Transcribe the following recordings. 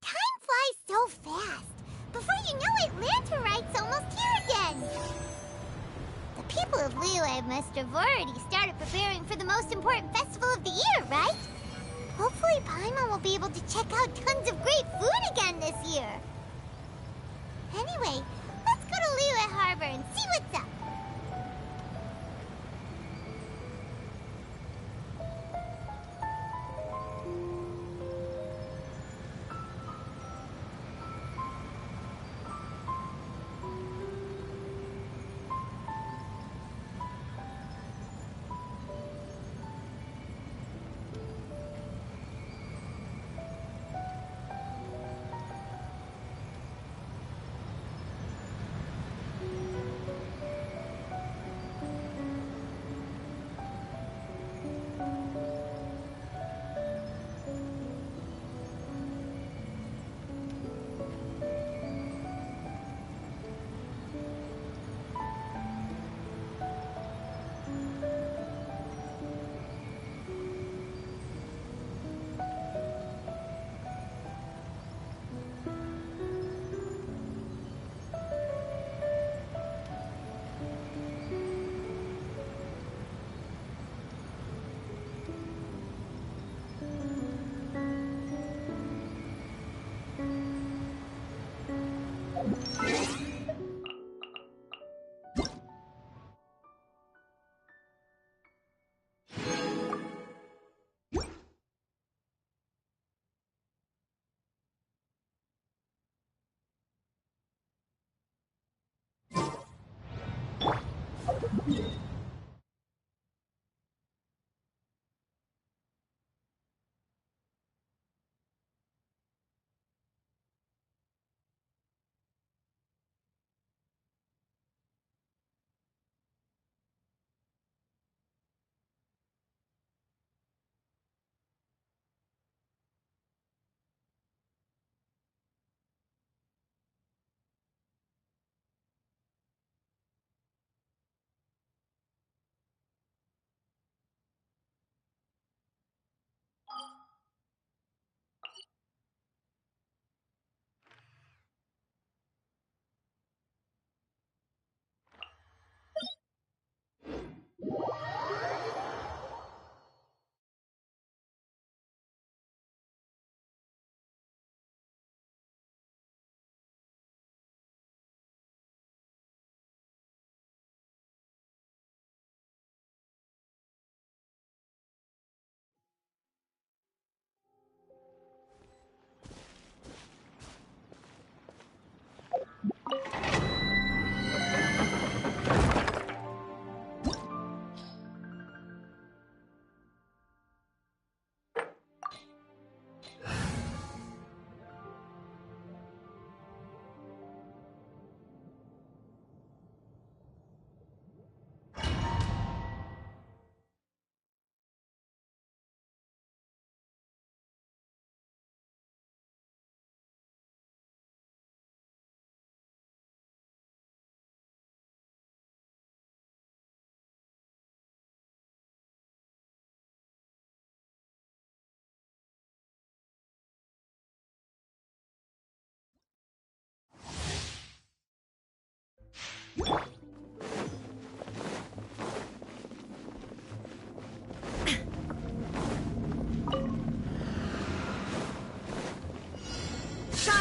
Time flies so fast. Before you know it, Lantern Rite's almost here again. The people of Liyue must have already started preparing for the most important festival of the year, right? Hopefully Paimon will be able to check out tons of great food again this year. Anyway, let's go to Liyue Harbor and see what's up.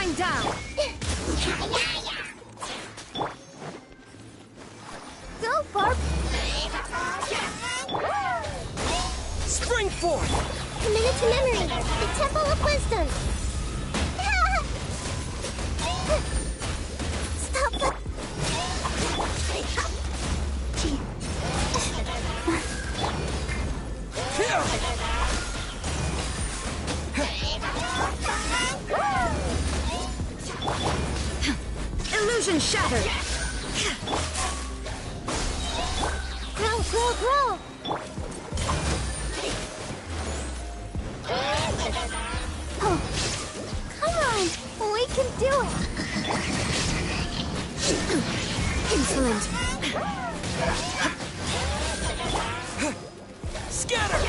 Shine down. Go, Barb. Spring forth. Committed to memory. The Temple of Wisdom. Stop the... Illusion shattered. Grow, grow, grow. Oh, come on. We can do it. Insolent. Scatter.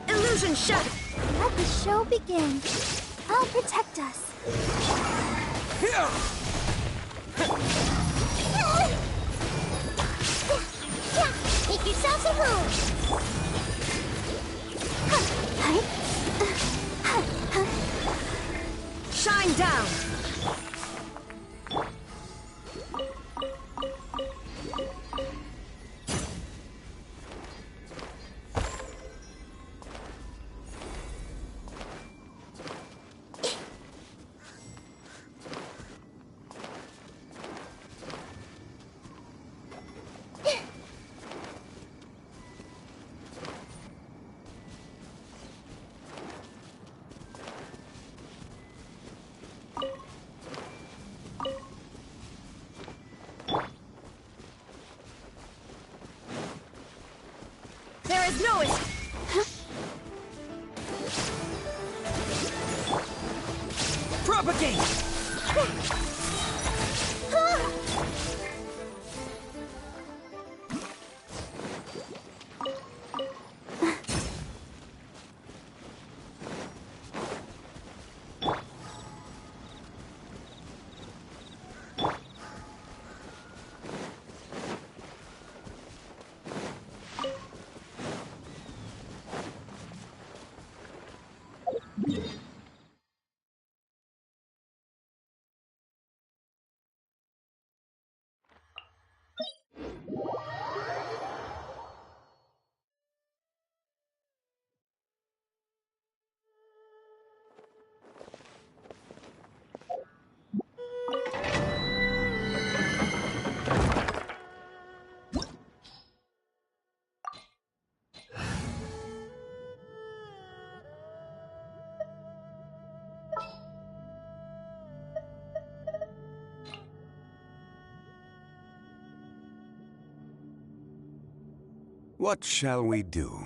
Illusion shattered. Let the show begin. I'll protect us. Make yourselves at home. Shine down. There is no propagate. What shall we do?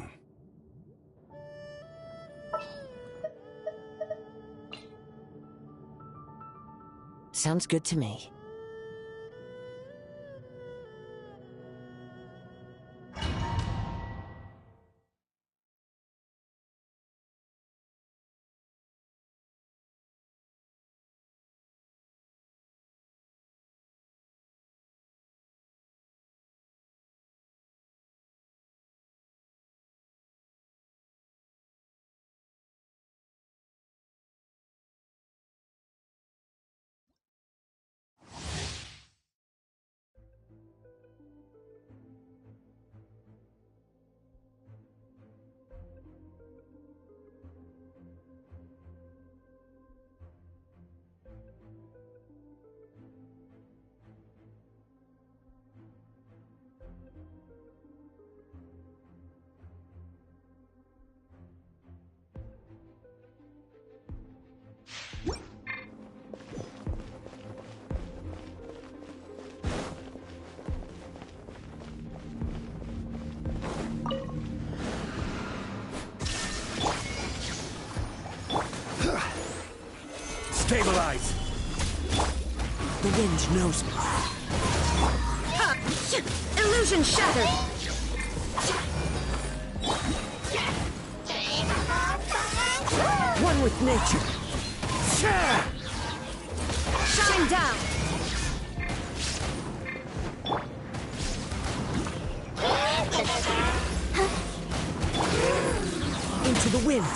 Sounds good to me. The wind knows me. Illusion shattered. One with nature. Shine down. Into the wind.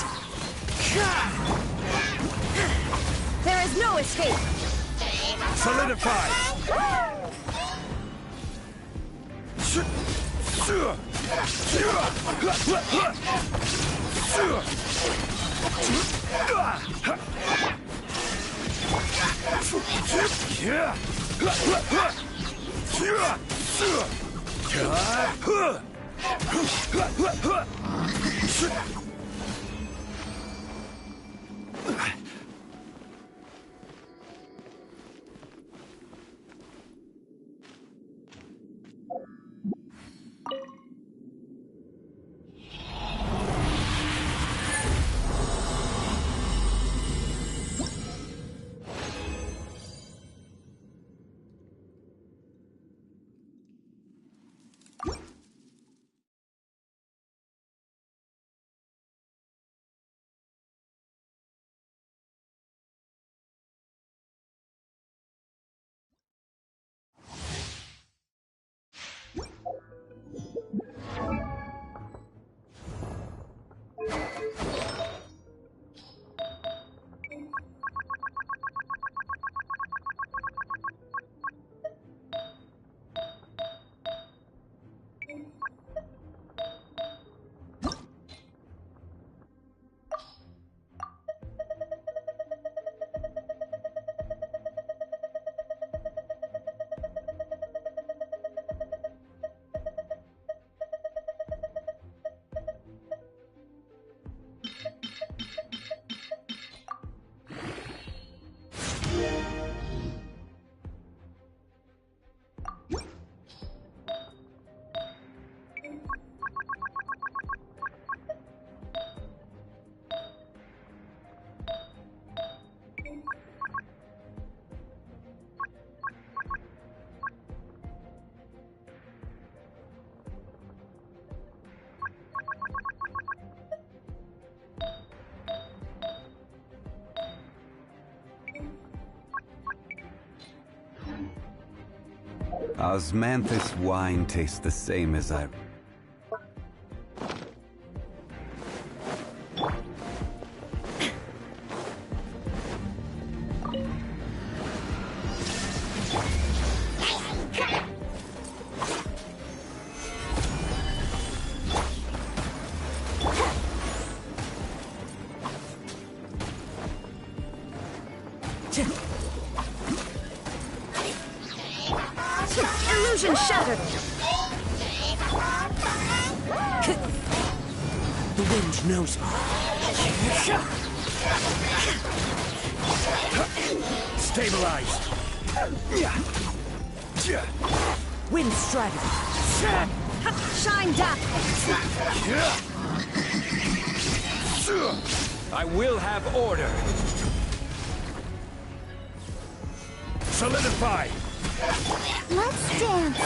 There is no escape. Solidify! Osmanthus wine tastes the same as I... Illusion shattered. The wind knows me. Stabilized! Wind strategy. Shine down. I will have order! Solidify! Let's dance.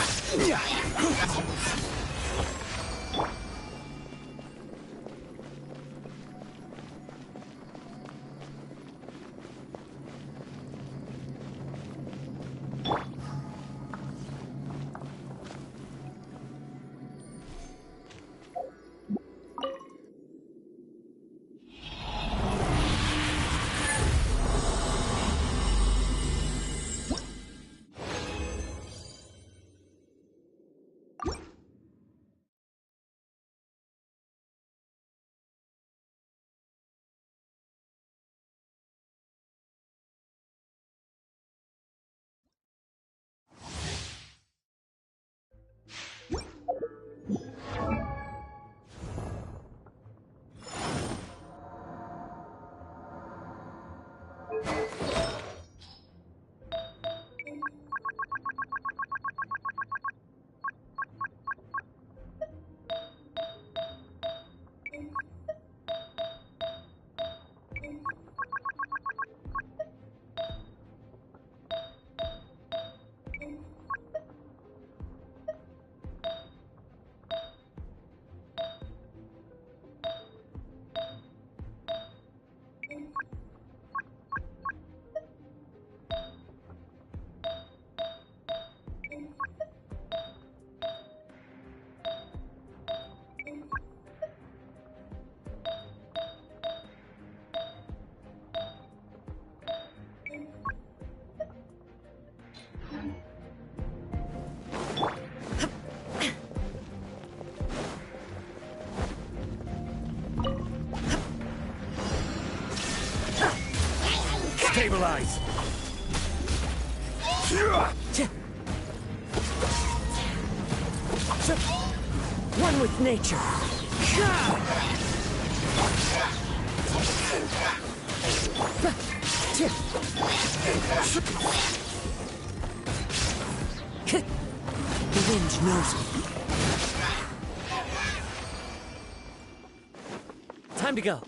Stabilize! One with nature! The wind knows me. Time to go.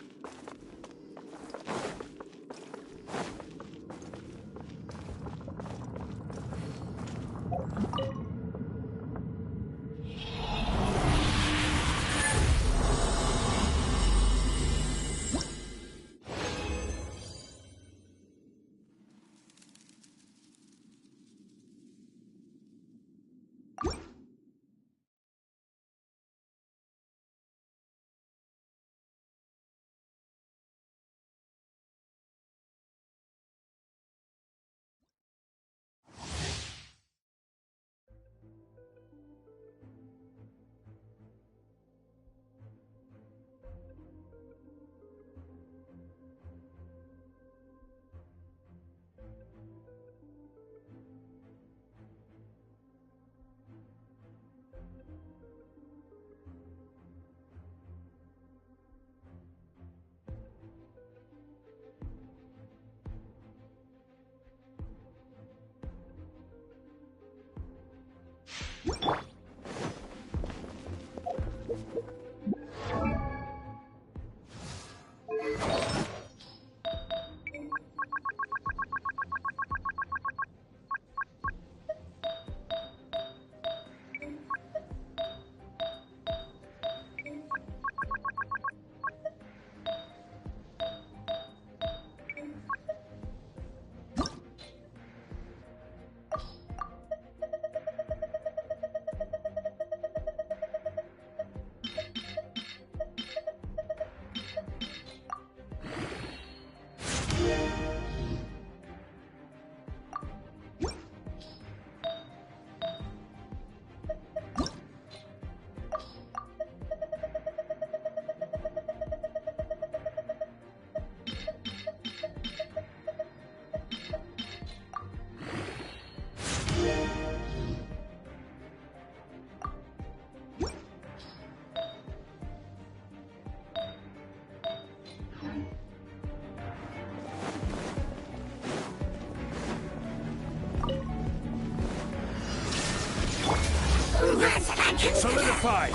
Solidify!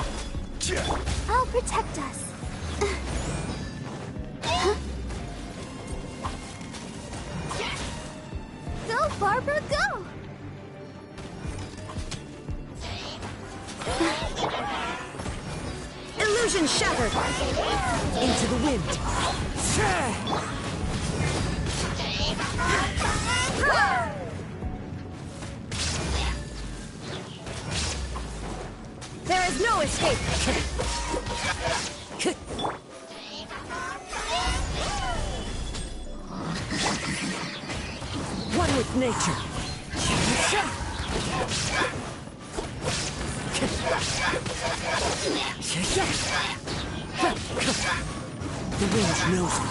I'll protect us. Go, Barbara, go! Illusion shattered! Into the wind! There is no escape! One with nature! The wind knows me.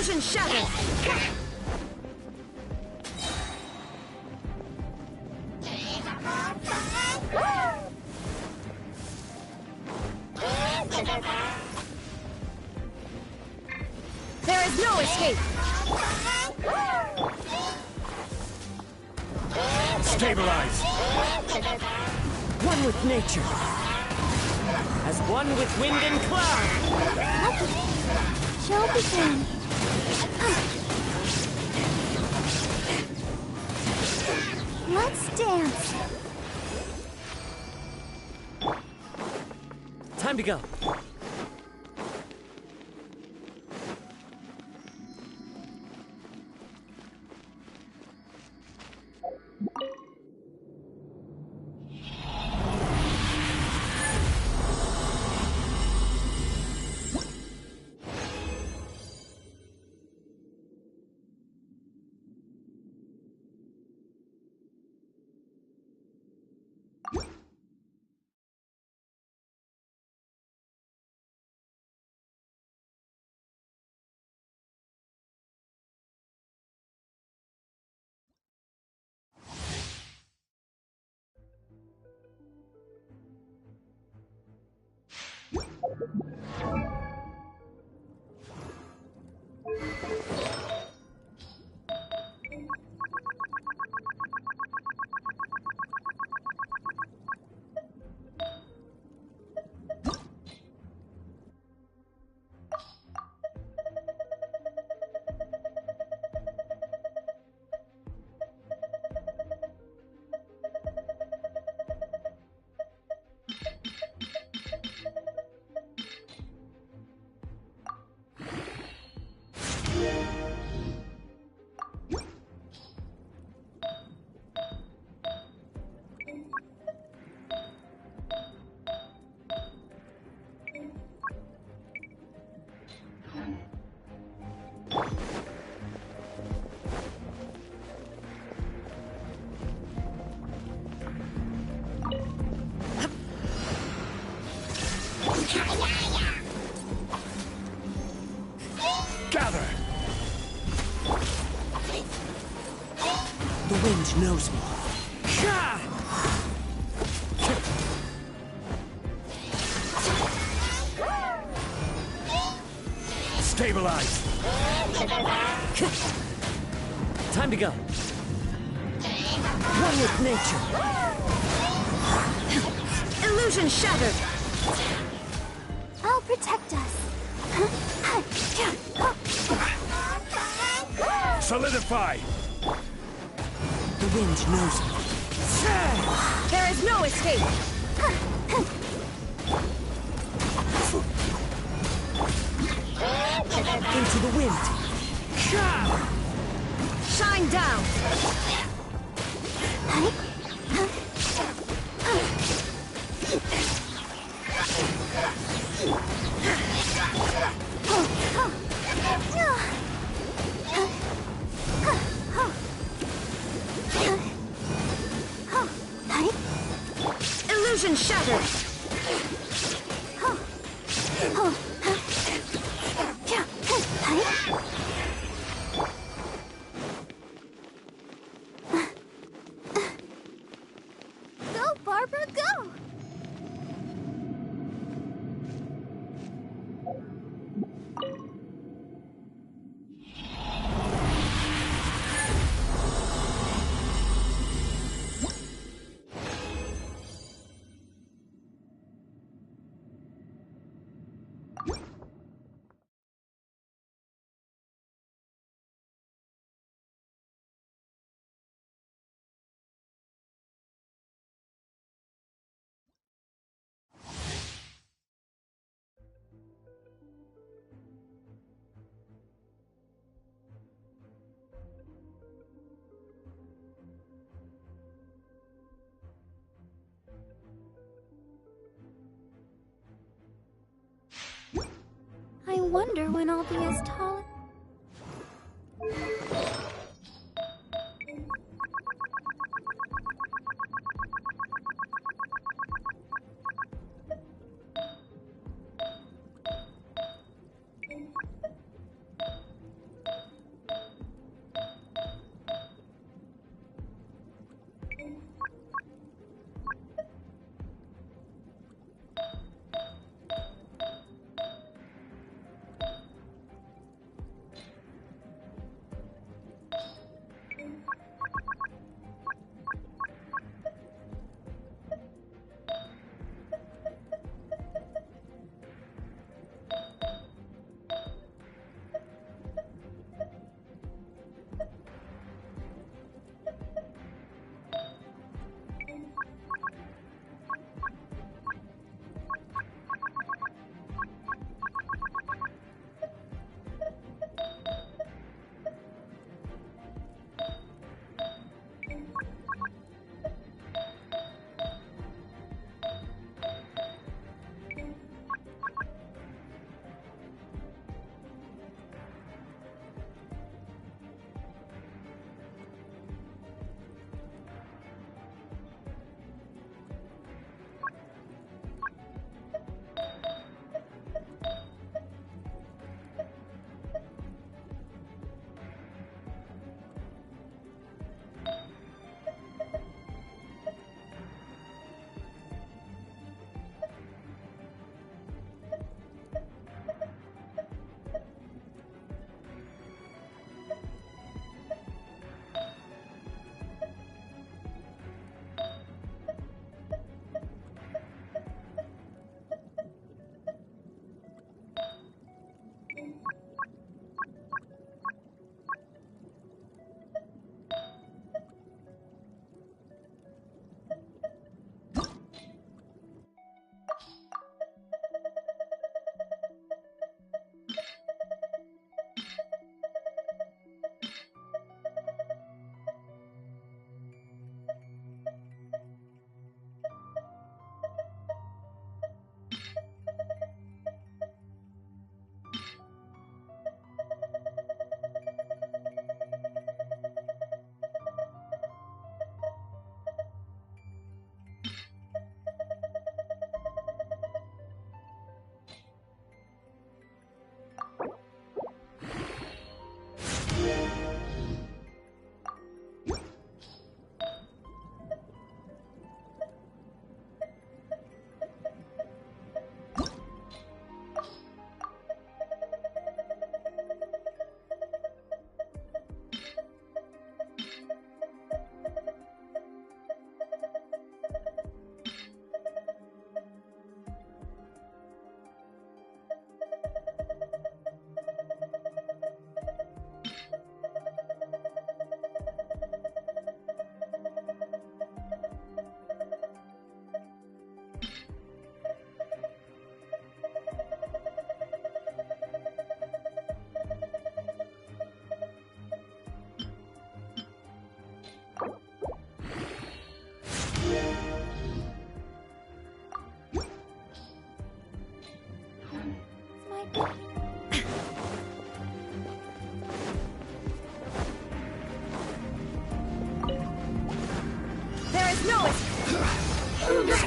Illusion shattered. There is no escape. Stabilize. One with nature. As one with wind and cloud. Show begin. Let's dance. Time to go. Gather. The wind knows me. Stabilize. Time to go. One with nature. Illusion shattered. I'll protect us. Solidify. The wind knows me. There is no escape. Into the wind. Shine down. Illusion shattered. Go, Barbara, go! I wonder when I'll be as tall.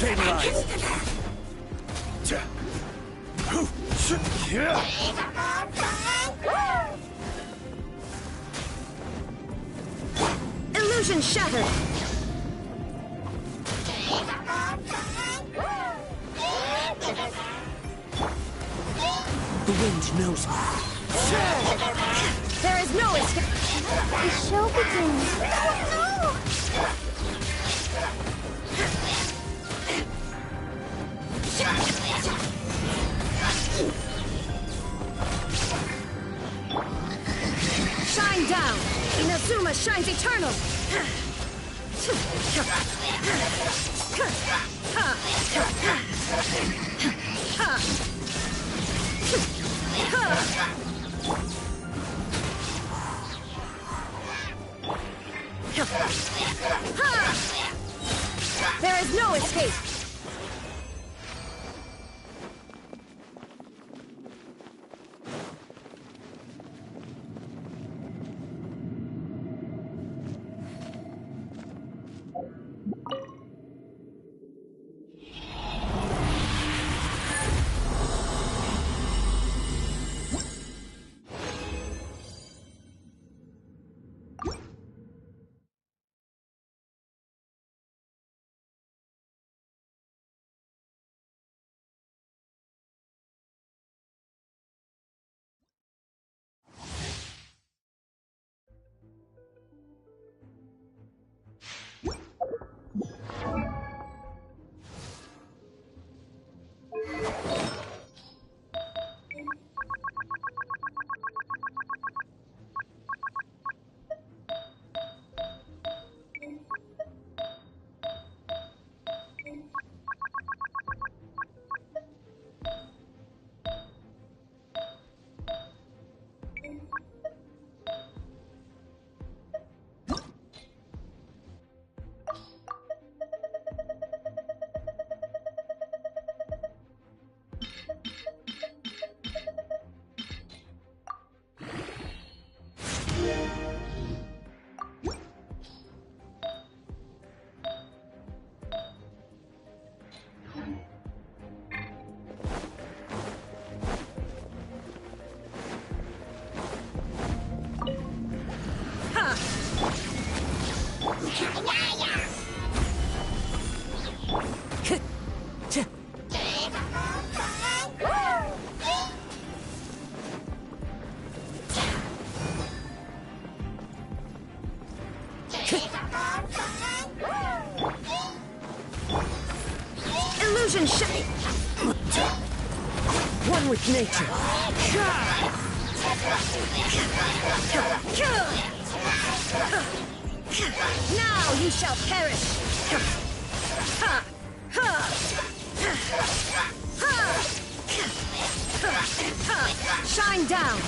Stabilize. Illusion shattered. The wind knows me. There is no escape. The show begins. Oh, Shine down. Inazuma shines eternal. There is no escape. Illusion shine. One with nature. Now you shall perish. Shine down.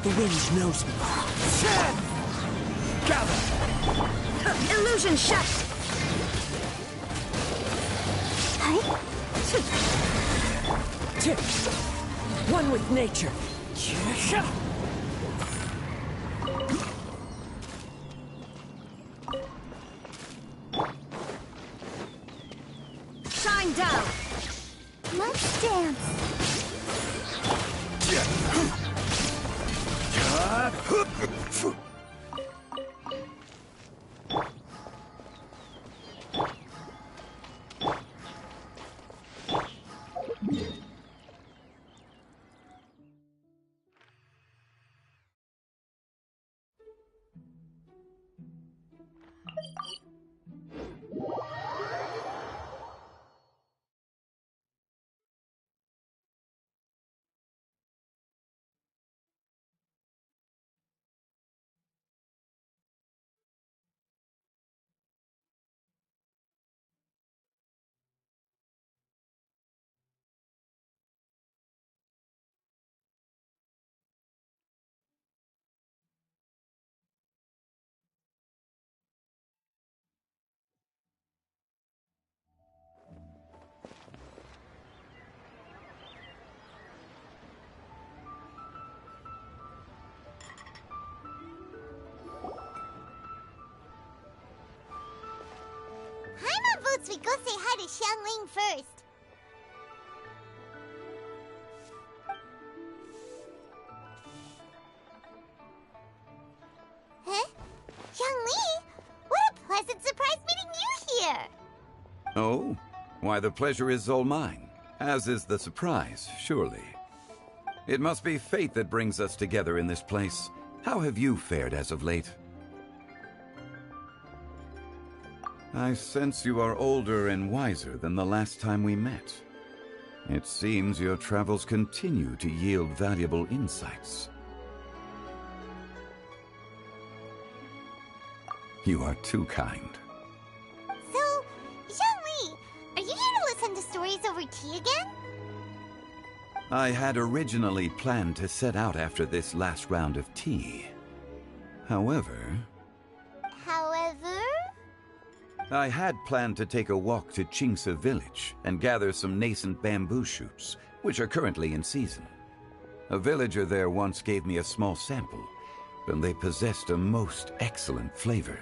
The wind knows me. Shed! Gather! Illusion shut! One with nature. Shine down! Let's dance. We go say hi to Xiangling first. Huh? Xiangling? What a pleasant surprise meeting you here! Oh? Why, the pleasure is all mine, as is the surprise, surely. It must be fate that brings us together in this place. How have you fared as of late? I sense you are older and wiser than the last time we met. It seems your travels continue to yield valuable insights. You are too kind. So, Xiangli, are you here to listen to stories over tea again? I had originally planned to set out after this last round of tea. However, I had planned to take a walk to Chingsa village and gather some nascent bamboo shoots, which are currently in season. A villager there once gave me a small sample, and they possessed a most excellent flavor.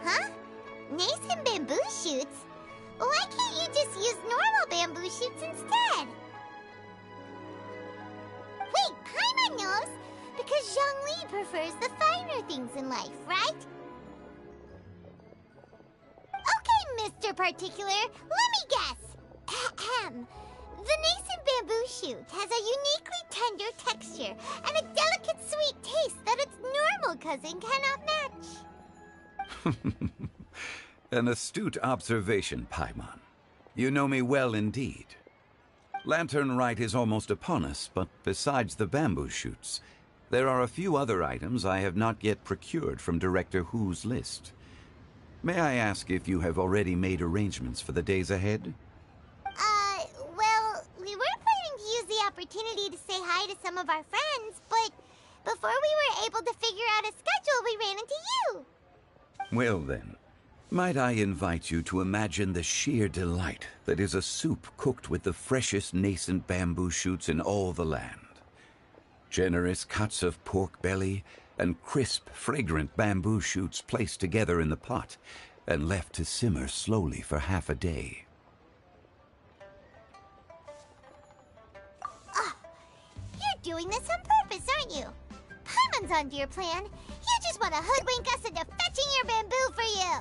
Huh? Nascent bamboo shoots? Why can't you just use normal bamboo shoots instead? Wait, Paimon knows! Because Zhongli prefers the finer things in life, right? Okay, Mr. Particular, let me guess. Ahem. The nascent bamboo shoot has a uniquely tender texture and a delicate sweet taste that its normal cousin cannot match. An astute observation, Paimon. You know me well indeed. Lantern Rite is almost upon us, but besides the bamboo shoots, there are a few other items I have not yet procured from Director Hu's list. May I ask if you have already made arrangements for the days ahead? Well, we were planning to use the opportunity to say hi to some of our friends, but before we were able to figure out a schedule, we ran into you. Well then, might I invite you to imagine the sheer delight that is a soup cooked with the freshest nascent bamboo shoots in all the land. Generous cuts of pork belly and crisp, fragrant bamboo shoots placed together in the pot and left to simmer slowly for half a day. You're doing this on purpose, aren't you? Paimon's onto your plan. You just want to hoodwink us into fetching your bamboo for you.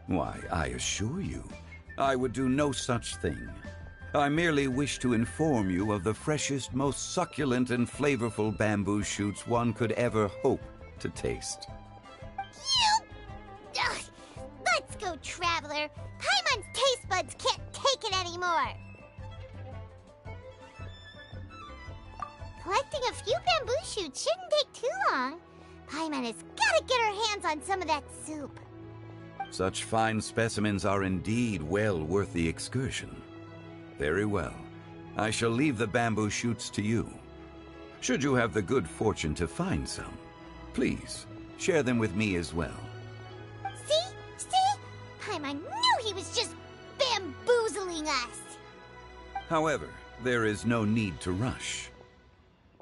Why, I assure you, I would do no such thing. I merely wish to inform you of the freshest, most succulent and flavorful bamboo shoots one could ever hope to taste. You... Ugh. Let's go, Traveler. Paimon's taste buds can't take it anymore. Collecting a few bamboo shoots shouldn't take too long. Paimon has got to get her hands on some of that soup. Such fine specimens are indeed well worth the excursion. Very well. I shall leave the bamboo shoots to you. Should you have the good fortune to find some, please share them with me as well. See? Paimon knew he was just bamboozling us. However, there is no need to rush.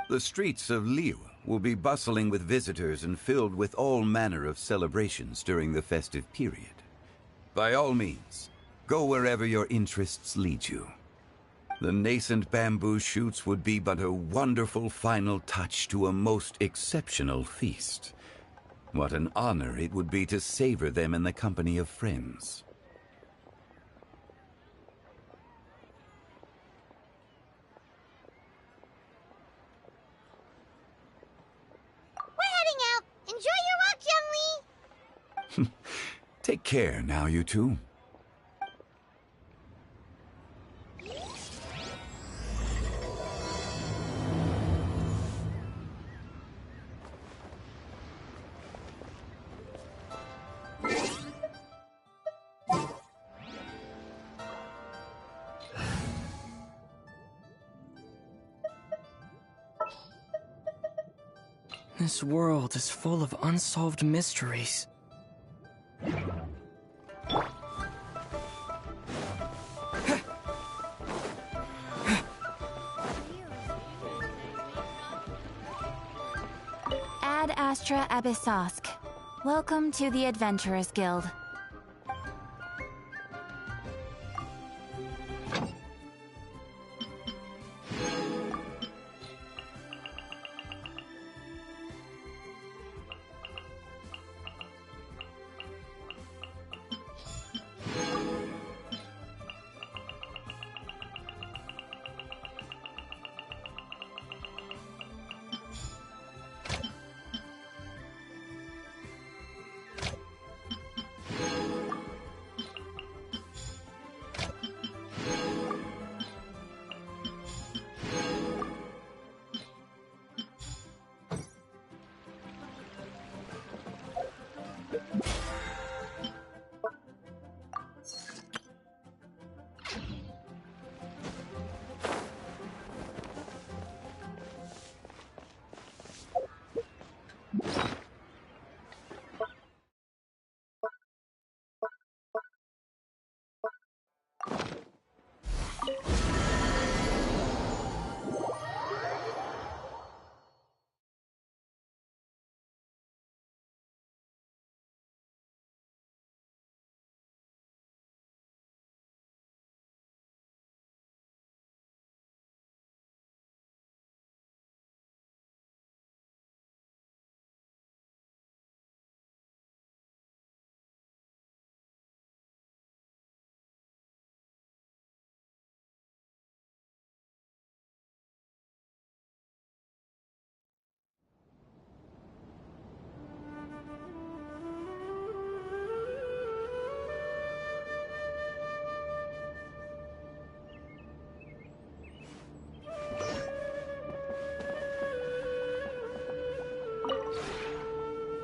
The streets of Liyue will be bustling with visitors and filled with all manner of celebrations during the festive period. By all means, go wherever your interests lead you. The nascent bamboo shoots would be but a wonderful final touch to a most exceptional feast. What an honor it would be to savor them in the company of friends. Enjoy your walk, Zhongli! Take care now, you two. This world is full of unsolved mysteries. Ad Astra Abyssosk. Welcome to the Adventurers Guild.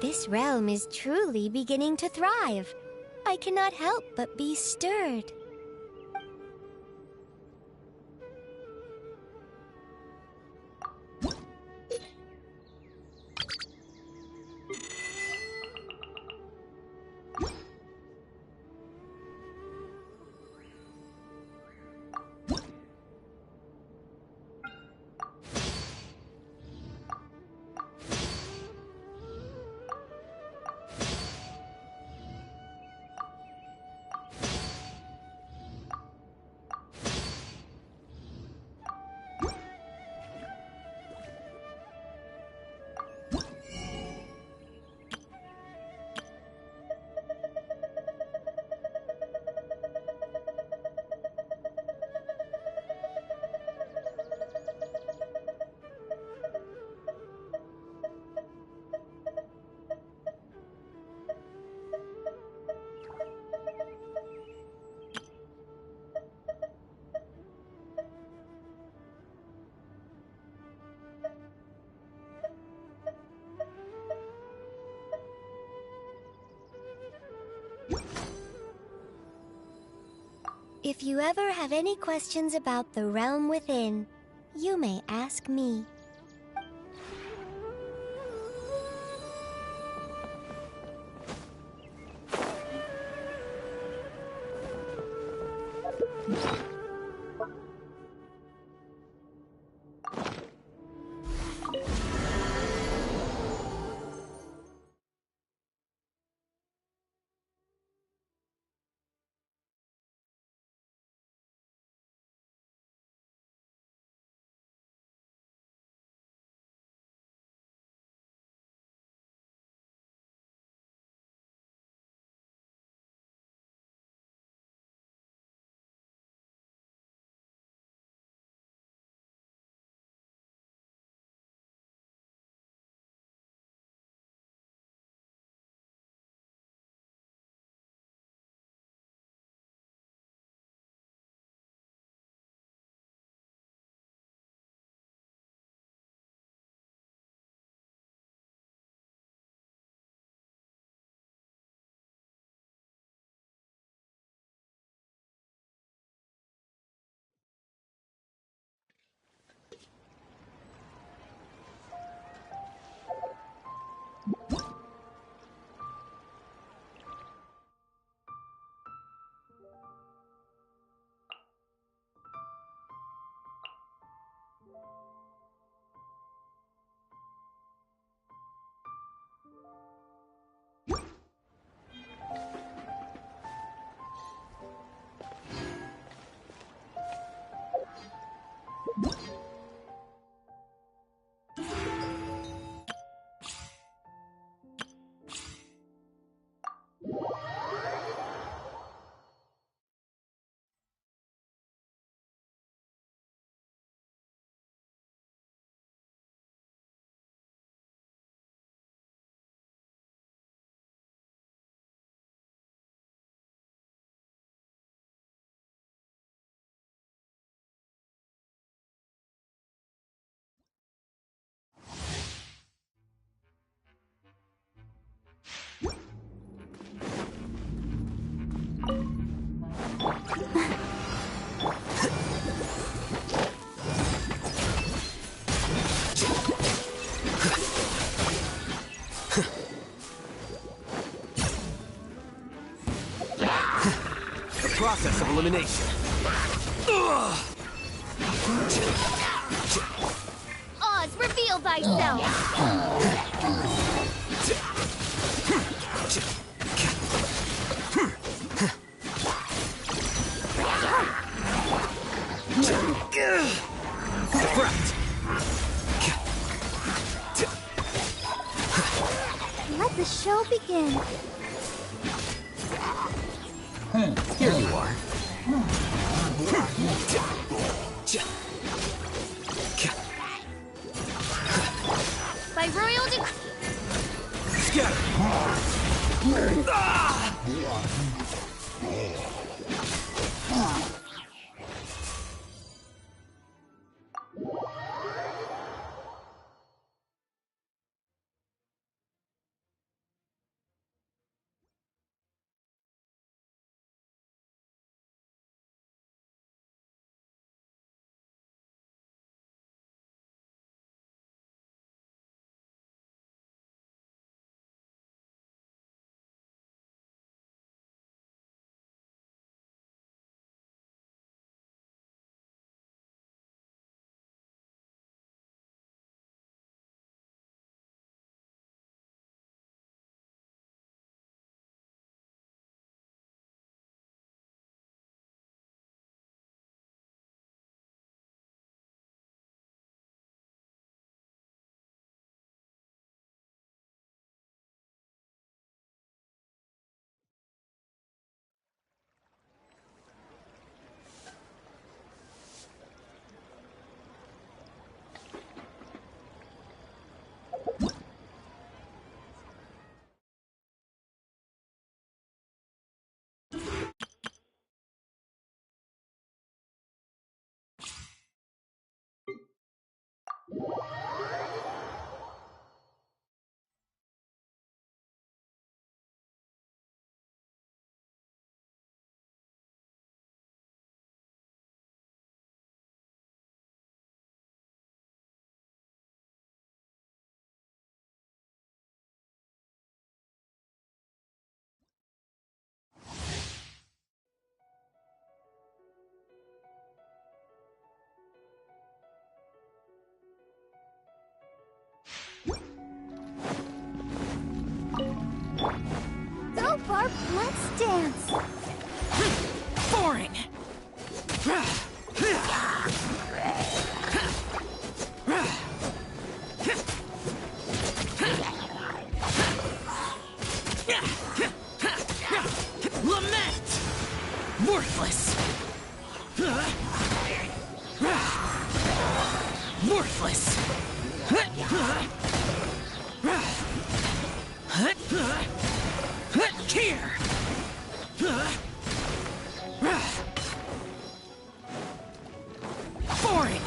This realm is truly beginning to thrive. I cannot help but be stirred. If you ever have any questions about the realm within, you may ask me. Process of elimination. Oz, reveal thyself! Deflect. Let the show begin. Here you are. By royal decree. Scatter. Boring. Lament! Worthless! Worthless! Here! Boring!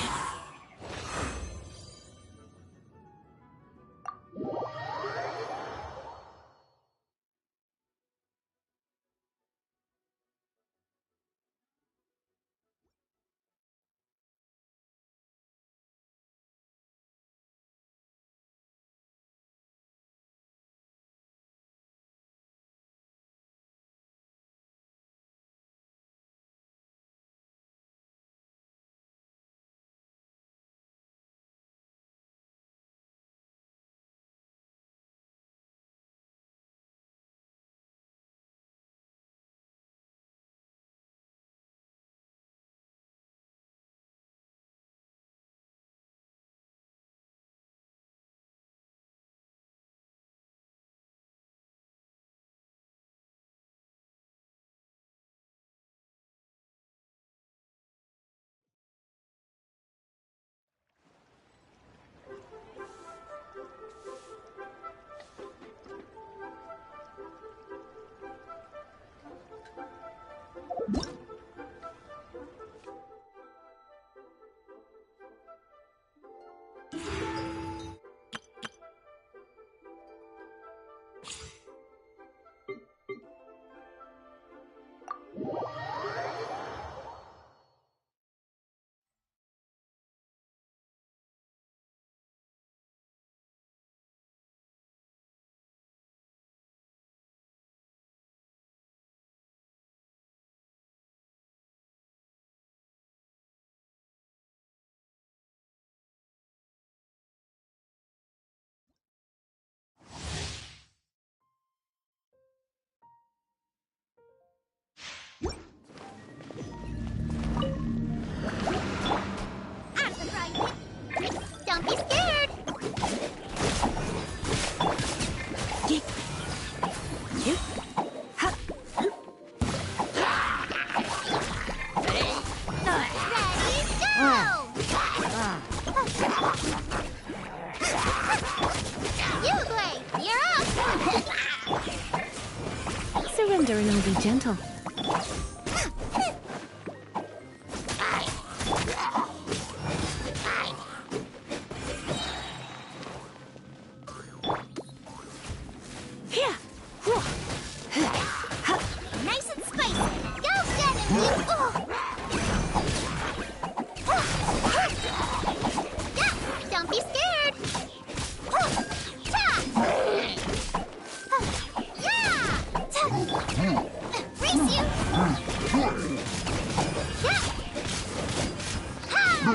Don't be scared! Surrendering will be gentle. Nice and spicy! Go get him, you! Yeah, don't be scared! Yeah! Race you! Yeah! Ha!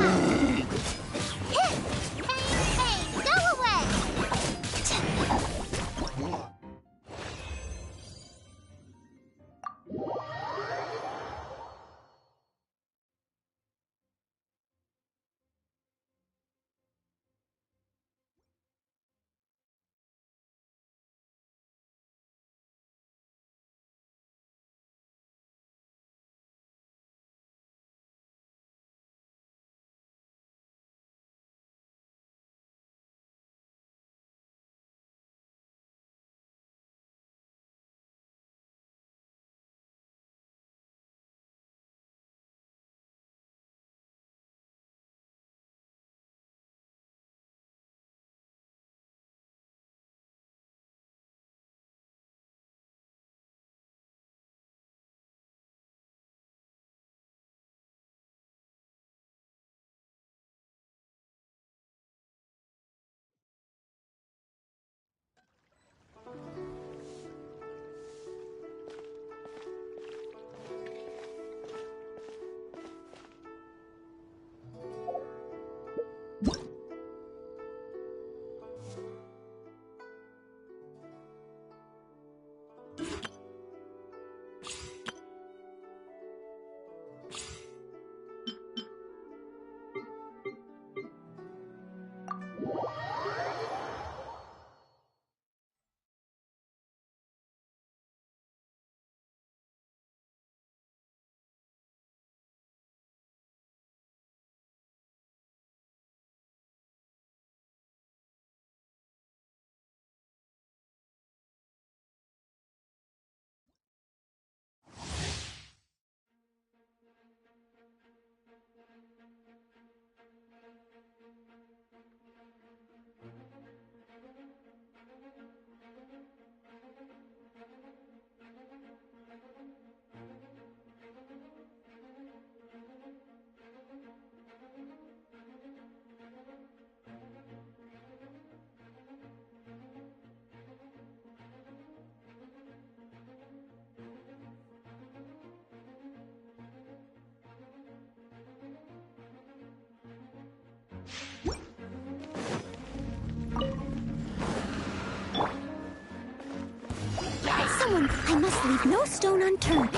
Someone, I must leave no stone unturned.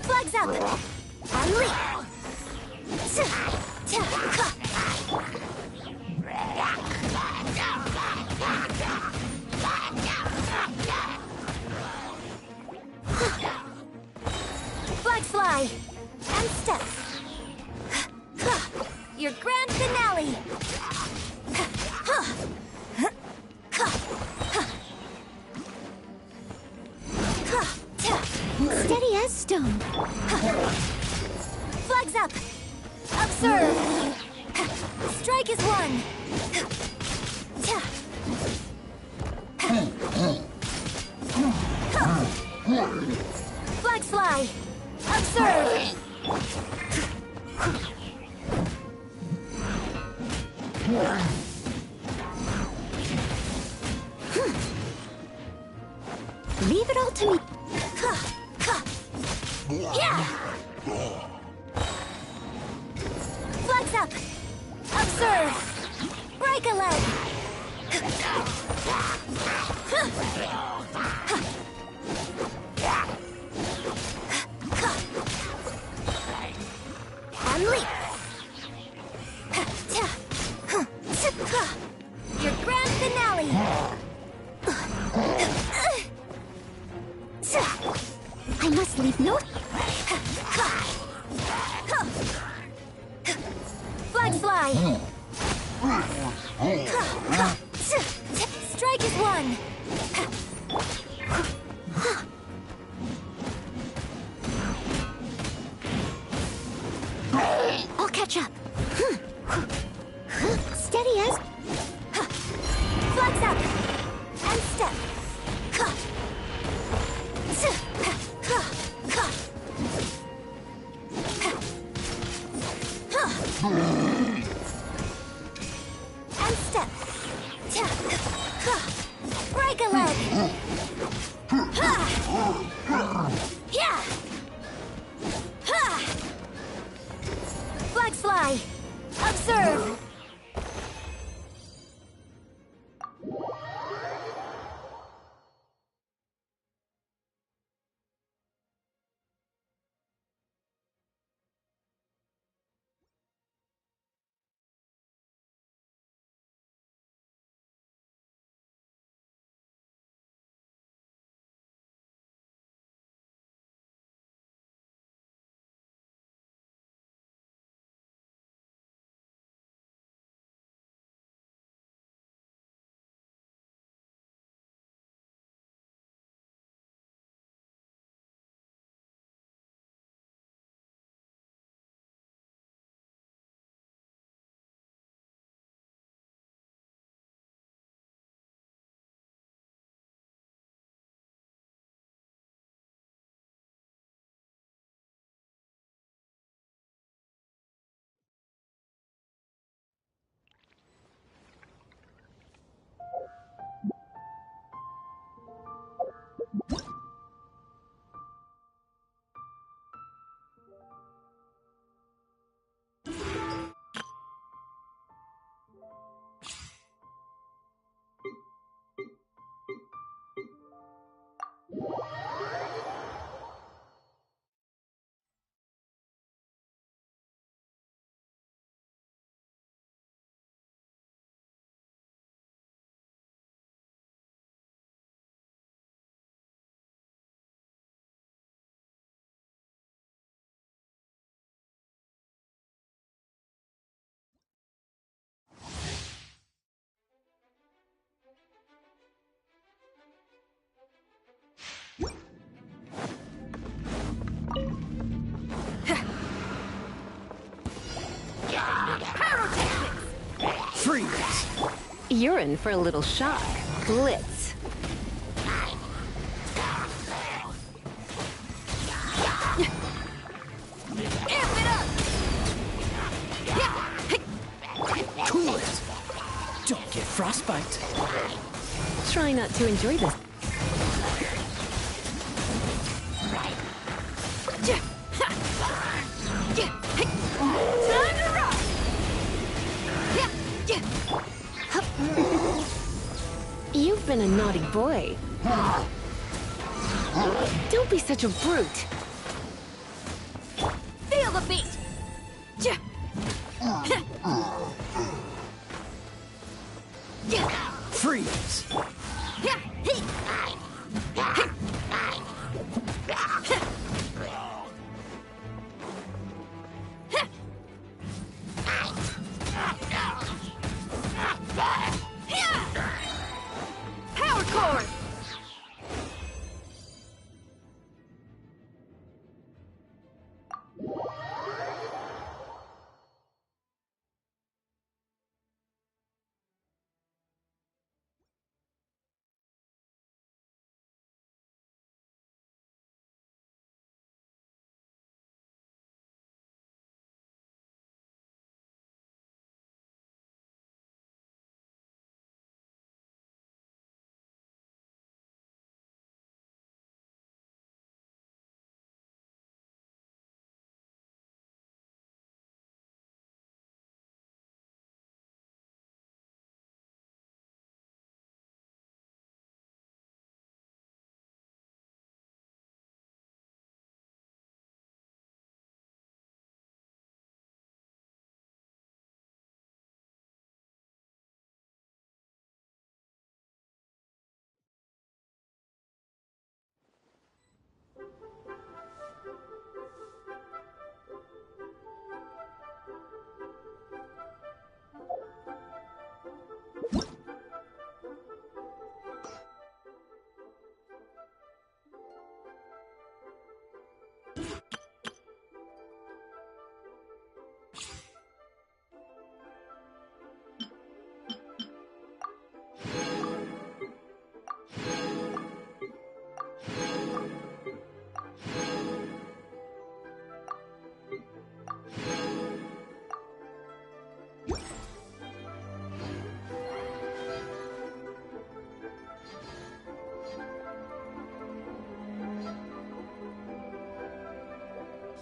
Flags up. And leap. Flags fly. And step. Your grand finale. Steady as stone. Flags up. Observe. Strike is one. Flags fly. Observe. Leave it all to me. Yeah. Flags up. Observe. Break a leg. And leap. Your grand finale. I must leave no... Flags fly. Strike is one. I'll catch up. Steady as... Flags up. And step. And step. Break a leg. Yeah. Flags fly. Observe. Freeze! You're in for a little shock. Blitz. Amp it up! Cool it! Don't get frostbite. Try not to enjoy this. Time to rock! been a naughty boy. Don't be such a brute. Feel the beat! Freeze! Power cord!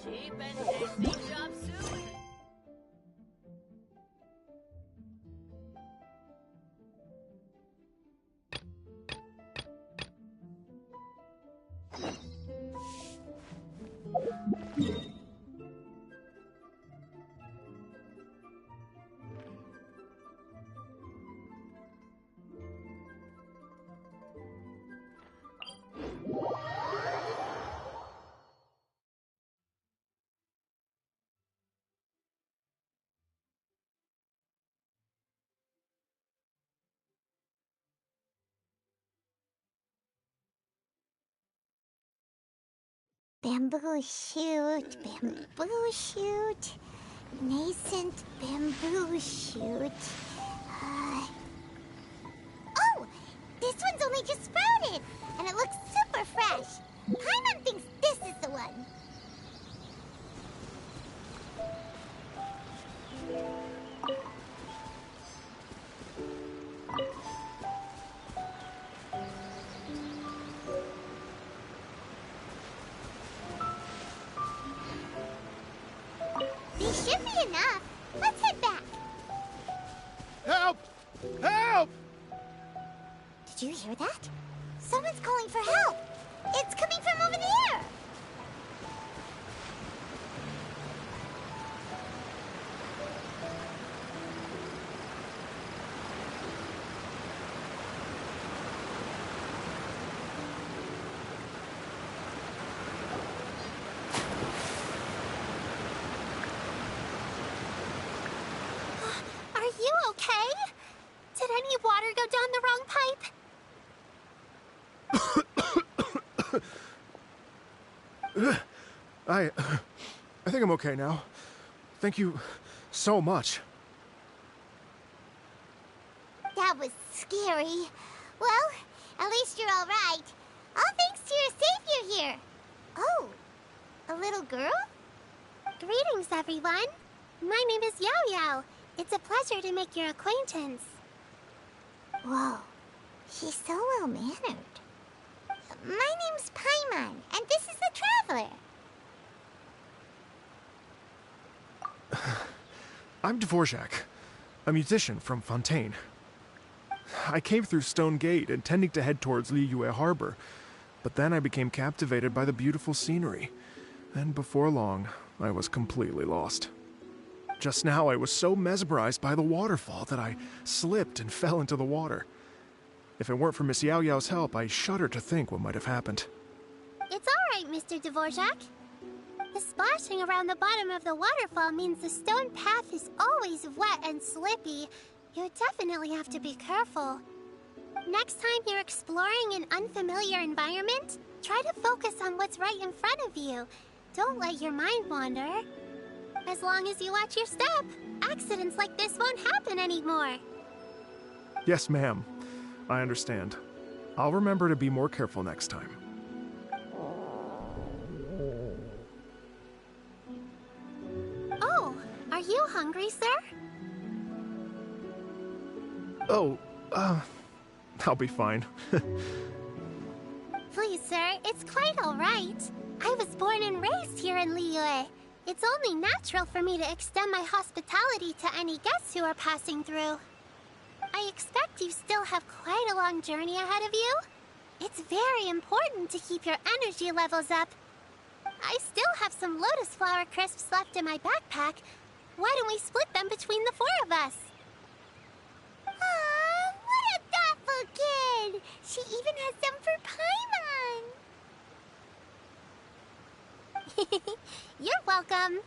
Cheap and tasty chop suey. Bamboo shoot, nascent bamboo shoot. Oh! This one's only just sprouted, and it looks super fresh. Paimon thinks this is the one. These should be enough. Let's head back. Help! Help! Did you hear that? Someone's calling for help. It's coming from over there. Are you okay? Did any water go down the wrong pipe? I think I'm okay now. Thank you so much. That was scary. Well, at least you're all right. All thanks to your savior here. Oh, a little girl? Greetings, everyone. My name is Yao Yao. It's a pleasure to make your acquaintance. Whoa, she's so well-mannered. My name's Paimon, and this is the Traveler. I'm Dvorak, a musician from Fontaine. I came through Stone Gate, intending to head towards Liyue Harbor, but then I became captivated by the beautiful scenery, and before long, I was completely lost. Just now, I was so mesmerized by the waterfall that I slipped and fell into the water. If it weren't for Miss Yao Yao's help, I shudder to think what might have happened. It's all right, Mr. Dvorak. The splashing around the bottom of the waterfall means the stone path is always wet and slippy. You definitely have to be careful. Next time you're exploring an unfamiliar environment, try to focus on what's right in front of you. Don't let your mind wander. As long as you watch your step, accidents like this won't happen anymore. Yes, ma'am. I understand. I'll remember to be more careful next time. Oh, are you hungry, sir? Oh, I'll be fine. Please, sir, it's quite all right. I was born and raised here in Liyue. It's only natural for me to extend my hospitality to any guests who are passing through. I expect you still have quite a long journey ahead of you. It's very important to keep your energy levels up. I still have some lotus flower crisps left in my backpack. Why don't we split them between the four of us? Aw, what a thoughtful kid! She even has some for Paimon! You're welcome.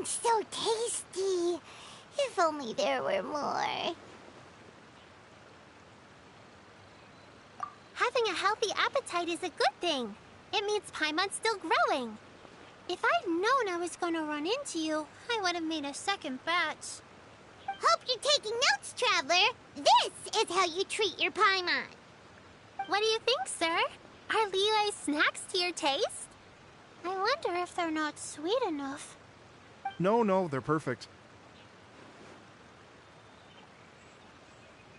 So tasty. If only there were more. Having a healthy appetite is a good thing. It means Paimon's still growing. If I'd known I was going to run into you, I would have made a second batch. Hope you're taking notes, Traveler. This is how you treat your Paimon. What do you think, sir? Are Liyue's snacks to your taste? I wonder if they're not sweet enough. No, they're perfect.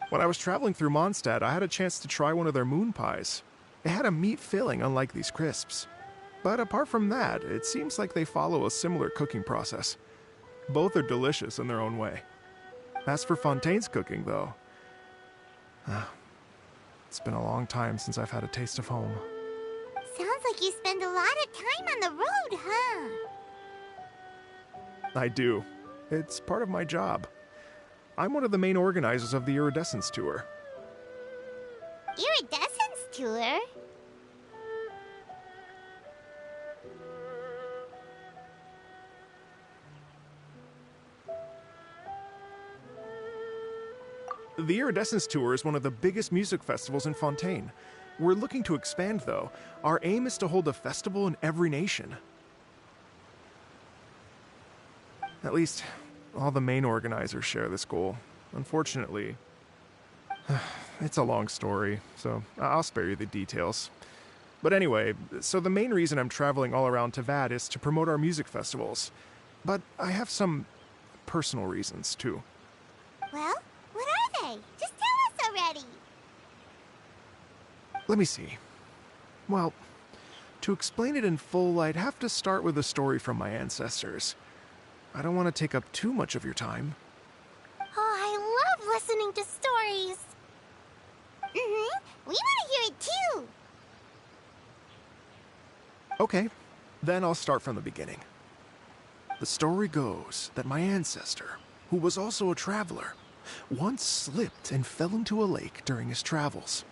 When I was traveling through Mondstadt, I had a chance to try one of their moon pies. It had a meat filling, unlike these crisps. But apart from that, it seems like they follow a similar cooking process. Both are delicious in their own way. As for Fontaine's cooking, though, it's been a long time since I've had a taste of home. Sounds like you spend a lot of time on the road, huh? I do. It's part of my job. I'm one of the main organizers of the Iridescence Tour. Iridescence Tour? The Iridescence Tour is one of the biggest music festivals in Fontaine. We're looking to expand, though. Our aim is to hold a festival in every nation. At least, all the main organizers share this goal. Unfortunately, it's a long story, so I'll spare you the details. But anyway, so the main reason I'm traveling all around Tavad is to promote our music festivals. But I have some personal reasons, too. Well, what are they? Just tell us already. Let me see. Well, to explain it in full, I'd have to start with a story from my ancestors. I don't want to take up too much of your time. Oh, I love listening to stories. We want to hear it too. Okay, then I'll start from the beginning. The story goes that my ancestor, who was also a traveler, once slipped and fell into a lake during his travels.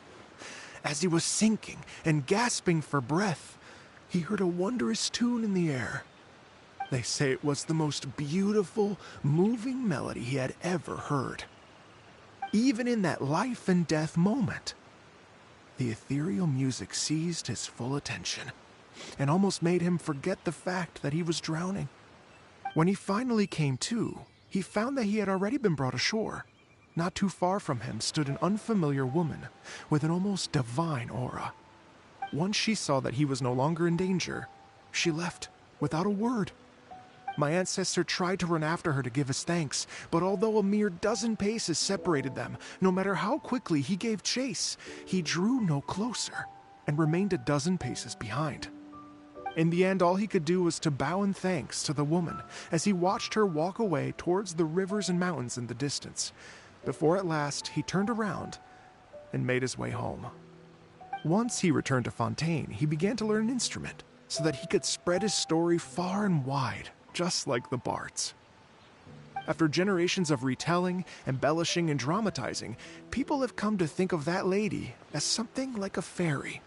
As he was sinking and gasping for breath, he heard a wondrous tune in the air. They say it was the most beautiful, moving melody he had ever heard. Even in that life and death moment, the ethereal music seized his full attention and almost made him forget the fact that he was drowning. When he finally came to, he found that he had already been brought ashore. Not too far from him stood an unfamiliar woman with an almost divine aura. Once she saw that he was no longer in danger, she left without a word. My ancestor tried to run after her to give his thanks, but although a mere dozen paces separated them, no matter how quickly he gave chase, he drew no closer and remained a dozen paces behind. In the end, all he could do was to bow in thanks to the woman as he watched her walk away towards the rivers and mountains in the distance, before at last he turned around and made his way home. Once he returned to Fontaine, he began to learn an instrument so that he could spread his story far and wide, just like the bards. After generations of retelling, embellishing, and dramatizing, people have come to think of that lady as something like a fairy.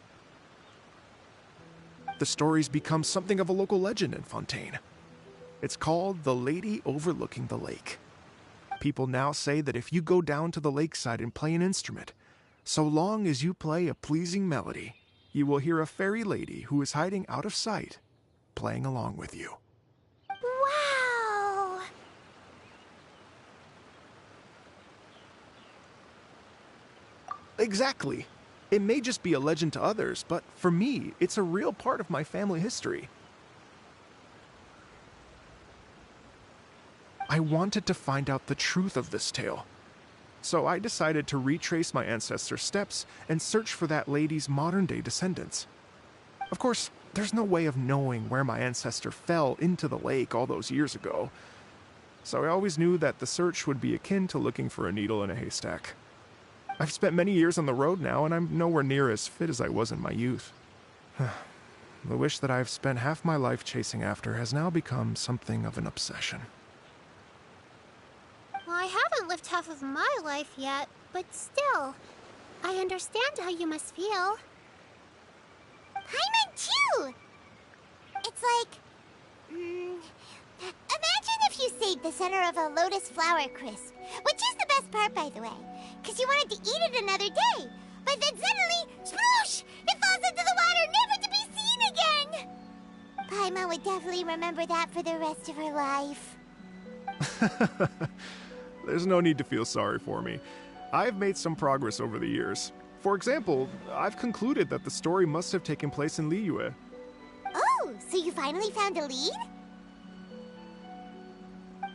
The story's become something of a local legend in Fontaine. It's called The Lady Overlooking the Lake. People now say that if you go down to the lakeside and play an instrument, so long as you play a pleasing melody, you will hear a fairy lady who is hiding out of sight, playing along with you. Wow! Exactly. It may just be a legend to others, but for me, it's a real part of my family history. I wanted to find out the truth of this tale, so I decided to retrace my ancestors' steps and search for that lady's modern-day descendants. Of course, there's no way of knowing where my ancestor fell into the lake all those years ago, so I always knew that the search would be akin to looking for a needle in a haystack. I've spent many years on the road now, and I'm nowhere near as fit as I was in my youth. The wish that I've spent half my life chasing after has now become something of an obsession. Well, I haven't lived half of my life yet, but still, I understand how you must feel. Paimon too! It's like... imagine if you stayed the center of a lotus flower crisp, which is the best part, by the way, because you wanted to eat it another day, but then suddenly, sploosh! It falls into the water, never to be seen again! Paimon would definitely remember that for the rest of her life. There's no need to feel sorry for me. I've made some progress over the years. For example, I've concluded that the story must have taken place in Liyue. Oh, so you finally found a lead?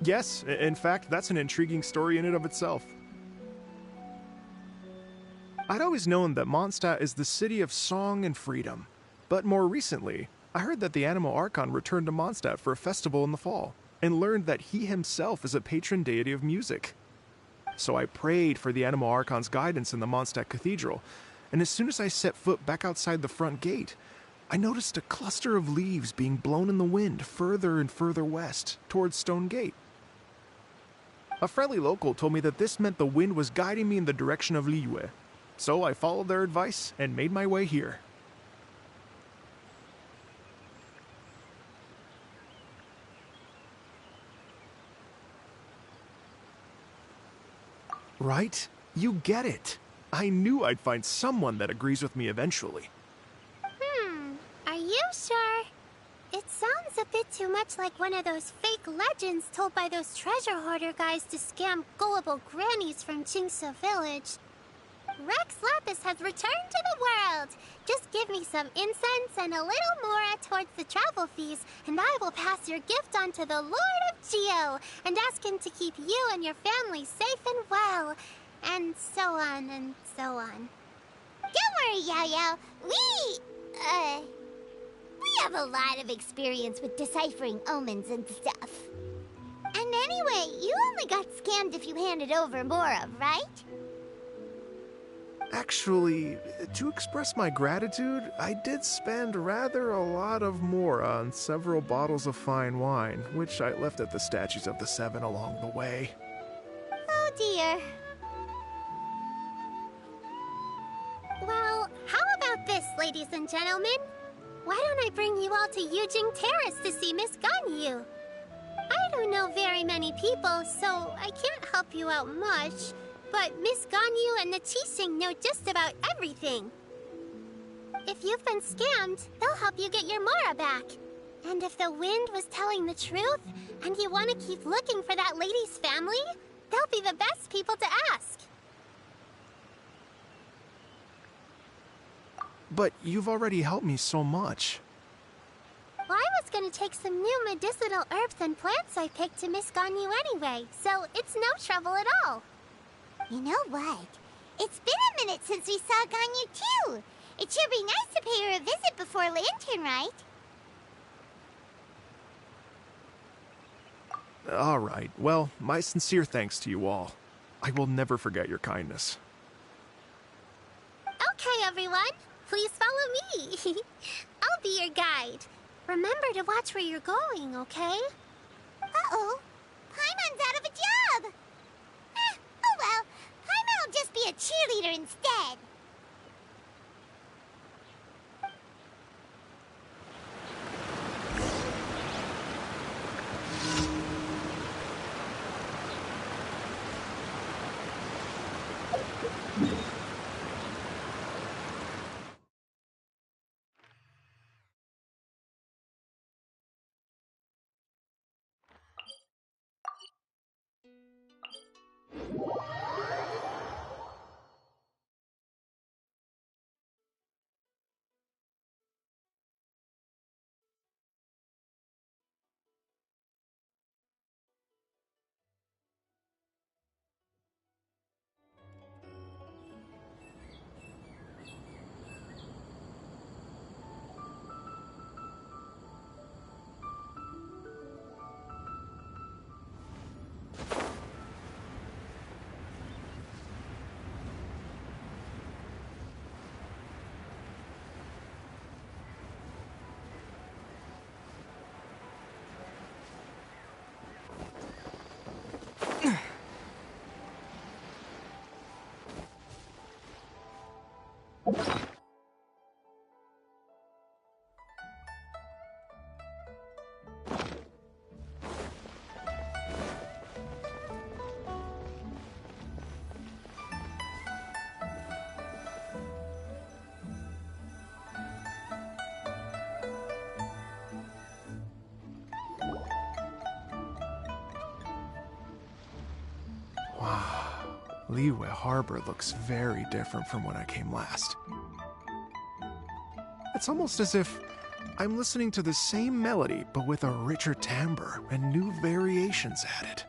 Yes, in fact, that's an intriguing story in and of itself. I'd always known that Mondstadt is the city of song and freedom, but more recently, I heard that the Anemo Archon returned to Mondstadt for a festival in the fall, and learned that he himself is a patron deity of music. So I prayed for the Anemo Archon's guidance in the Mondstadt Cathedral, and as soon as I set foot back outside the front gate, I noticed a cluster of leaves being blown in the wind further and further west, towards Stone Gate. A friendly local told me that this meant the wind was guiding me in the direction of Liyue, so I followed their advice and made my way here. Right? You get it. I knew I'd find someone that agrees with me eventually. Are you sure? It sounds a bit too much like one of those fake legends told by those treasure hoarder guys to scam gullible grannies from Jingsa Village. Rex Lapis has returned to the world. Just give me some incense and a little mora towards the travel fees, and I will pass your gift on to the Lord of Geo and ask him to keep you and your family safe and well. And so on and so on. Don't worry, Yao Yao. We have a lot of experience with deciphering omens and stuff. And anyway, you only got scammed if you handed over Mora, right? Actually, to express my gratitude, I did spend rather a lot of mora on several bottles of fine wine, which I left at the statues of the Seven along the way. Oh dear. Well, how about this, ladies and gentlemen? Why don't I bring you all to Yujing Terrace to see Miss Ganyu? I don't know very many people, so I can't help you out much. But Miss Ganyu and the Qixing know just about everything. If you've been scammed, they'll help you get your Mora back. And if the wind was telling the truth, and you want to keep looking for that lady's family, they'll be the best people to ask. But you've already helped me so much. Well, I was going to take some new medicinal herbs and plants I picked to Miss Ganyu anyway, so it's no trouble at all. You know what? It's been a minute since we saw Ganyu too. It sure be nice to pay her a visit before Lantern Rite. All right. Well, my sincere thanks to you all. I will never forget your kindness. Okay, everyone. Please follow me. I'll be your guide. Remember to watch where you're going, okay? Uh-oh. Paimon's out of a job. Oh well. Paimon will just be a cheerleader instead. Liyue Harbor looks very different from when I came last. It's almost as if I'm listening to the same melody, but with a richer timbre and new variations added.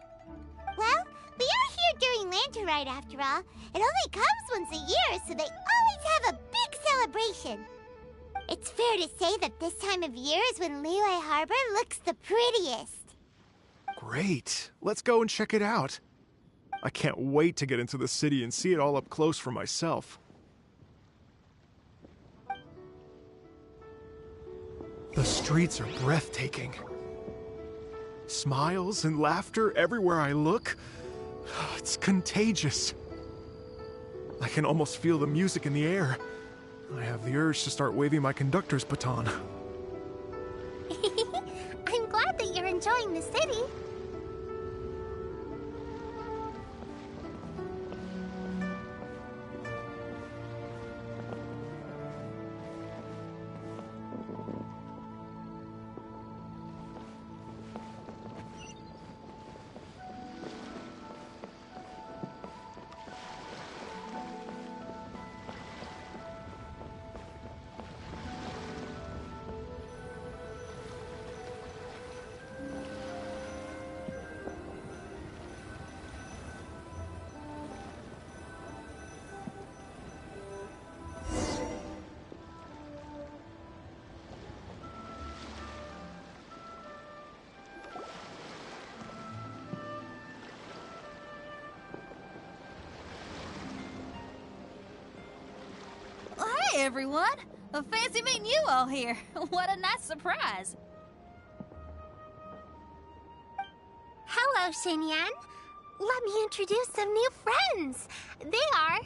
Well, we are here during Lantern Rite after all. It only comes once a year, so they always have a big celebration. It's fair to say that this time of year is when Liyue Harbor looks the prettiest. Great. Let's go and check it out. I can't wait to get into the city and see it all up close for myself. The streets are breathtaking. Smiles and laughter everywhere I look. It's contagious. I can almost feel the music in the air. I have the urge to start waving my conductor's baton. I'm glad that you're enjoying the city. Hey, everyone! Fancy meeting you all here. What a nice surprise. Hello, Xinyan. Let me introduce some new friends. They are...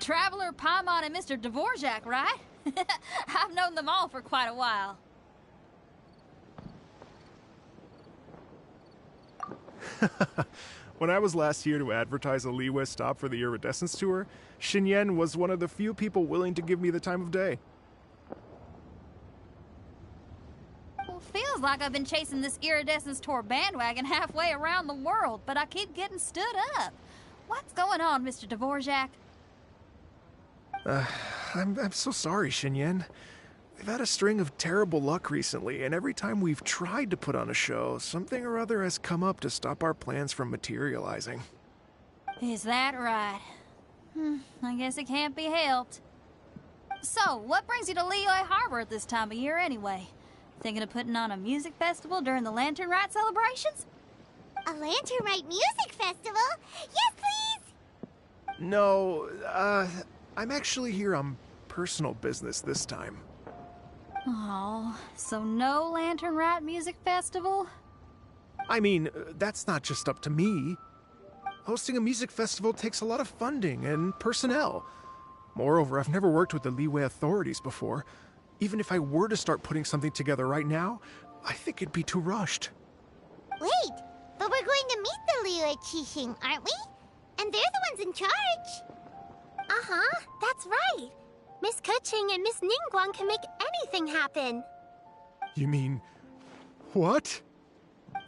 Traveler, Paimon, and Mr. Dvorak, right? I've known them all for quite a while. When I was last here to advertise a Liyue stop for the Iridescence Tour, Xinyan was one of the few people willing to give me the time of day. Well, feels like I've been chasing this Iridescence Tour bandwagon halfway around the world, but I keep getting stood up. What's going on, Mr. Dvorak? I'm so sorry, Xinyan. We've had a string of terrible luck recently, and every time we've tried to put on a show, something or other has come up to stop our plans from materializing. Is that right? I guess it can't be helped. So, what brings you to Liyue Harbor at this time of year anyway? Thinking of putting on a music festival during the Lantern Rite celebrations? A Lantern Rite music festival? Yes, please! No, I'm actually here on personal business this time. Oh, so no Lantern Rite music festival? I mean, that's not just up to me. Hosting a music festival takes a lot of funding and personnel. Moreover, I've never worked with the Liyue authorities before. Even if I were to start putting something together right now, I think it'd be too rushed. Wait, but we're going to meet the Liyue Qixing, aren't we? And they're the ones in charge. Uh-huh, that's right. Miss Keqing and Miss Ningguang can make anything happen. You mean... what?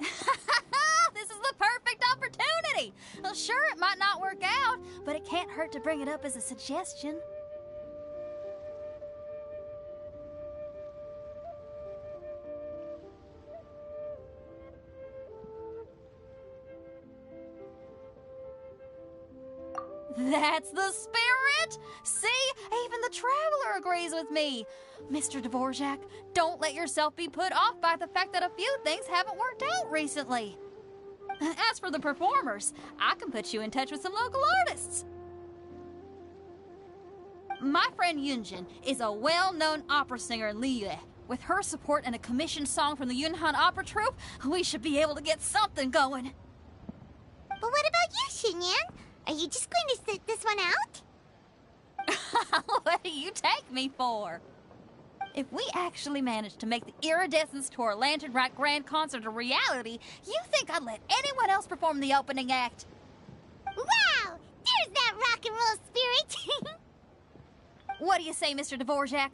This is the perfect opportunity! Well, sure, it might not work out, but it can't hurt to bring it up as a suggestion. That's the spirit! See? Even the Traveler agrees with me. Mr. Dvorak, don't let yourself be put off by the fact that a few things haven't worked out recently. As for the performers, I can put you in touch with some local artists. My friend Yunjin is a well-known opera singer in Liyue. With her support and a commissioned song from the Yunhan Opera Troupe, we should be able to get something going. But what about you, Xinyan? Are you just going to sit this one out? What do you take me for? If we actually manage to make the Iridescence Tour Lantern Rite Grand Concert a reality, you think I'd let anyone else perform the opening act? Wow! There's that rock and roll spirit! What do you say, Mr. Dvorak?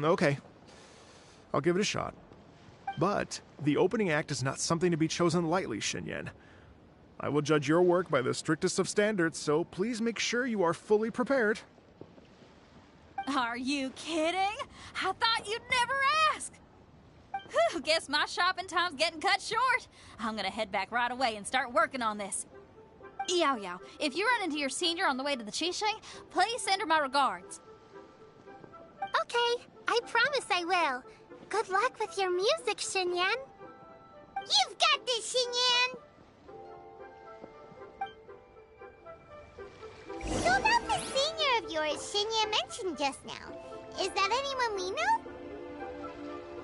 Okay. I'll give it a shot. But the opening act is not something to be chosen lightly, Xinyan. I will judge your work by the strictest of standards, so please make sure you are fully prepared. Are you kidding? I thought you'd never ask. Whew, guess my shopping time's getting cut short. I'm gonna head back right away and start working on this. Yao Yao, if you run into your senior on the way to the Qixing, please send her my regards. Okay, I promise I will. Good luck with your music, Xinyan. You've got this, Xinyan! So about the senior of yours Xinyan mentioned just now, is that anyone we know?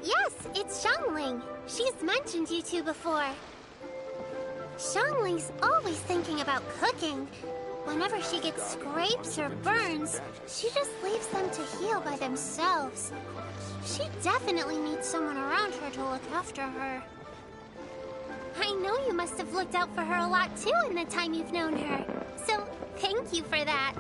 Yes, it's Xiangling. She's mentioned you two before. Xiangling's always thinking about cooking. Whenever she gets scrapes or burns, she just leaves them to heal by themselves. She definitely needs someone around her to look after her. I know you must have looked out for her a lot too in the time you've known her. So, thank you for that.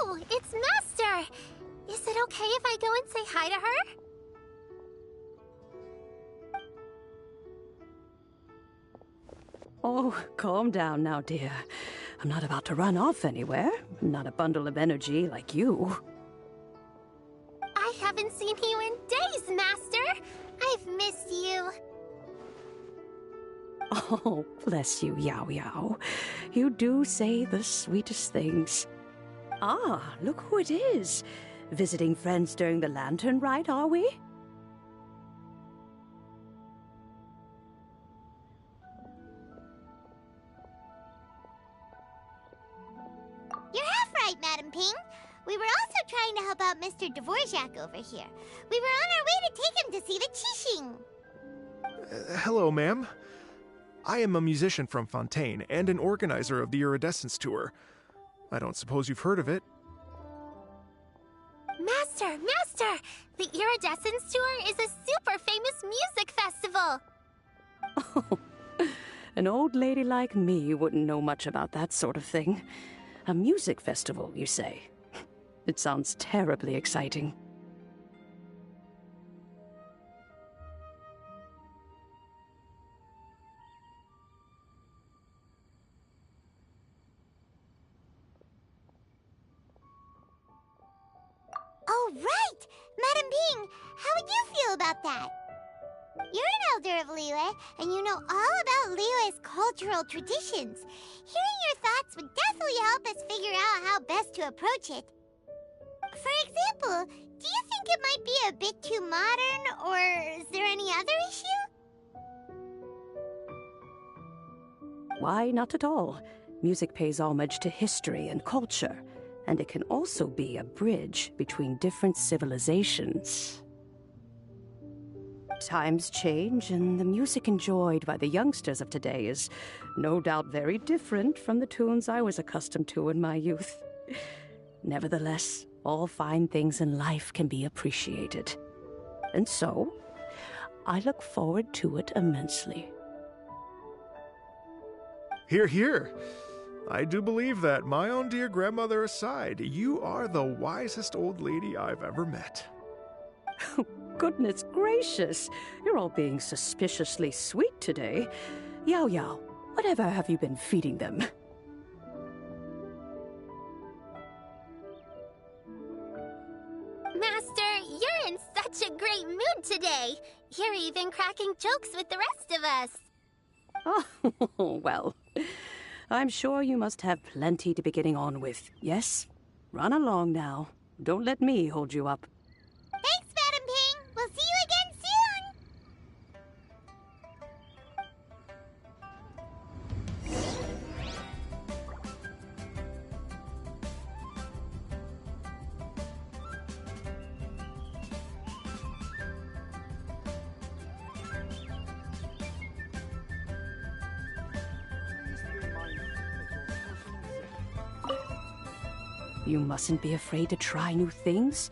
Oh, it's Master! Is it okay if I go and say hi to her? Oh, calm down now, dear. I'm not about to run off anywhere. I'm not a bundle of energy like you. haven't seen you in days, Master. I've missed you. Oh, bless you, Yao Yao. You do say the sweetest things. Ah, look who it is. Visiting friends during the Lantern Rite, are we? You're half right, Madam Ping. We were also trying to help out Mr. Dvorak over here. We were on our way to take him to see the Qixing. Hello, ma'am. I am a musician from Fontaine and an organizer of the Iridescence Tour. I don't suppose you've heard of it. Master! The Iridescence Tour is a super famous music festival. Oh, an old lady like me wouldn't know much about that sort of thing. A music festival, you say? It sounds terribly exciting. Oh, right! Madam Ping, how would you feel about that? You're an elder of Liyue, and you know all about Liyue's cultural traditions. Hearing your thoughts would definitely help us figure out how best to approach it. For example, do you think it might be a bit too modern, or is there any other issue? Why, not at all. Music pays homage to history and culture, and it can also be a bridge between different civilizations. Times change, and the music enjoyed by the youngsters of today is no doubt very different from the tunes I was accustomed to in my youth. Nevertheless, all fine things in life can be appreciated. And so, I look forward to it immensely. Hear, hear. I do believe that, my own dear grandmother aside, you are the wisest old lady I've ever met. Goodness gracious, you're all being suspiciously sweet today. Yao Yao, whatever have you been feeding them? Master, you're in such a great mood today. You're even cracking jokes with the rest of us. Oh, well, I'm sure you must have plenty to be getting on with. Yes? Run along now. Don't let me hold you up. Thanks, Madam Ping. We'll see you again soon. You mustn't be afraid to try new things.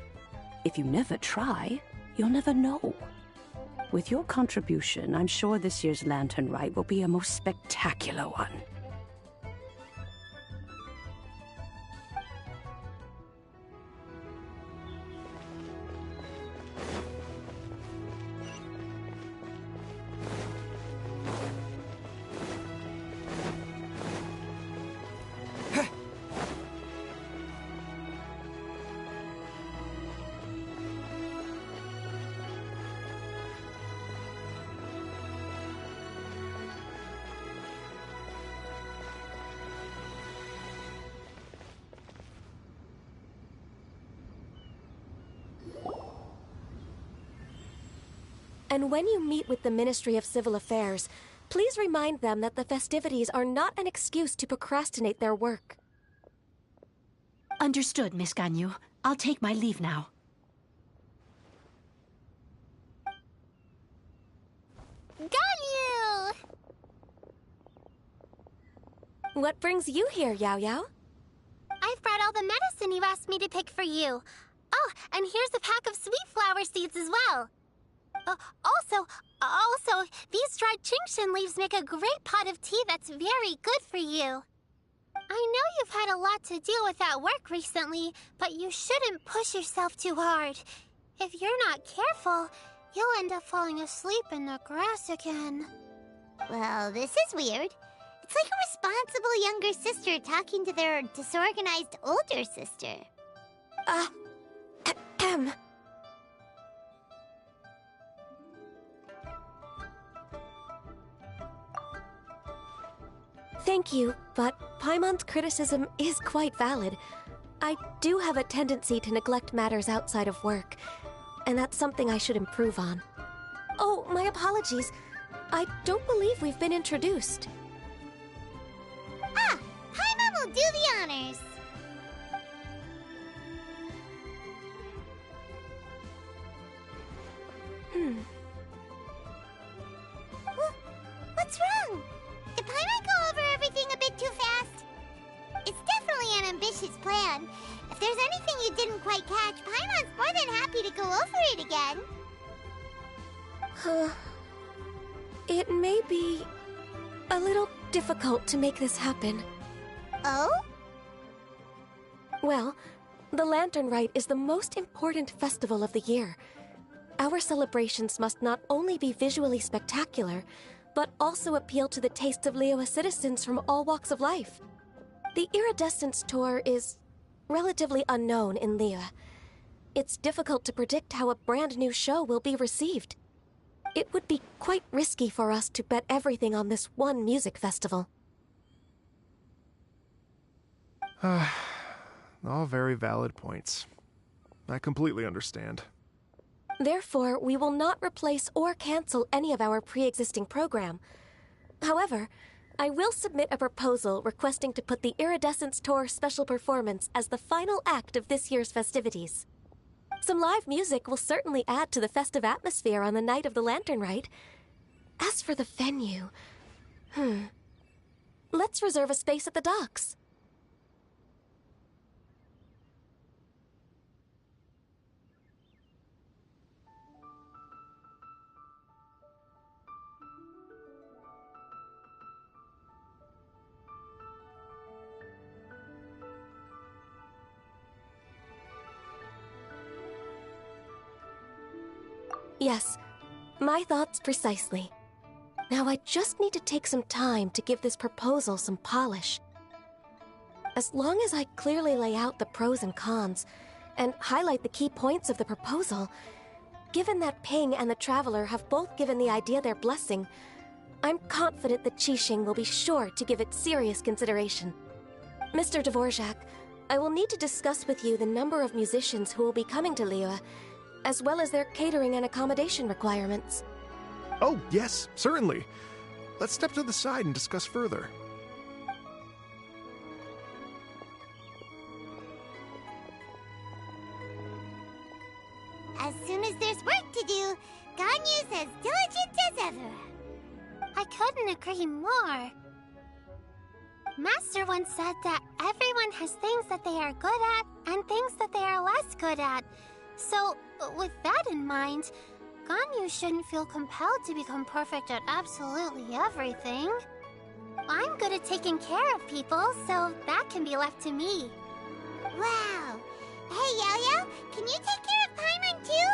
If you never try, you'll never know. With your contribution, I'm sure this year's Lantern Rite will be a most spectacular one. And when you meet with the Ministry of Civil Affairs, please remind them that the festivities are not an excuse to procrastinate their work. Understood, Miss Ganyu. I'll take my leave now. Ganyu! What brings you here, Yao Yao? I've brought all the medicine you asked me to pick for you. Oh, and here's a pack of sweet flower seeds as well. Also, these dried Qingshan leaves make a great pot of tea that's very good for you. I know you've had a lot to deal with at work recently, but you shouldn't push yourself too hard. If you're not careful, you'll end up falling asleep in the grass again. Well, this is weird. It's like a responsible younger sister talking to their disorganized older sister. Thank you, but Paimon's criticism is quite valid. I do have a tendency to neglect matters outside of work, and that's something I should improve on. Oh, my apologies. I don't believe we've been introduced. Ah, Paimon will do the honors. What's wrong? Did Paimon go over everything a bit too fast? It's definitely an ambitious plan. If there's anything you didn't quite catch, Paimon's more than happy to go over it again. It may be a little difficult to make this happen. Oh? Well, the Lantern Rite is the most important festival of the year. Our celebrations must not only be visually spectacular, but also appeal to the tastes of Liyue citizens from all walks of life. The Iridescence Tour is relatively unknown in Liyue. It's difficult to predict how a brand new show will be received. It would be quite risky for us to bet everything on this one music festival. All very valid points. I completely understand. Therefore, we will not replace or cancel any of our pre-existing program. However, I will submit a proposal requesting to put the Iridescence Tour special performance as the final act of this year's festivities. Some live music will certainly add to the festive atmosphere on the night of the Lantern Rite. As for the venue, let's reserve a space at the docks. Yes, my thoughts precisely. Now I just need to take some time to give this proposal some polish. As long as I clearly lay out the pros and cons, and highlight the key points of the proposal, given that Ping and the Traveler have both given the idea their blessing, I'm confident that Qixing will be sure to give it serious consideration. Mr. Dvorak, I will need to discuss with you the number of musicians who will be coming to Liyue, as well as their catering and accommodation requirements. Oh, yes, certainly. Let's step to the side and discuss further. As soon as there's work to do, Ganyu's as diligent as ever. I couldn't agree more. Master once said that everyone has things that they are good at and things that they are less good at. So, with that in mind, Ganyu shouldn't feel compelled to become perfect at absolutely everything. I'm good at taking care of people, so that can be left to me. Wow. Hey, Yo-Yo, can you take care of Paimon too?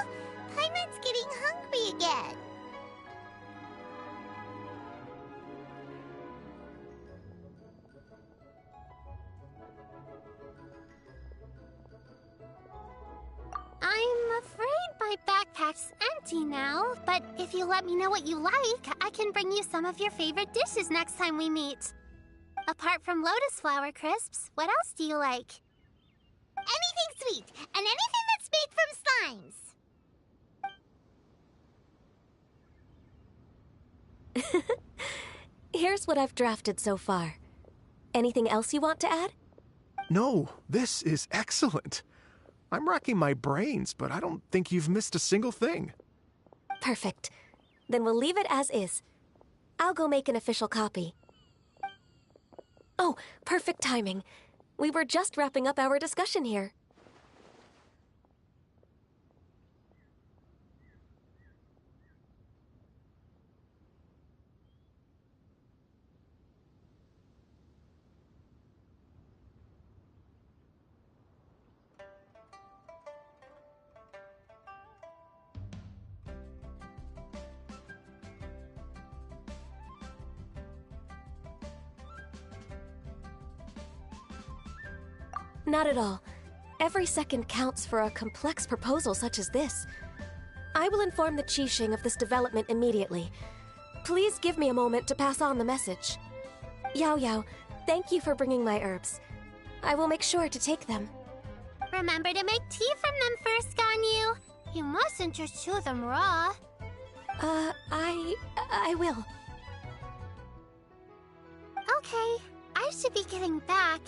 Paimon's getting hungry again. I'm afraid my backpack's empty now, but if you let me know what you like, I can bring you some of your favorite dishes next time we meet. Apart from lotus flower crisps, what else do you like? Anything sweet, and anything that's made from slimes. Here's what I've drafted so far. Anything else you want to add? No, this is excellent. I'm racking my brains, but I don't think you've missed a single thing. Perfect. Then we'll leave it as is. I'll go make an official copy. Oh, perfect timing. We were just wrapping up our discussion here. Not at all. Every second counts for a complex proposal such as this. I will inform the Qixing of this development immediately. Please give me a moment to pass on the message. Yao Yao, thank you for bringing my herbs. I will make sure to take them. Remember to make tea from them first, Ganyu. You mustn't just chew them raw. I will. Okay, I should be getting back.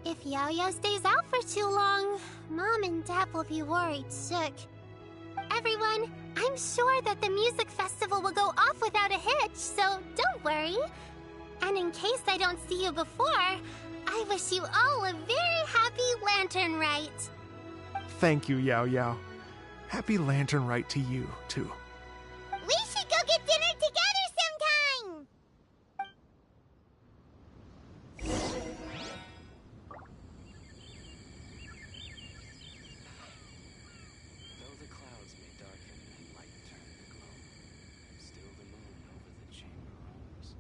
If Yao Yao stays out for too long, Mom and Dad will be worried sick. Everyone, I'm sure that the music festival will go off without a hitch, so don't worry. And in case I don't see you before, I wish you all a very happy Lantern Rite. Thank you, Yao Yao. Happy Lantern Rite to you, too. We should go get dinner together sometime! Though the clouds may darken and light turn to gloom, still the moon over the chamber roams.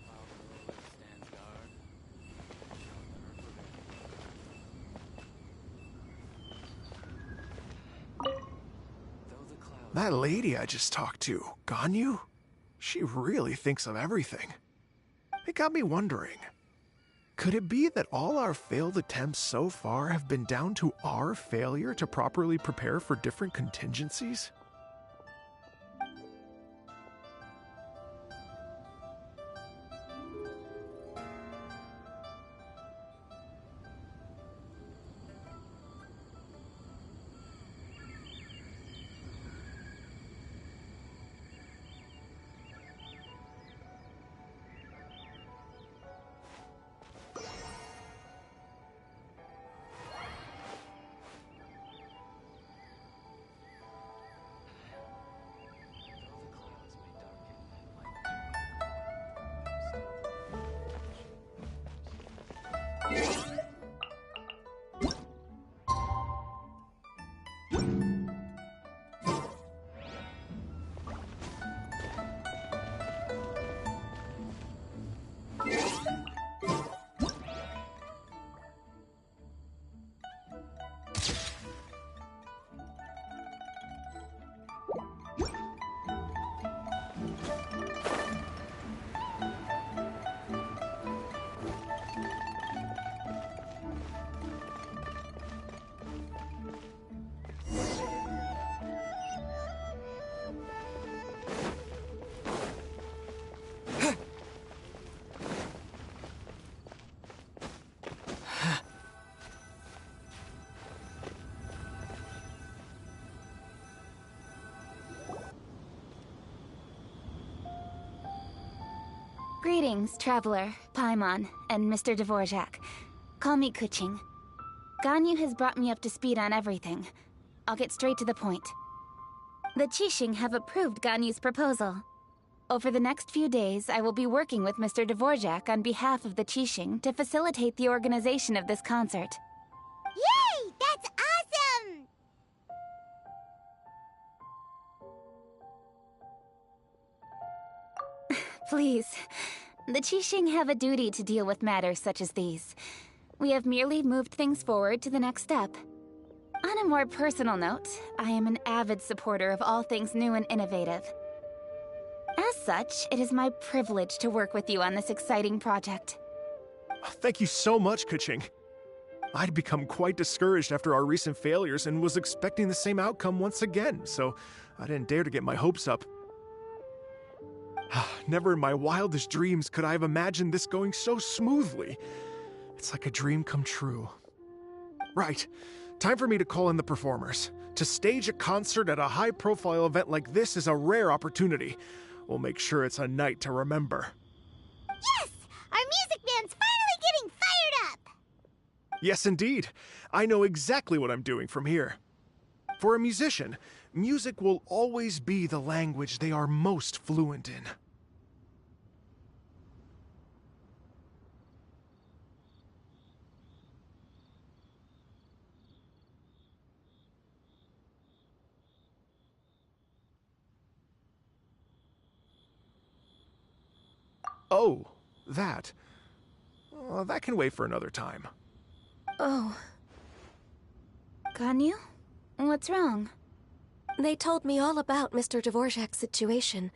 While the lowland stands guard, shall never prevail. Though the clouds That lady I just talked to, Ganyu, she really thinks of everything. It got me wondering, could it be that all our failed attempts so far have been down to our failure to properly prepare for different contingencies? Greetings, Traveler, Paimon, and Mr. Dvorak. Call me Kuching. Ganyu has brought me up to speed on everything. I'll get straight to the point. The Qixing have approved Ganyu's proposal. Over the next few days, I will be working with Mr. Dvorak on behalf of the Qixing to facilitate the organization of this concert. Yay! That's awesome! Please. The Qixing have a duty to deal with matters such as these. We have merely moved things forward to the next step. On a more personal note, I am an avid supporter of all things new and innovative. As such, it is my privilege to work with you on this exciting project. Thank you so much, Kuching. I'd become quite discouraged after our recent failures and was expecting the same outcome once again, so I didn't dare to get my hopes up. Never in my wildest dreams could I have imagined this going so smoothly. It's like a dream come true. Right. Time for me to call in the performers. To stage a concert at a high-profile event like this is a rare opportunity. We'll make sure it's a night to remember. Yes! Our music band's finally getting fired up! Yes, indeed. I know exactly what I'm doing from here. For a musician, music will always be the language they are most fluent in. Oh, That can wait for another time. Oh. Ganyu? What's wrong? They told me all about Mr. Dvorak's situation,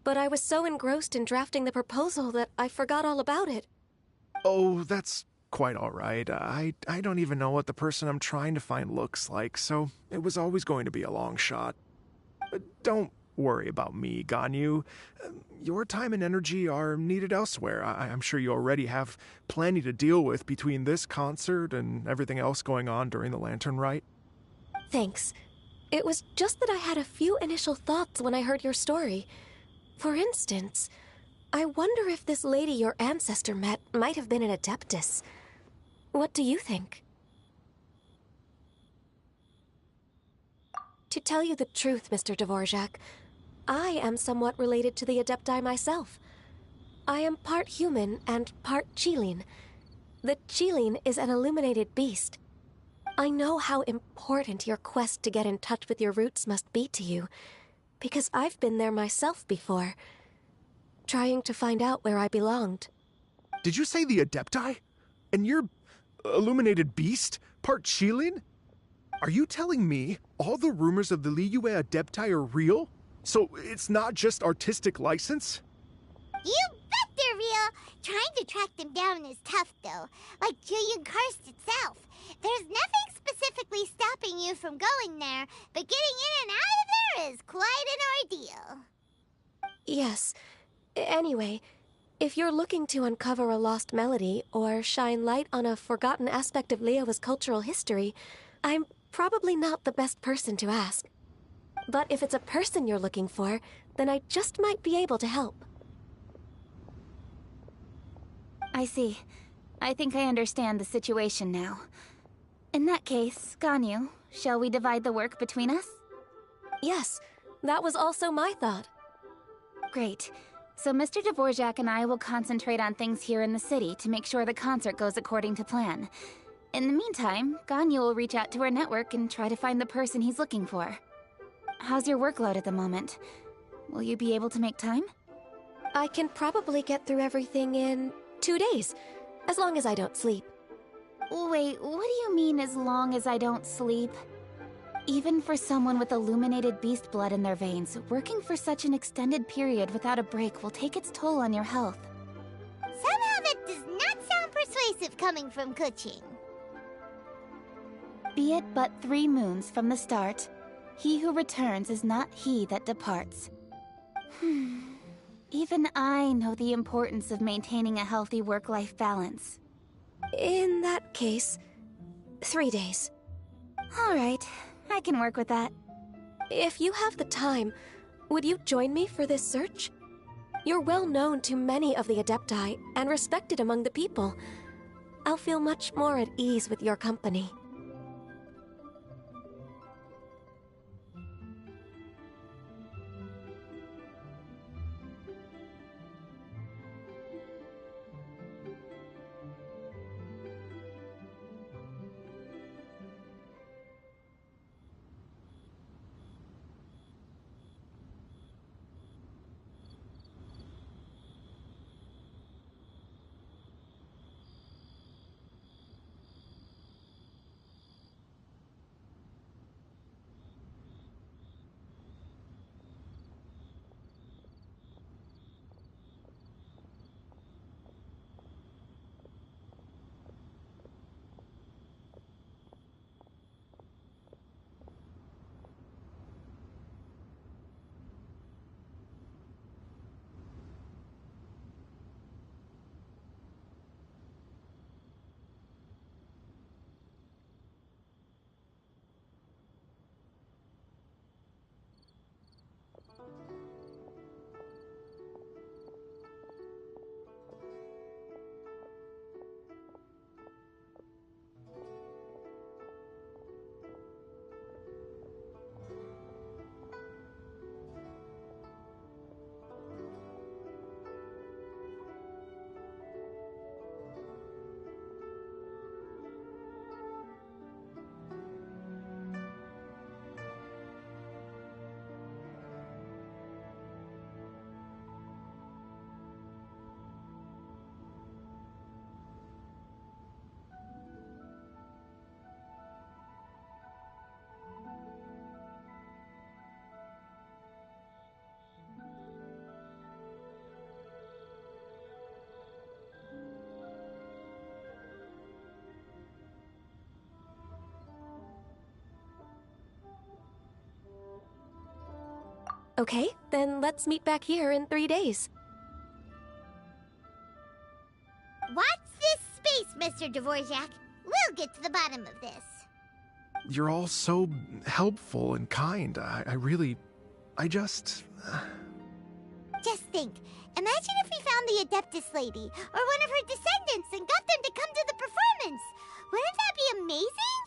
but I was so engrossed in drafting the proposal that I forgot all about it. Oh, that's quite all right. I don't even know what the person I'm trying to find looks like, so it was always going to be a long shot. Don't worry about me, Ganyu. Your time and energy are needed elsewhere. I'm sure you already have plenty to deal with between this concert and everything else going on during the Lantern Rite. Thanks. It was just that I had a few initial thoughts when I heard your story. For instance, I wonder if this lady your ancestor met might have been an Adeptus. What do you think? To tell you the truth, Mr. Dvorak, I am somewhat related to the Adepti myself. I am part human and part Qilin. The Qilin is an illuminated beast. I know how important your quest to get in touch with your roots must be to you, because I've been there myself before, trying to find out where I belonged. Did you say the Adepti? And you're illuminated beast? Part Qilin? Are you telling me all the rumors of the Liyue Adepti are real? So it's not just artistic license? You bet they're real! Trying to track them down is tough, though. Like Julian Karst itself. There's nothing specifically stopping you from going there, but getting in and out of there is quite an ordeal. Yes. Anyway, if you're looking to uncover a lost melody or shine light on a forgotten aspect of Liyue's cultural history, I'm probably not the best person to ask. But if it's a person you're looking for, then I just might be able to help. I see. I think I understand the situation now. In that case, Ganyu, shall we divide the work between us? Yes, that was also my thought. Great. So Mr. Dvorak and I will concentrate on things here in the city to make sure the concert goes according to plan. In the meantime, Ganyu will reach out to her network and try to find the person he's looking for. How's your workload at the moment? Will you be able to make time? I can probably get through everything in 2 days, as long as I don't sleep. Wait, what do you mean as long as I don't sleep? Even for someone with illuminated beast blood in their veins, working for such an extended period without a break will take its toll on your health. Somehow that does not sound persuasive coming from Kuching. Be it but 3 moons from the start, he who returns is not he that departs. Even I know the importance of maintaining a healthy work-life balance. In that case, 3 days. All right, I can work with that. If you have the time, would you join me for this search? You're well known to many of the Adepti and respected among the people. I'll feel much more at ease with your company. Okay, then let's meet back here in 3 days. Watch this space, Mr. Dvorak. We'll get to the bottom of this. You're all so helpful and kind. Just think. Imagine if we found the Adeptus lady, or one of her descendants, and got them to come to the performance. Wouldn't that be amazing?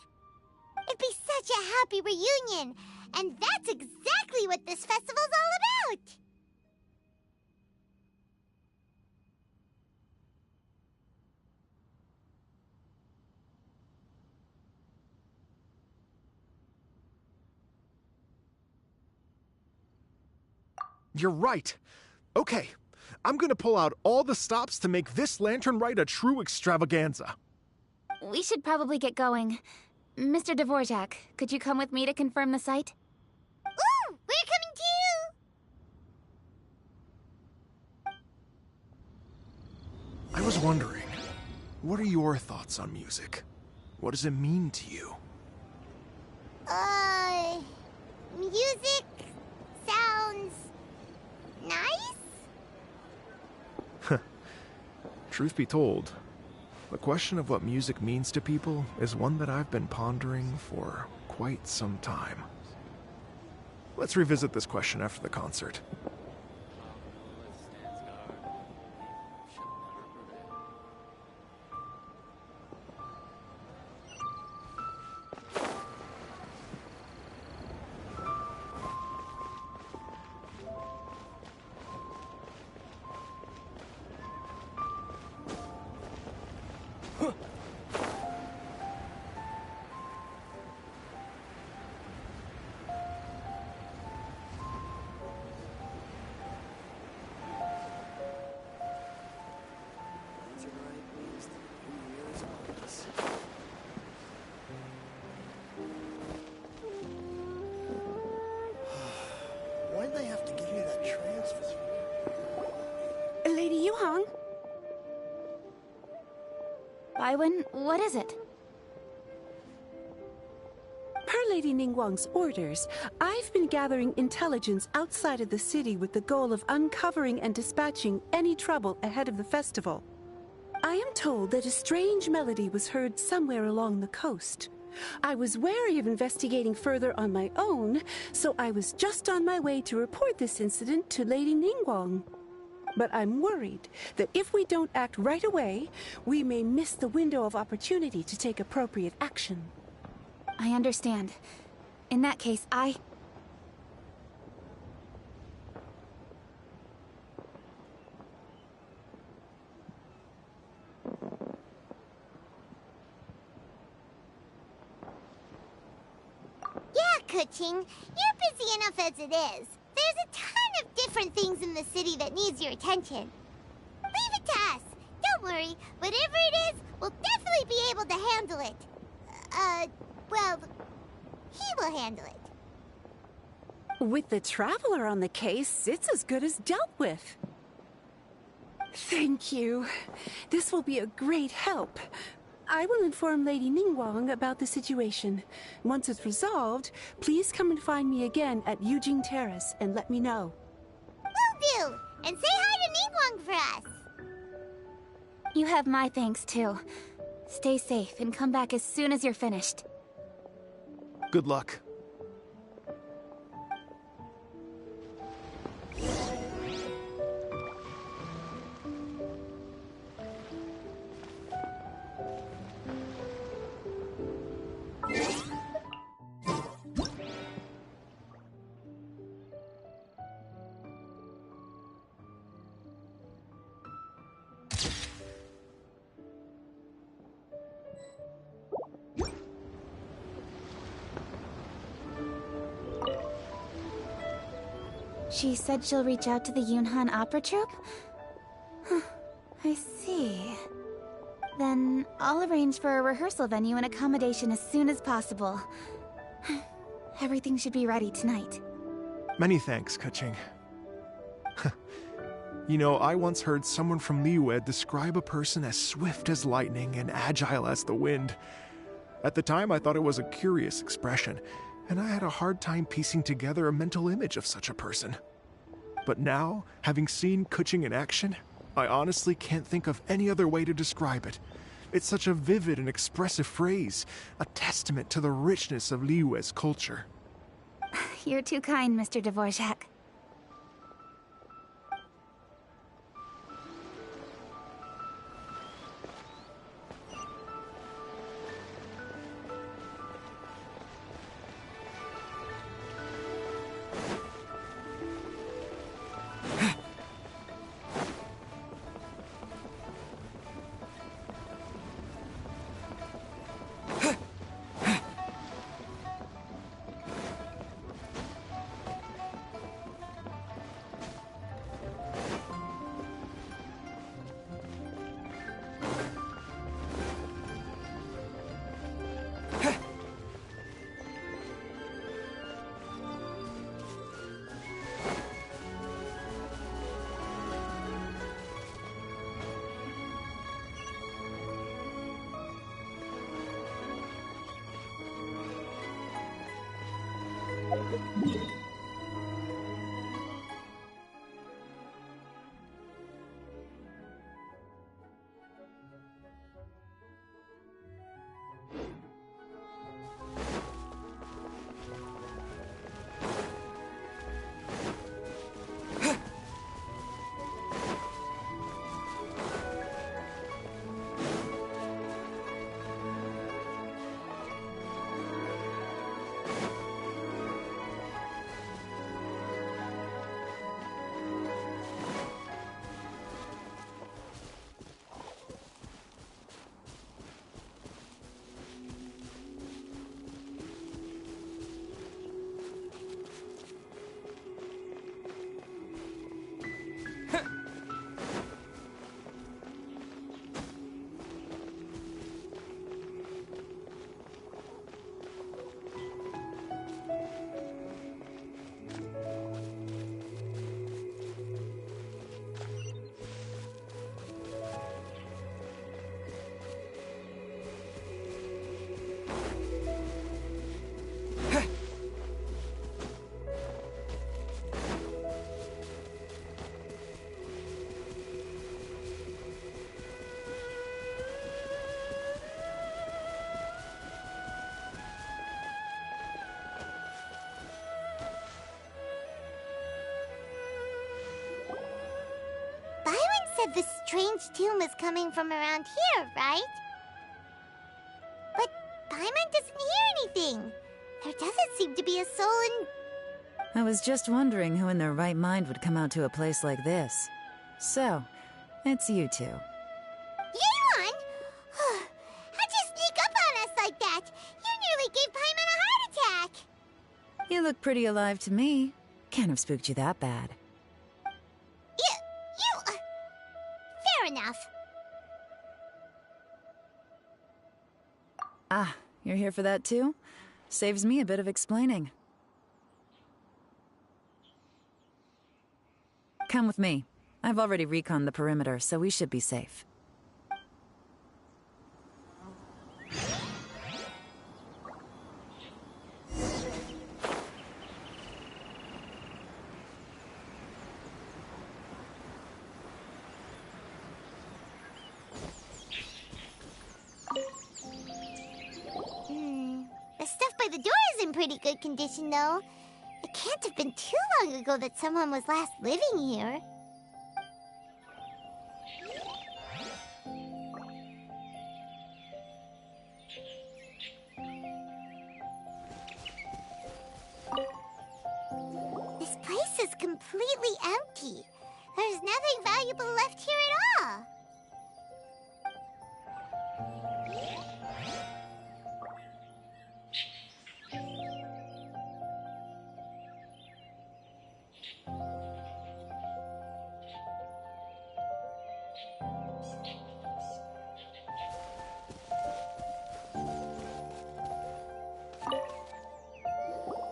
It'd be such a happy reunion. And that's exactly what this festival's all about. You're right. Okay, I'm gonna pull out all the stops to make this Lantern Rite a true extravaganza. We should probably get going. Mr. Dvorak, could you come with me to confirm the site? Ooh, we're coming too! I was wondering, what are your thoughts on music? What does it mean to you? Music sounds nice? Truth be told, the question of what music means to people is one that I've been pondering for quite some time. Let's revisit this question after the concert. Why'd they have to give me that transfer? Lady Yuhang? Baiwen, what is it? Per Lady Ningguang's orders, I've been gathering intelligence outside of the city with the goal of uncovering and dispatching any trouble ahead of the festival. I am told that a strange melody was heard somewhere along the coast. I was wary of investigating further on my own, so I was just on my way to report this incident to Lady Ningguang. But I'm worried that if we don't act right away, we may miss the window of opportunity to take appropriate action. I understand. In that case, Kuching, you're busy enough as it is. There's a ton of different things in the city that needs your attention. Leave it to us. Don't worry. Whatever it is, we'll definitely be able to handle it. Well, he will handle it. With the Traveler on the case, it's as good as dealt with. Thank you. This will be a great help. I will inform Lady Ningguang about the situation. Once it's resolved, please come and find me again at Yujing Terrace and let me know. Will do! And say hi to Ningguang for us! you have my thanks too. Stay safe and come back as soon as you're finished. Good luck. She said she'll reach out to the Yunhan Opera Troupe? I see. Then I'll arrange for a rehearsal venue and accommodation as soon as possible. Everything should be ready tonight. Many thanks, Keqing. You know, I once heard someone from Liyue describe a person as swift as lightning and agile as the wind. At the time, I thought it was a curious expression, and I had a hard time piecing together a mental image of such a person. But now, having seen Kuching in action, I honestly can't think of any other way to describe it. It's such a vivid and expressive phrase, a testament to the richness of Liyue's culture. You're too kind, Mr. Dvorak. Said the strange tune is coming from around here, right? But Paimon doesn't hear anything. There doesn't seem to be a soul in... I was just wondering who in their right mind would come out to a place like this. So, it's you two. Yeon! How'd you sneak up on us like that? You nearly gave Paimon a heart attack! You look pretty alive to me. Can't have spooked you that bad. Fair enough. Ah, you're here for that too? Saves me a bit of explaining. Come with me. I've already reconned the perimeter, so we should be safe. The stuff by the door is in pretty good condition, though. It can't have been too long ago that someone was last living here. This place is completely empty. There's nothing valuable left here at all.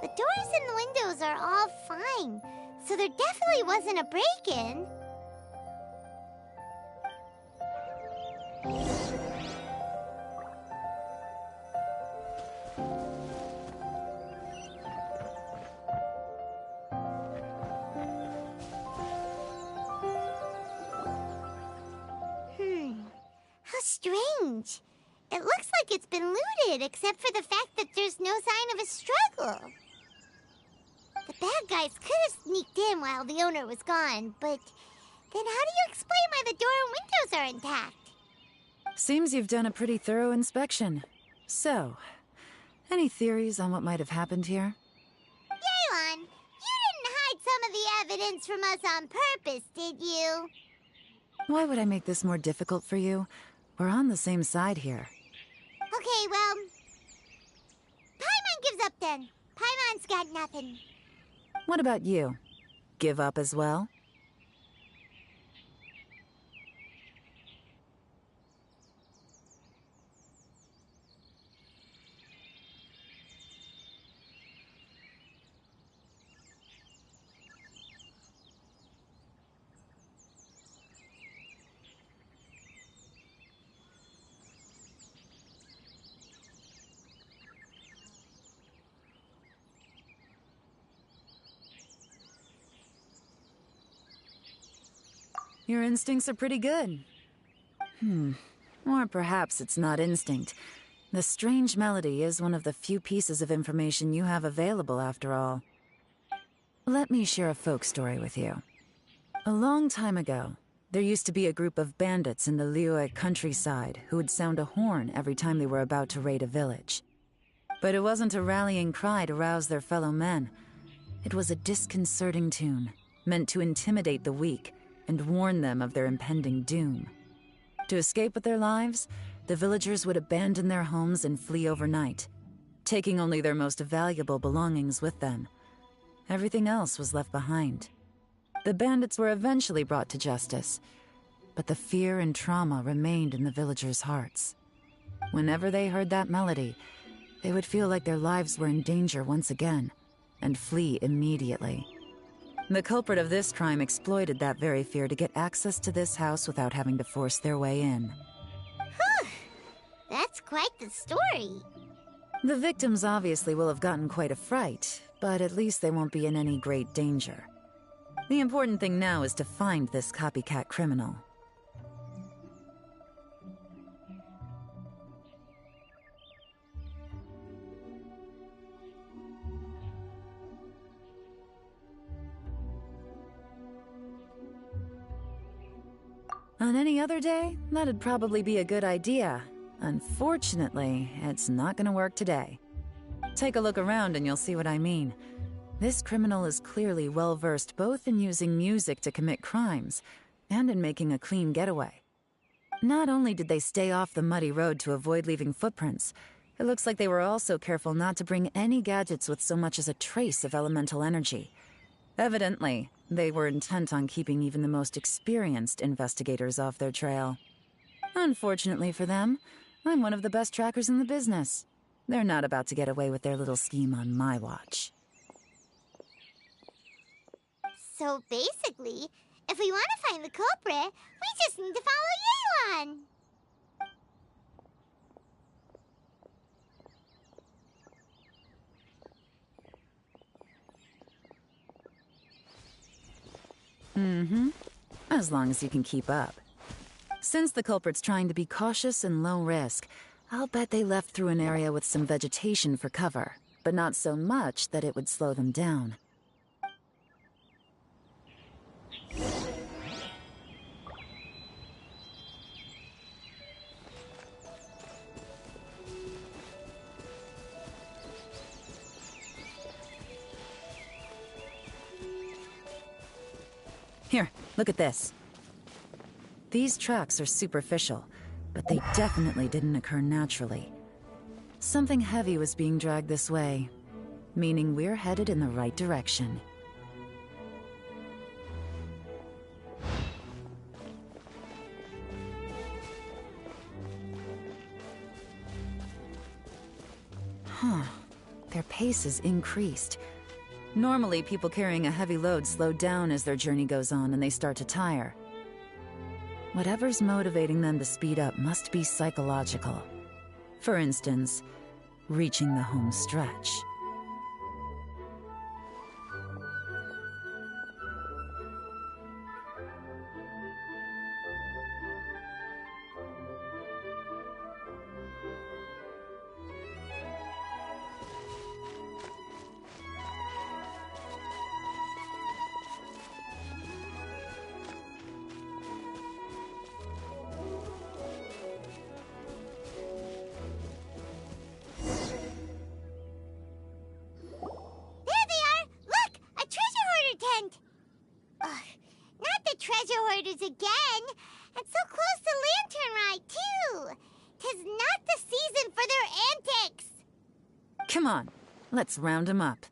The doors and windows are all fine, so there definitely wasn't a break-in. it except for the fact that there's no sign of a struggle. The bad guys could have sneaked in while the owner was gone, but then how do you explain why the door and windows are intact? Seems you've done a pretty thorough inspection. So, any theories on what might have happened here? Yelan, you didn't hide some of the evidence from us on purpose, did you? Why would I make this more difficult for you? We're on the same side here. Okay, well... Paimon gives up then. Paimon's got nothing. What about you? Give up as well? Your instincts are pretty good. Or perhaps it's not instinct. The strange melody is one of the few pieces of information you have available, after all. Let me share a folk story with you. A long time ago, there used to be a group of bandits in the Liyue countryside who would sound a horn every time they were about to raid a village. But it wasn't a rallying cry to rouse their fellow men. It was a disconcerting tune, meant to intimidate the weak and warn them of their impending doom. To escape with their lives, the villagers would abandon their homes and flee overnight, taking only their most valuable belongings with them. Everything else was left behind. The bandits were eventually brought to justice, but the fear and trauma remained in the villagers' hearts. Whenever they heard that melody, they would feel like their lives were in danger once again, and flee immediately. The culprit of this crime exploited that very fear to get access to this house without having to force their way in. That's quite the story. The victims obviously will have gotten quite a fright, but at least they won't be in any great danger. The important thing now is to find this copycat criminal. On any other day, that'd probably be a good idea. Unfortunately, it's not gonna work today. Take a look around and you'll see what I mean. This criminal is clearly well-versed both in using music to commit crimes and in making a clean getaway. Not only did they stay off the muddy road to avoid leaving footprints, it looks like they were also careful not to bring any gadgets with so much as a trace of elemental energy. Evidently, they were intent on keeping even the most experienced investigators off their trail. Unfortunately for them, I'm one of the best trackers in the business. They're not about to get away with their little scheme on my watch. So basically, if we want to find the culprit, we just need to follow Yelan. As long as you can keep up. Since the culprit's trying to be cautious and low risk, I'll bet they left through an area with some vegetation for cover, but not so much that it would slow them down. Here, look at this. These tracks are superficial, but they definitely didn't occur naturally. Something heavy was being dragged this way, meaning we're headed in the right direction. Their pace is increased. Normally, people carrying a heavy load slow down as their journey goes on and they start to tire. Whatever's motivating them to speed up must be psychological. For instance, reaching the home stretch. orders again. And so close to Lantern Rite, too. 'Tis not the season for their antics. Come on, let's round 'em up.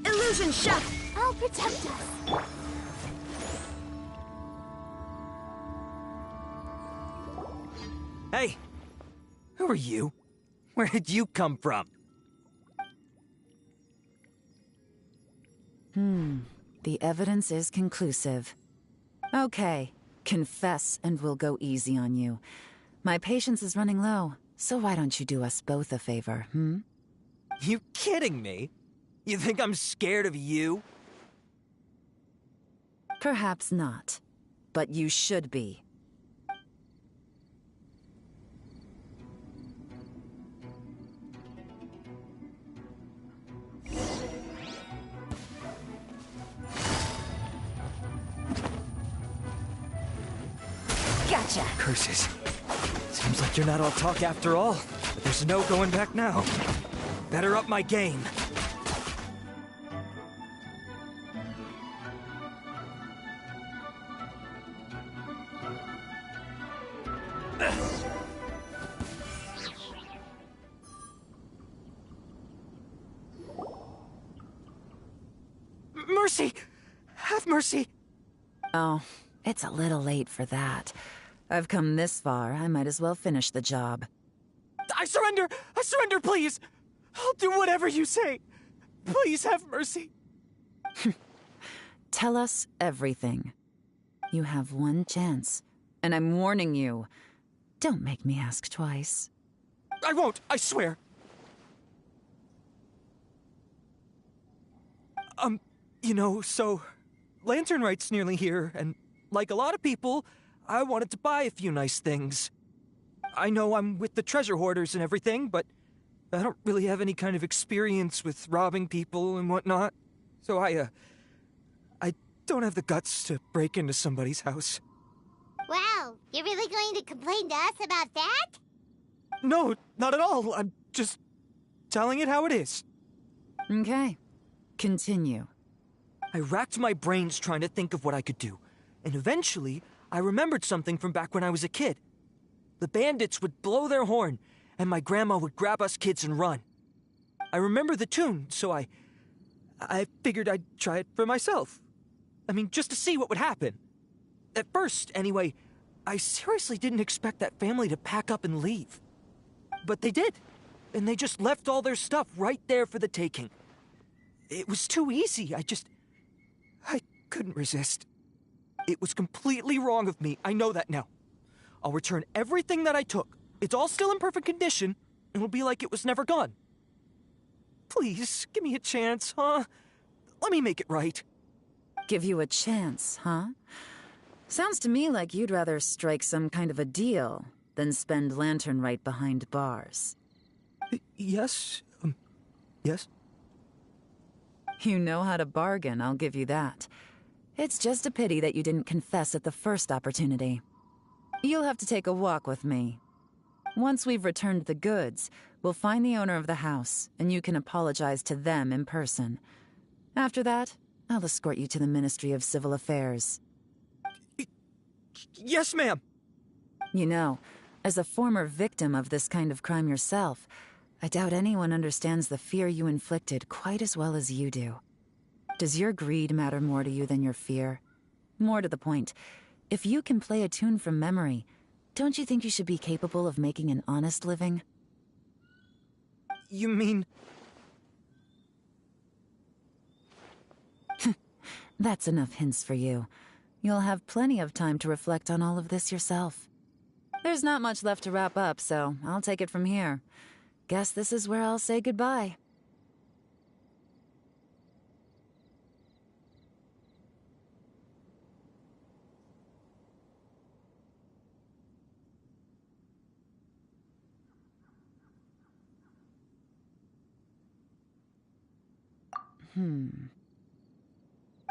Illusion shut! I'll protect us. Hey! Who are you? Where did you come from? The evidence is conclusive. Okay, confess and we'll go easy on you. My patience is running low, so why don't you do us both a favor, You kidding me? You think I'm scared of you? Perhaps not, but you should be. Gotcha! Curses. Seems like you're not all talk after all, but there's no going back now. Better up my game. Mercy! Have mercy! Oh, it's a little late for that. I've come this far, I might as well finish the job. I surrender! I surrender, please! I'll do whatever you say. Please have mercy. Tell us everything. You have one chance, and I'm warning you. Don't make me ask twice. I won't, I swear. So Lantern Rite's nearly here, and like a lot of people, I wanted to buy a few nice things. I know I'm with the treasure hoarders and everything, but I don't really have any kind of experience with robbing people and whatnot. So I don't have the guts to break into somebody's house. Wow, you're really going to complain to us about that? No, not at all. I'm just telling it how it is. Okay. Continue. I racked my brains trying to think of what I could do, and eventually I remembered something from back when I was a kid. The bandits would blow their horn, and my grandma would grab us kids and run. I remember the tune, so I figured I'd try it for myself. I mean, just to see what would happen. At first, anyway, I seriously didn't expect that family to pack up and leave. But they did, and they just left all their stuff right there for the taking. It was too easy. I couldn't resist. It was completely wrong of me. I know that now. I'll return everything that I took. It's all still in perfect condition, and it'll be like it was never gone. Please, give me a chance, huh? Let me make it right. Give you a chance, huh? Sounds to me like you'd rather strike some kind of a deal than spend Lantern Rite behind bars. Yes. Yes? You know how to bargain, I'll give you that. It's just a pity that you didn't confess at the first opportunity. You'll have to take a walk with me. Once we've returned the goods, we'll find the owner of the house, and you can apologize to them in person. After that, I'll escort you to the Ministry of Civil Affairs. Yes, ma'am. You know, as a former victim of this kind of crime yourself, I doubt anyone understands the fear you inflicted quite as well as you do. Does your greed matter more to you than your fear? More to the point, if you can play a tune from memory, don't you think you should be capable of making an honest living? You mean... That's enough hints for you. You'll have plenty of time to reflect on all of this yourself. There's not much left to wrap up, so I'll take it from here. Guess this is where I'll say goodbye.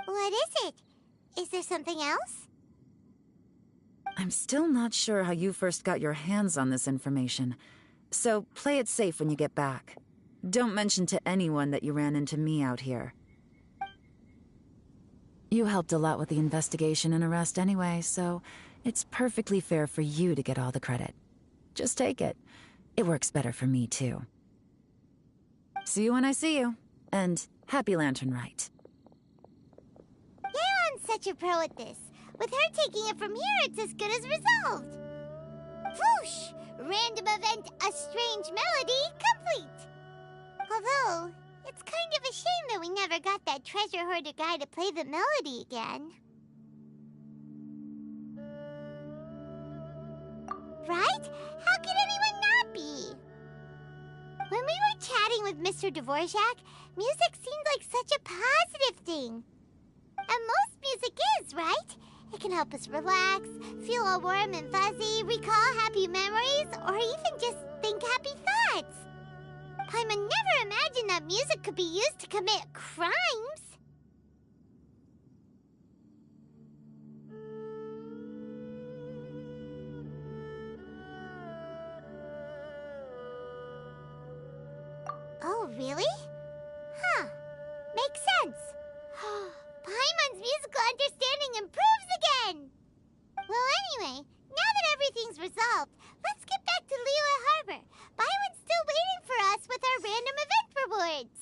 What is it? Is there something else? I'm still not sure how you first got your hands on this information. So play it safe when you get back. Don't mention to anyone that you ran into me out here. You helped a lot with the investigation and arrest anyway, so it's perfectly fair for you to get all the credit. Just take it. It works better for me, too. See you when I see you. And happy Lantern Rite. Yeon's such a pro at this. With her taking it from here, it's as good as resolved. Whoosh! Random event, a strange melody, complete! Although, it's kind of a shame that we never got that treasure hoarder guy to play the melody again. Right? How could anyone not be? When we were chatting with Mr. Dvorak, music seemed like such a positive thing. And most music is, right? It can help us relax, feel all warm and fuzzy, recall happy memories, or even just think happy thoughts. Paimon never imagined that music could be used to commit crimes. Oh, really? Huh. Makes sense. Paimon's musical understanding improves again! Well, anyway, now that everything's resolved, let's get back to Liyue Harbor. Byron's still waiting for us with our random event rewards.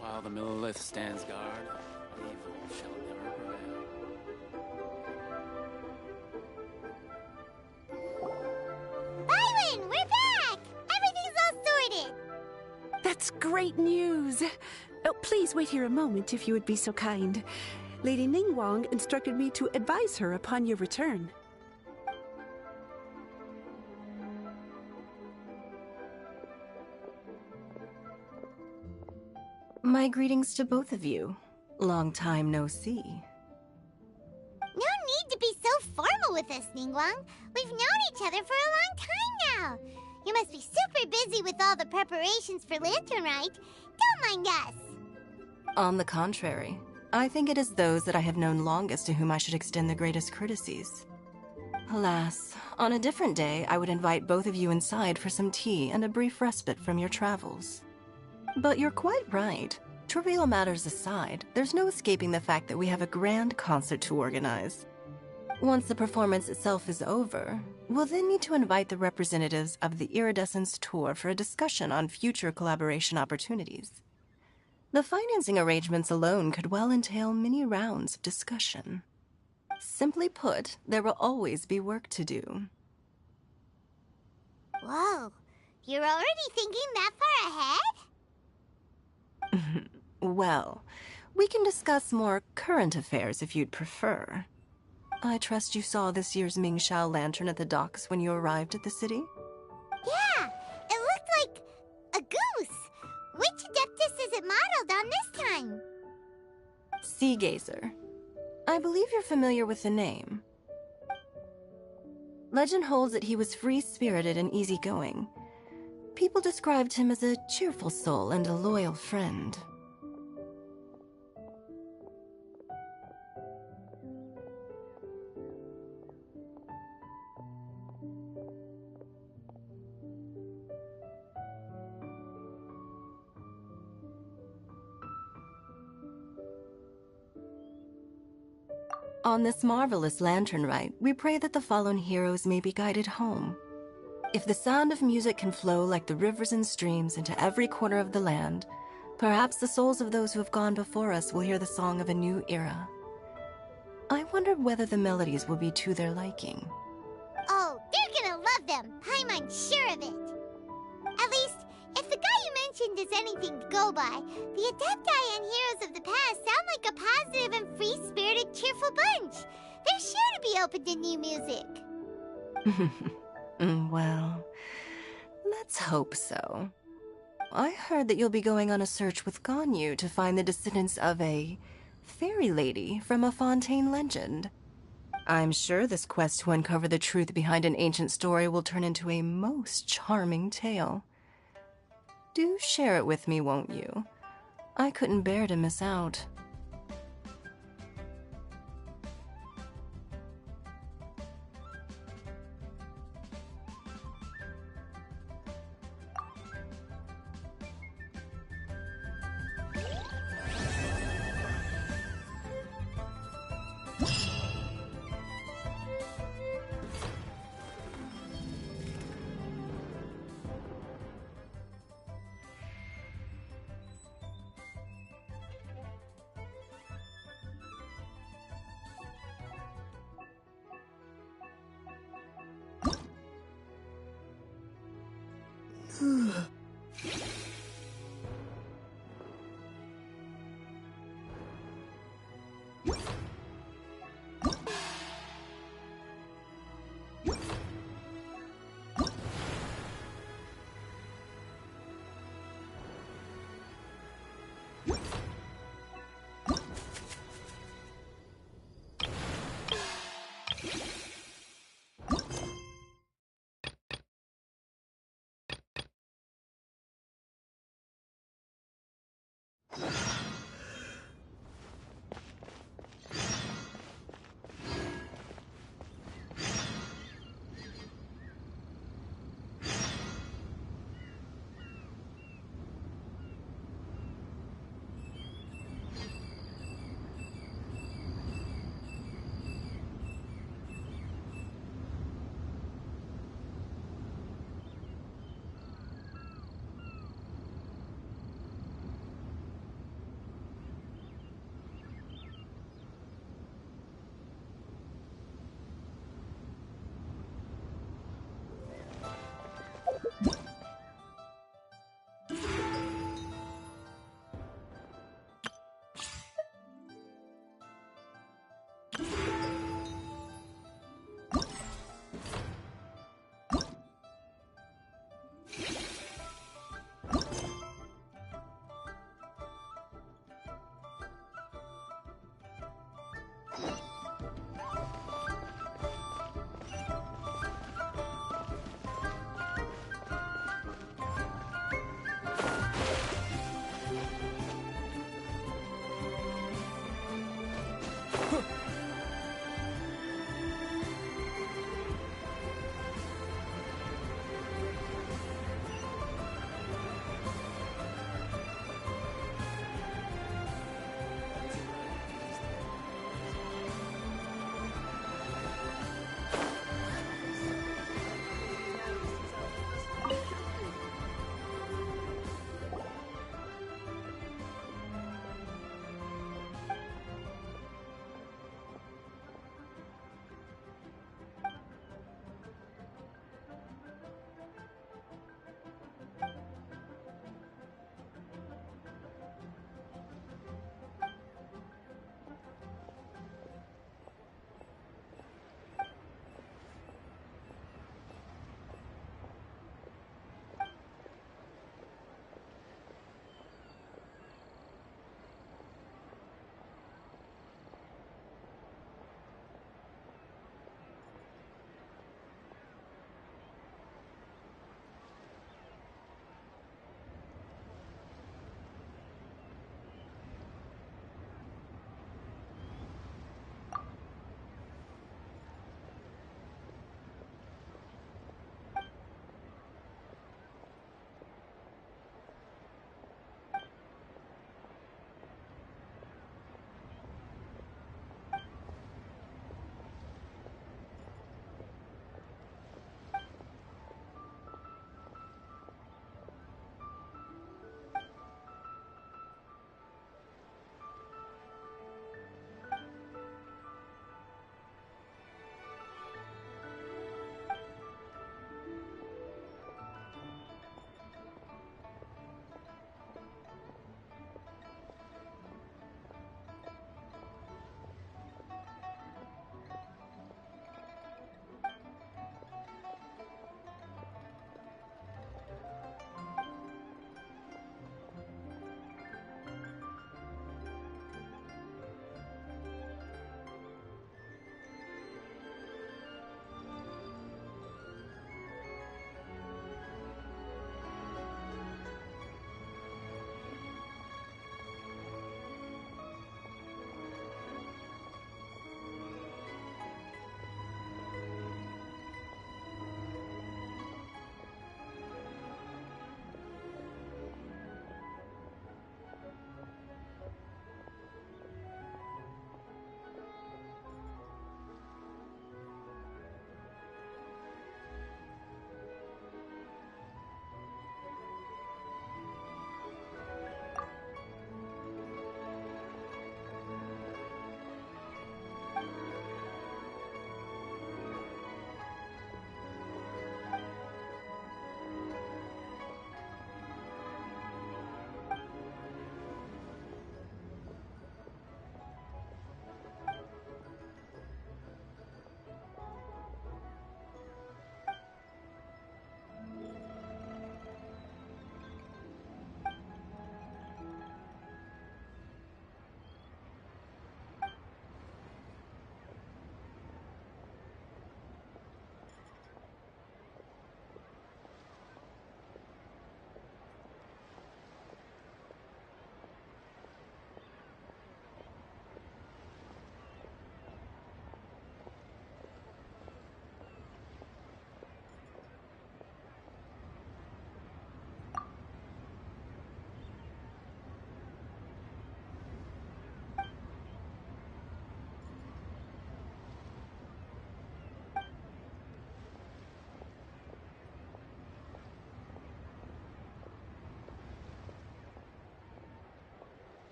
While the Millilith stands guard, evil shall never prevail. Byron, we're back! Everything's all sorted! That's great news! Oh, please wait here a moment if you would be so kind. Lady Ningguang instructed me to advise her upon your return. My greetings to both of you. Long time no see. No need to be so formal with us, Ningguang. We've known each other for a long time now. You must be super busy with all the preparations for Lantern Rite. Don't mind us. On the contrary, I think it is those that I have known longest to whom I should extend the greatest courtesies. Alas, on a different day, I would invite both of you inside for some tea and a brief respite from your travels. But you're quite right. Trivial matters aside, there's no escaping the fact that we have a grand concert to organize. Once the performance itself is over, we'll then need to invite the representatives of the Iridescence Tour for a discussion on future collaboration opportunities. The financing arrangements alone could well entail many rounds of discussion. Simply put, there will always be work to do. Whoa, you're already thinking that far ahead? Well, we can discuss more current affairs if you'd prefer. I trust you saw this year's Mingxiao lantern at the docks when you arrived at the city? Yeah, it looked like a goose. Which Adeptus is it modeled on this time? Sea Gazer. I believe you're familiar with the name. Legend holds that he was free-spirited and easygoing. People described him as a cheerful soul and a loyal friend. On this marvelous Lantern Rite, we pray that the fallen heroes may be guided home. If the sound of music can flow like the rivers and streams into every corner of the land, perhaps the souls of those who have gone before us will hear the song of a new era. I wonder whether the melodies will be to their liking. Oh, they're gonna love them. Paimon's sure of it. At least, if the guy you mentioned is anything to go by, the Adepti and heroes of the past sound like a positive and free-spirited, cheerful bunch. They're sure to be open to new music. Well, let's hope so. I heard that you'll be going on a search with Ganyu to find the descendants of a fairy lady from a Fontaine legend. I'm sure this quest to uncover the truth behind an ancient story will turn into a most charming tale. Do share it with me, won't you? I couldn't bear to miss out.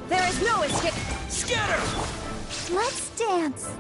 There is no escape. Scatter! Let's dance.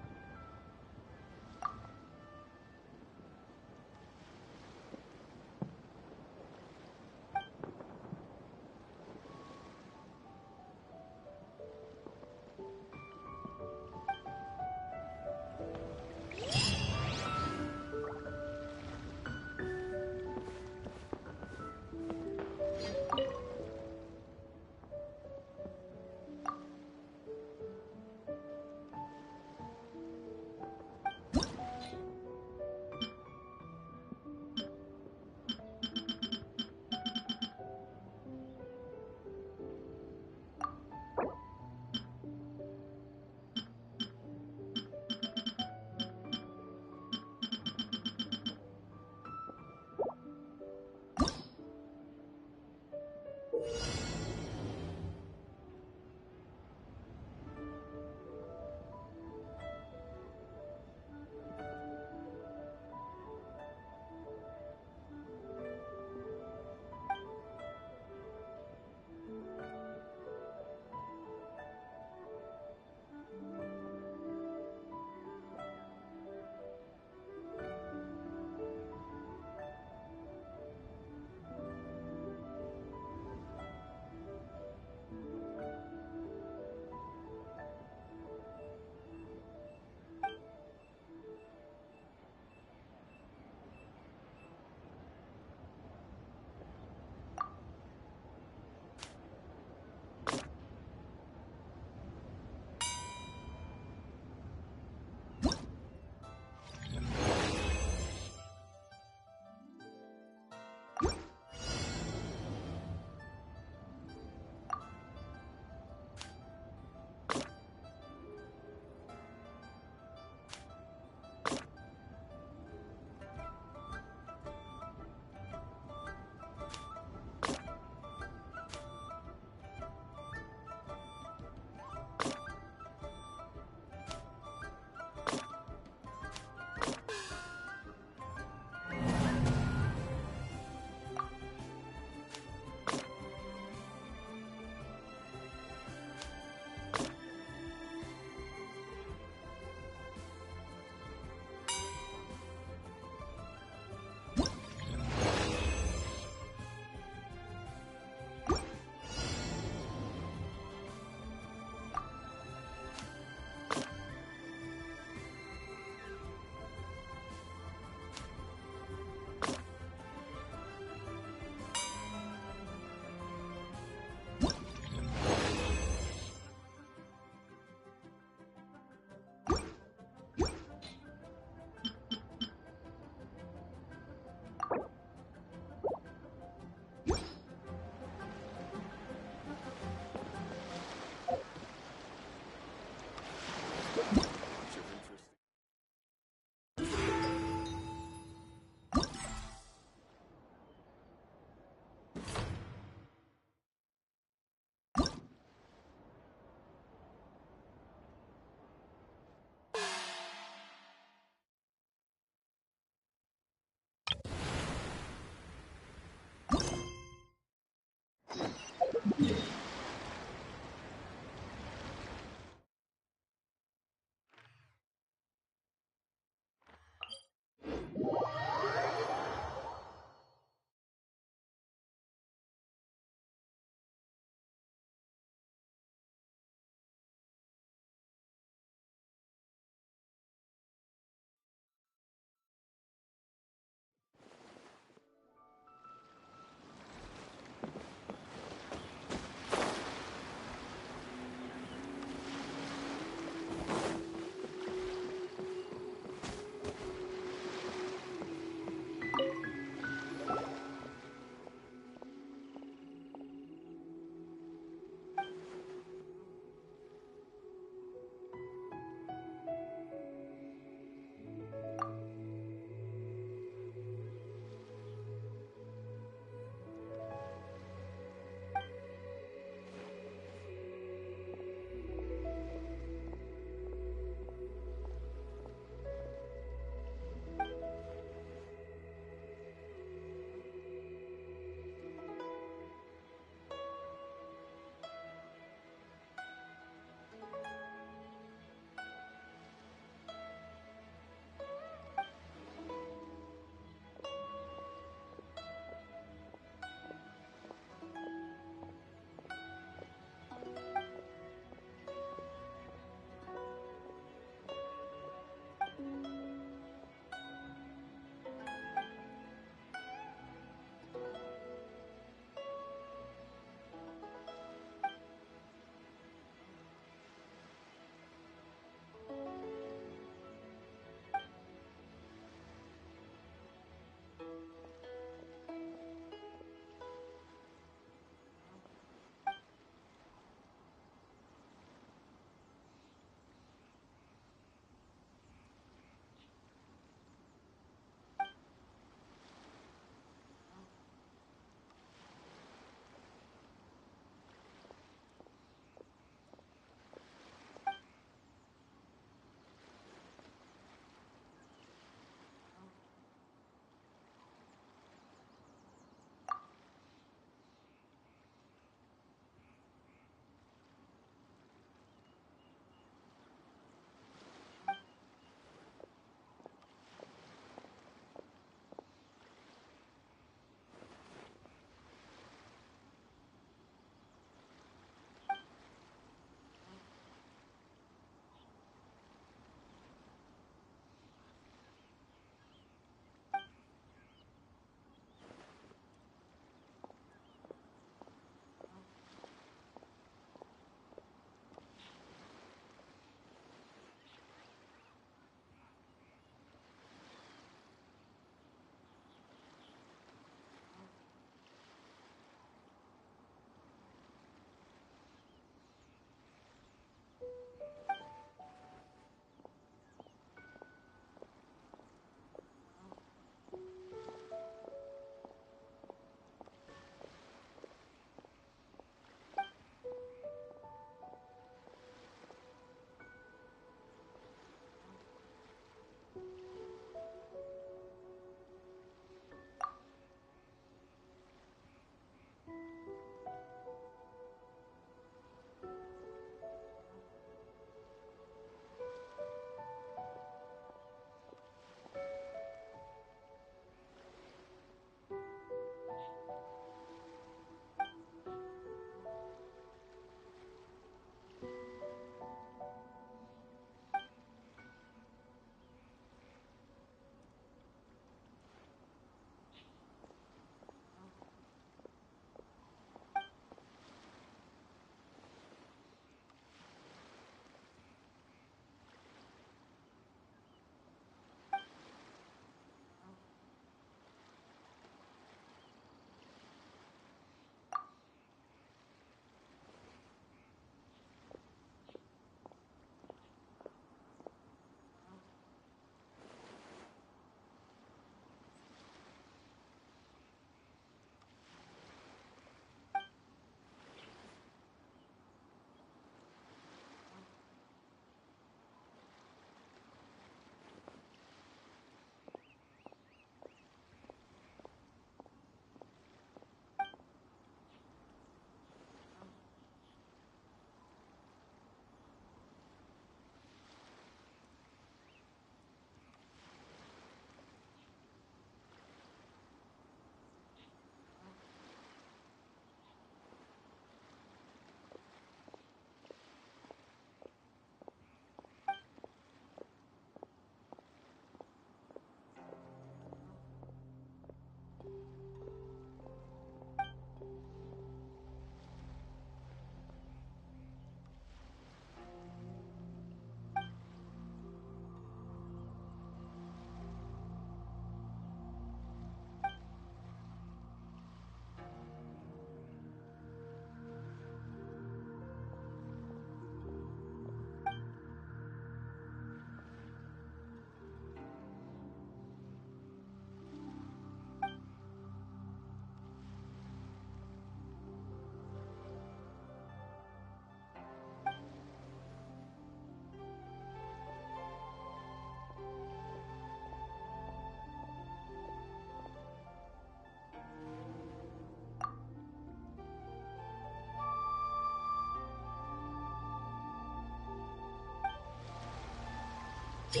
The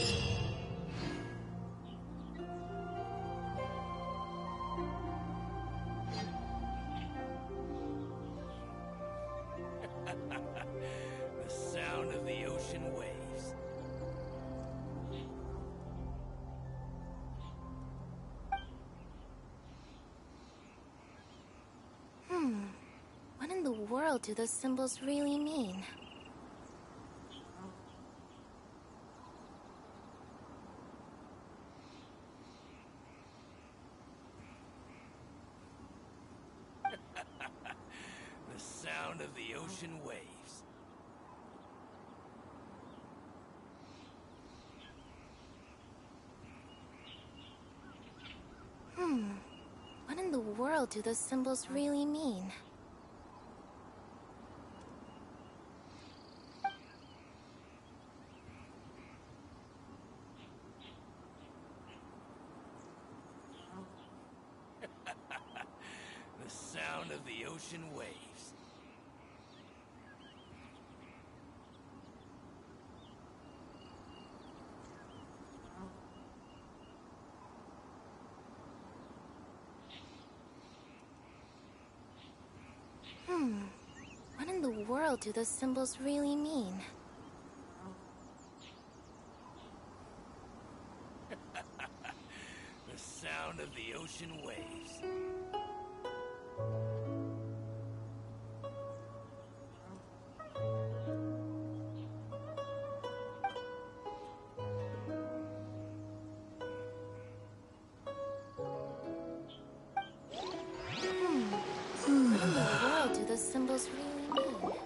sound of the ocean waves. What in the world do those symbols really mean? The sound of the ocean waves. What in the world do those symbols really mean? The sound of the ocean waves. What in the world do those symbols really mean? The sound of the ocean waves. What in the world do those symbols really mean?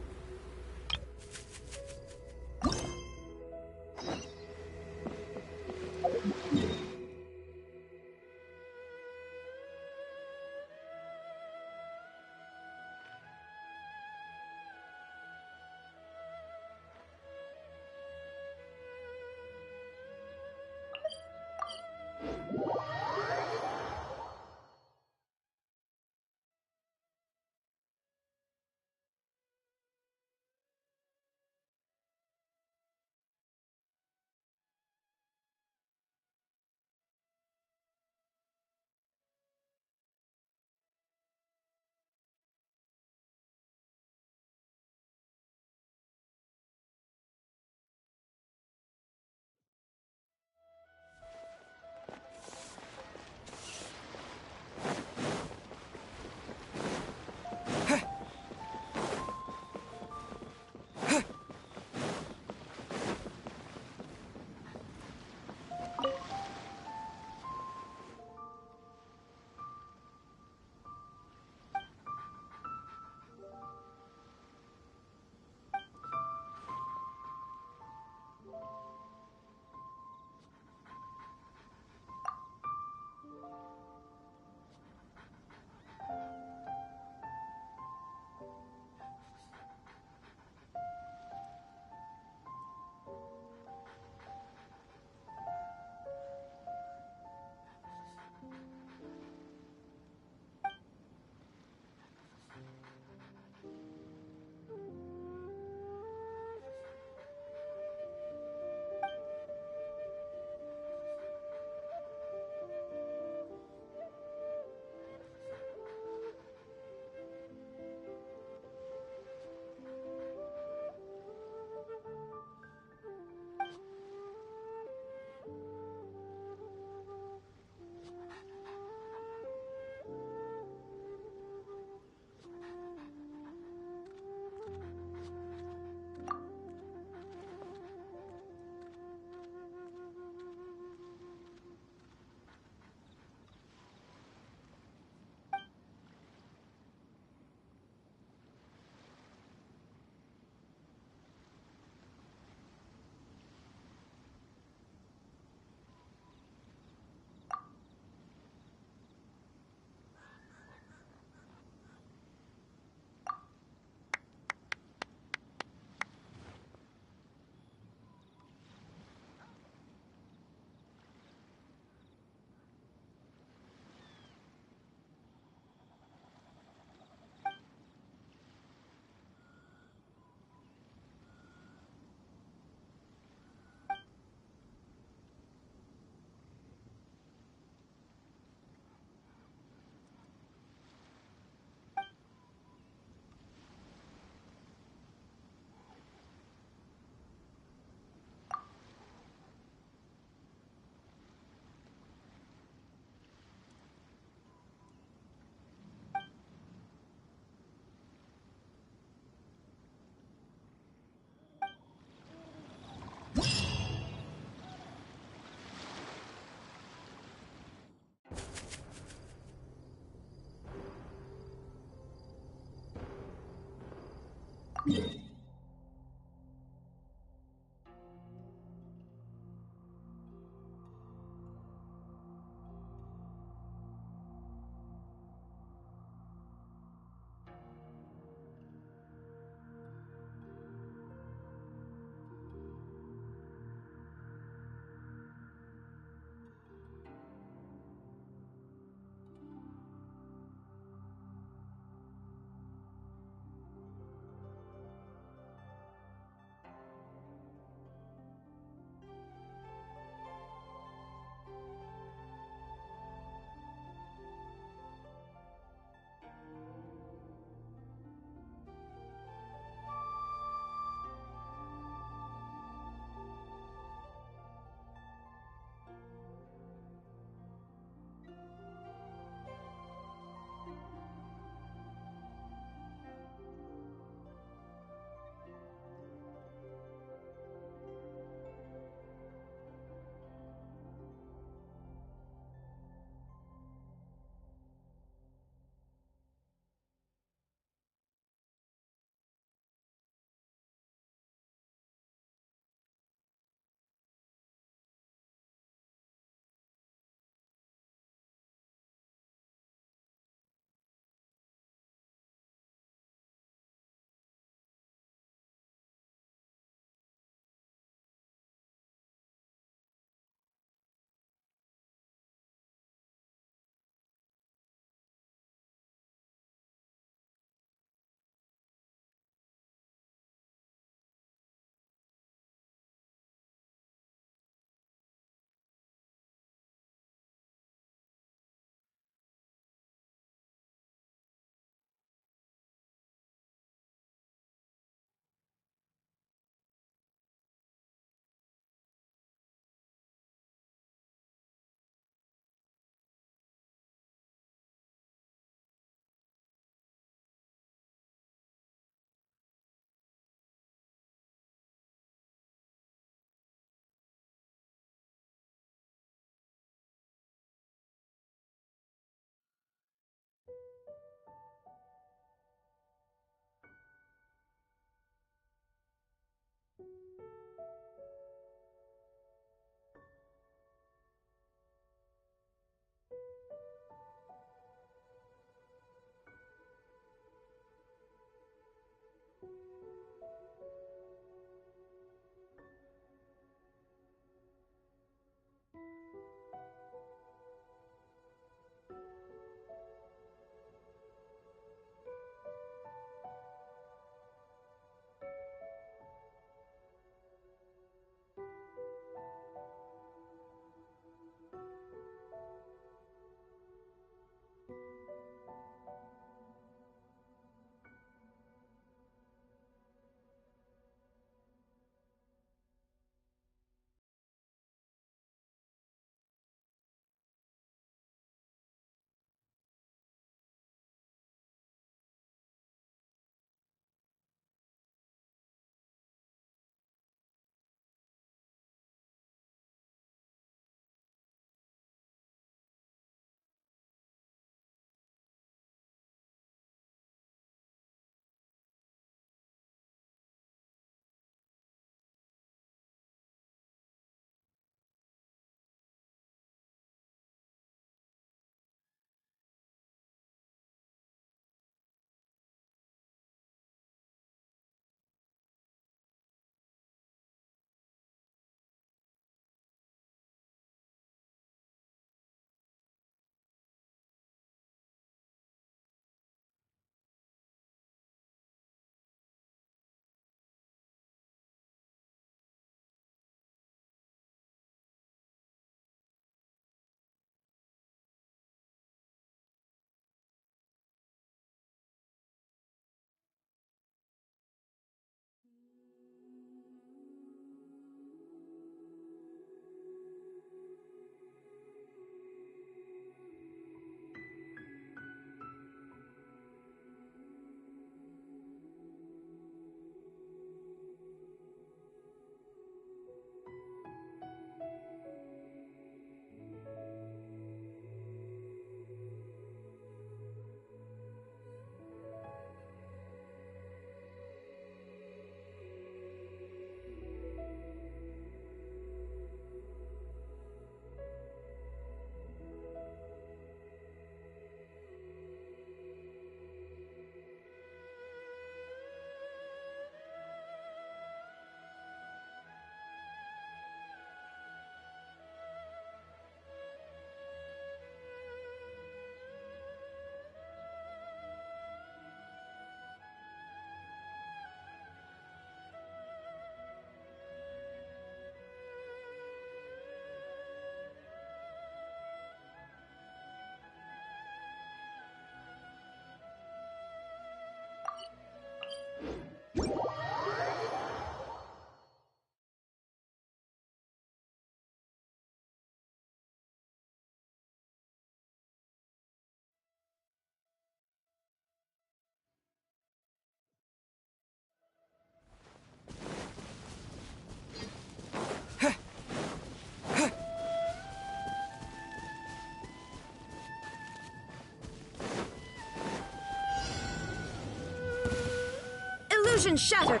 Illusion shattered.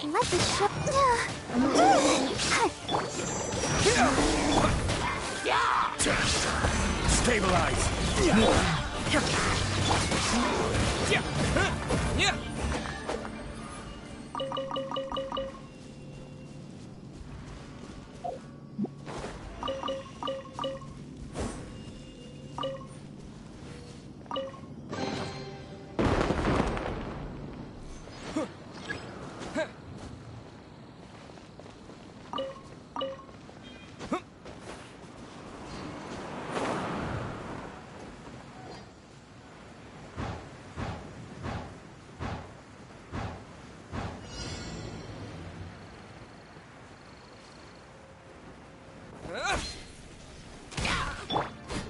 Let the show. Stabilize.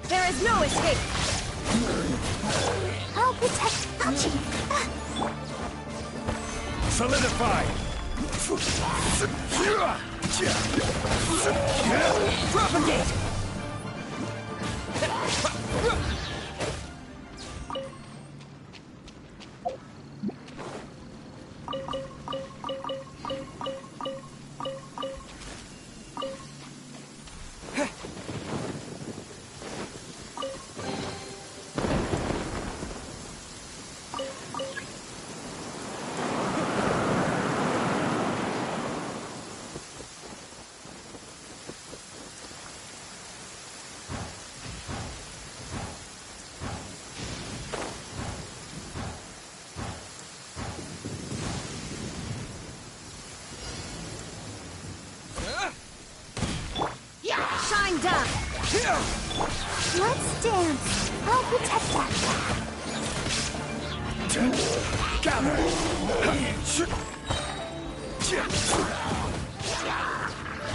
There is no escape. I'll protect Hachi. Solidify. Propagate! Shine down. Let's dance. I'll protect that. Gather.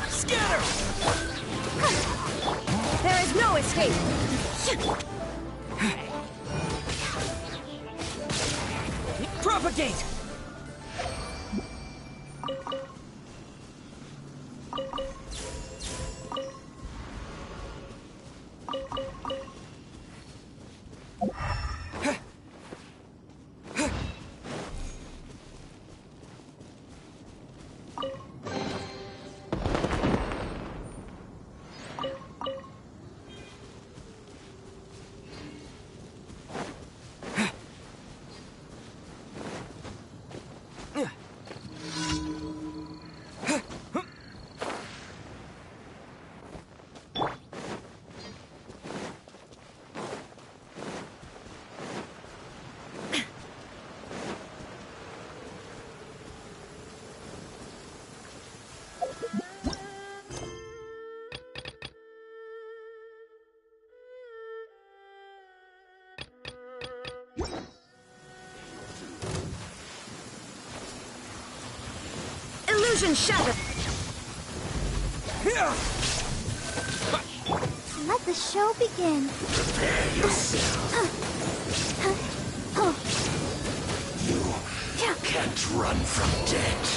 Scatter! There is no escape. Propagate! Illusion shattered. Let the show begin. Prepare yourself. You can't run from death.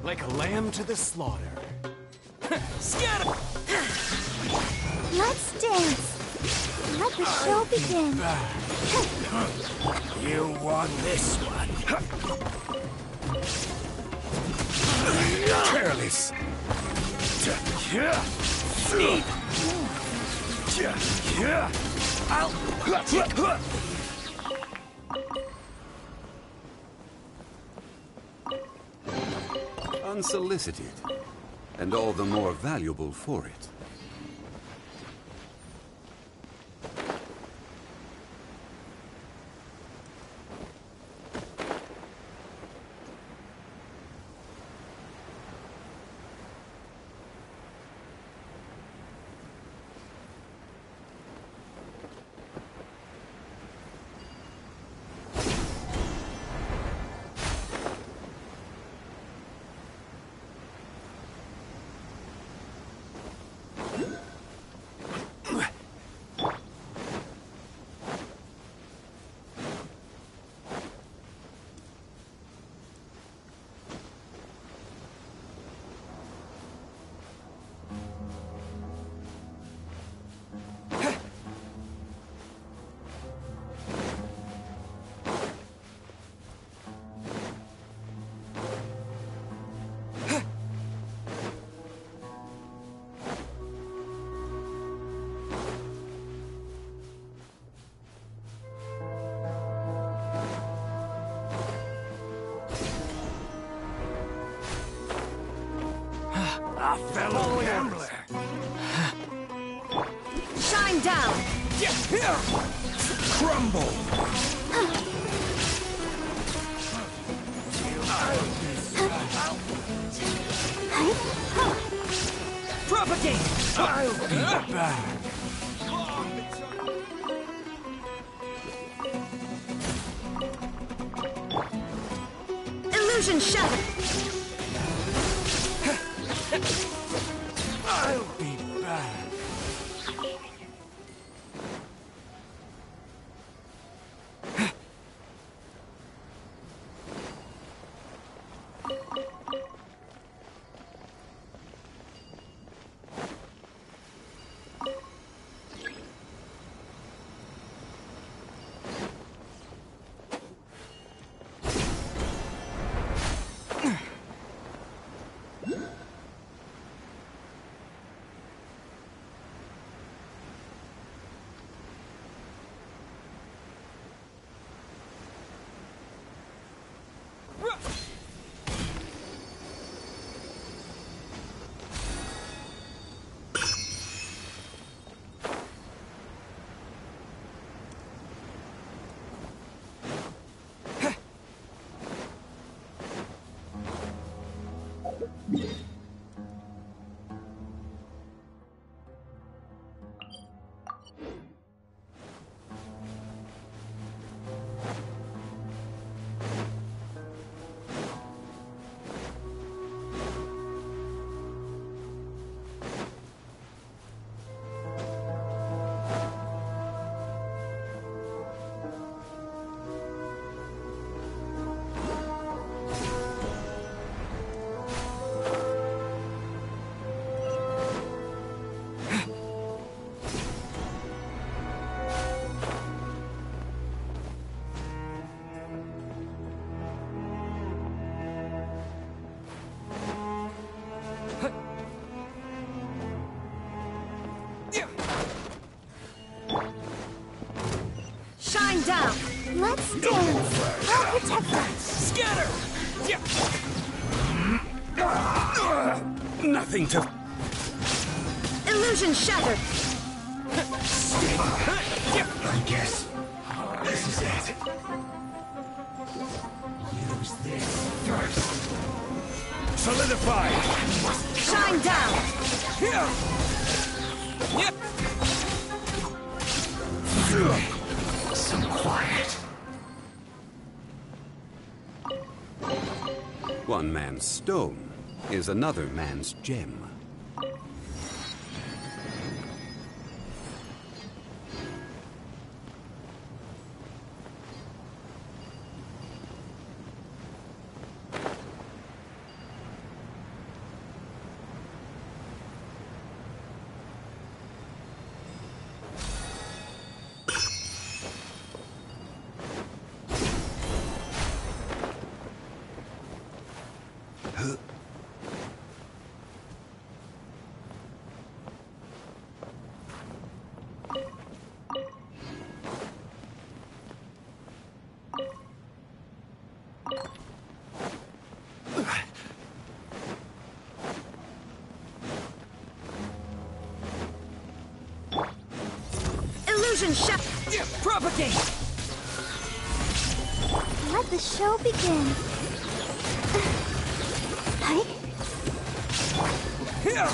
Like a lamb to the slaughter. Scatter! Let's dance. Let the show begin. You won this one. Careless. Sneak. Unsolicited, and all the more valuable for it. A fellow gambler. Shine down. Crumble. Propagate. I'll be back. Illusion shattered. Get her! Nothing to... Illusion shattered! I guess this is it. Use this first. Solidify! Shine down! Here! Yep! Some quiet. One man's stone is another man's gem. Illusion propagate! Let the show begin. Hi. Here!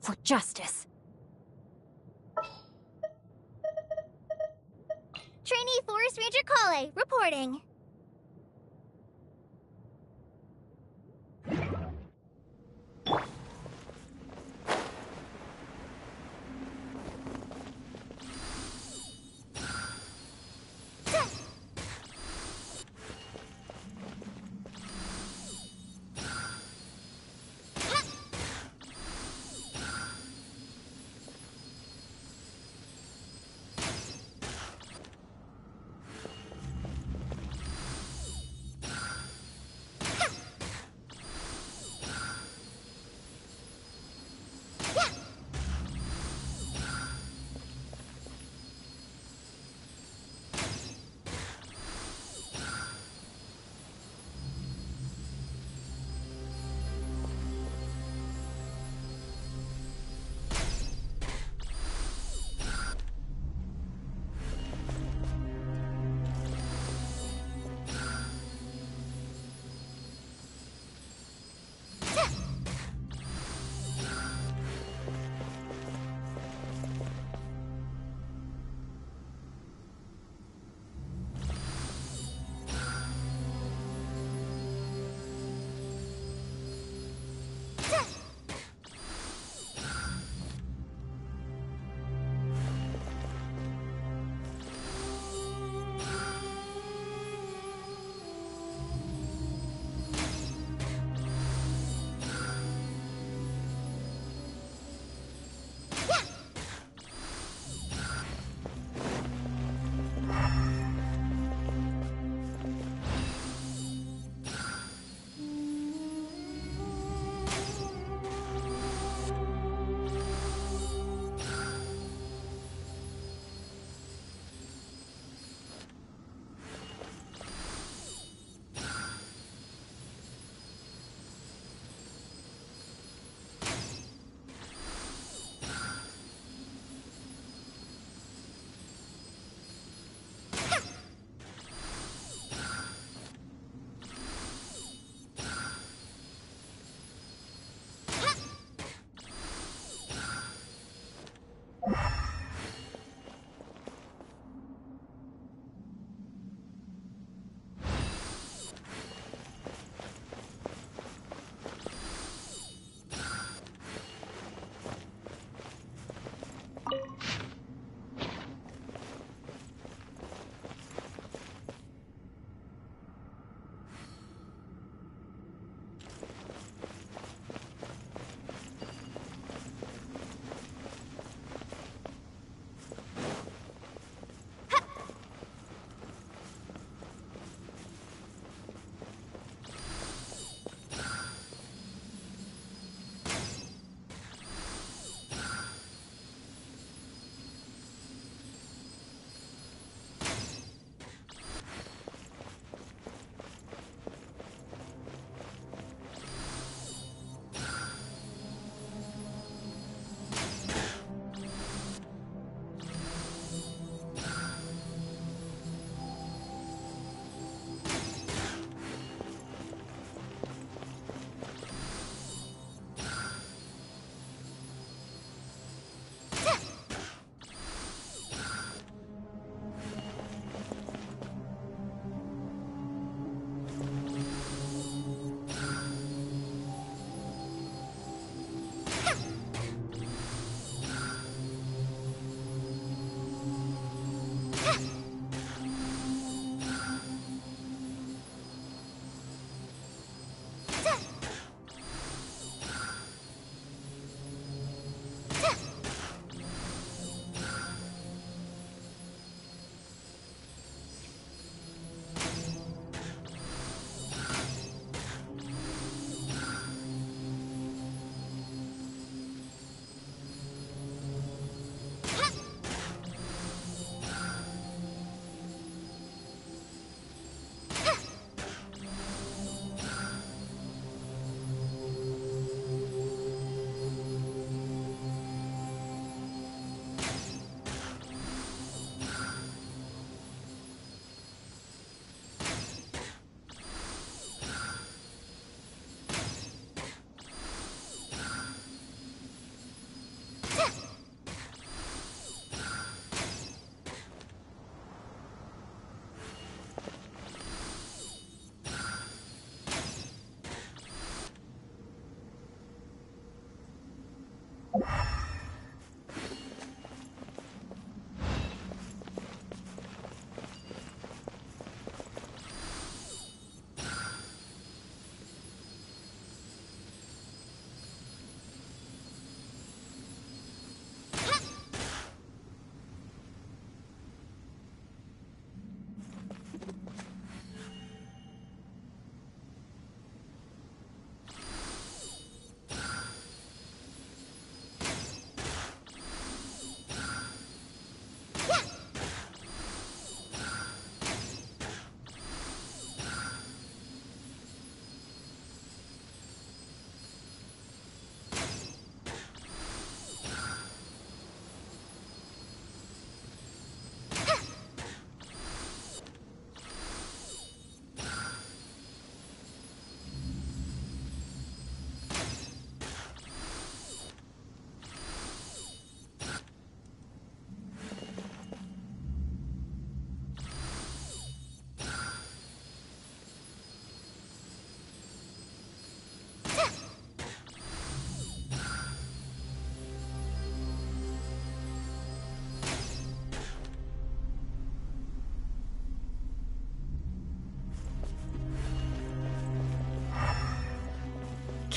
For justice. Trainee Forest Ranger Kale, reporting.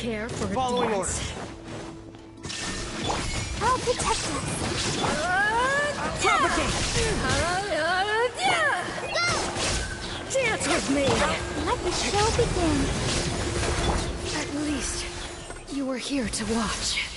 care for a Following dance. I'll protect us. Propagate! Dance with me! Let the show begin. At least you were here to watch.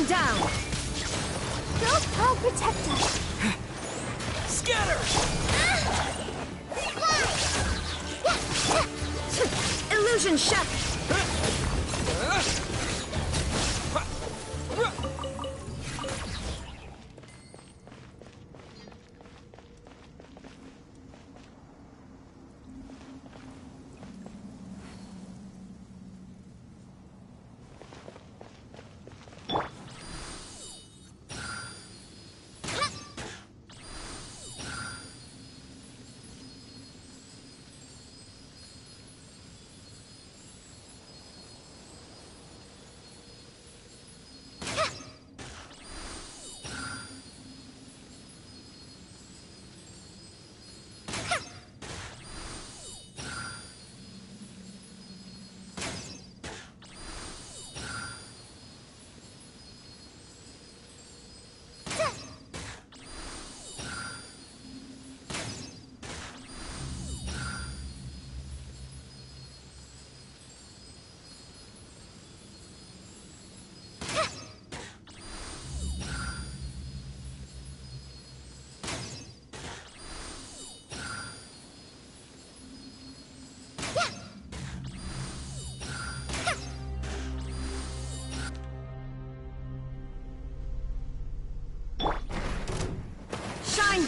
Down! Don't I'll protect us! Scatter! Illusion shut!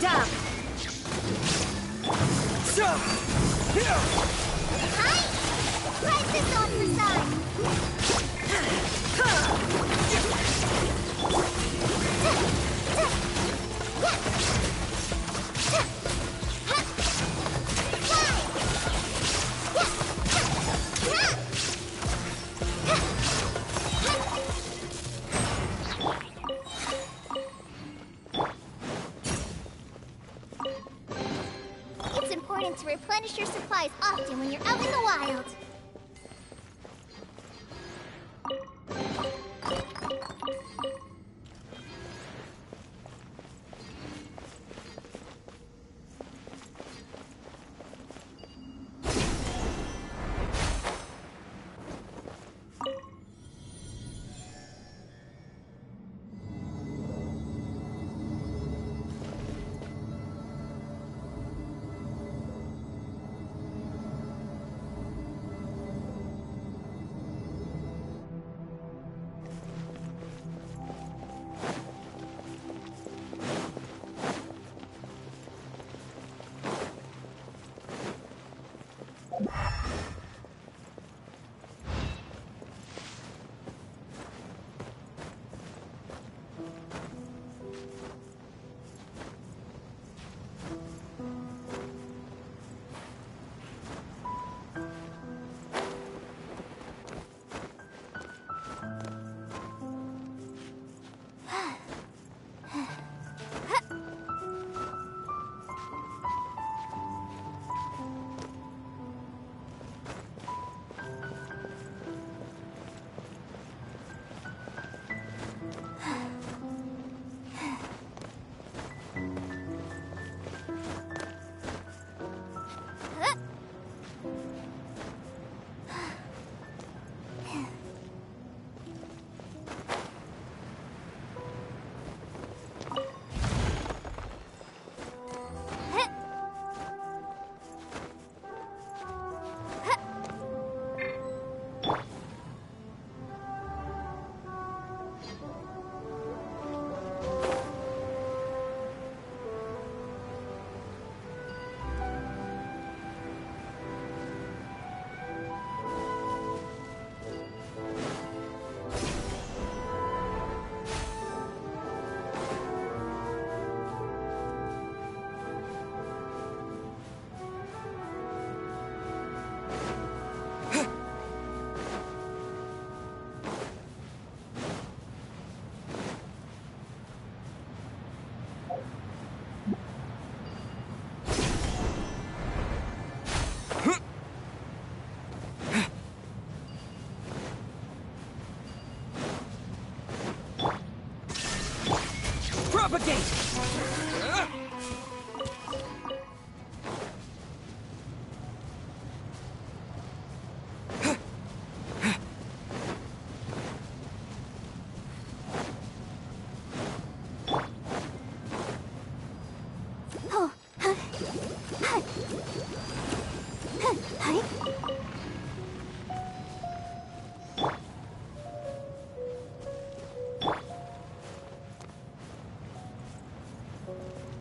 Down! Hi! Price this on for sign! To replenish your supplies often when you're out in the wild.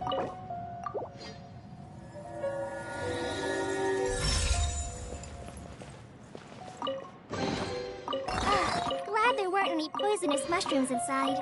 Glad there weren't any poisonous mushrooms inside.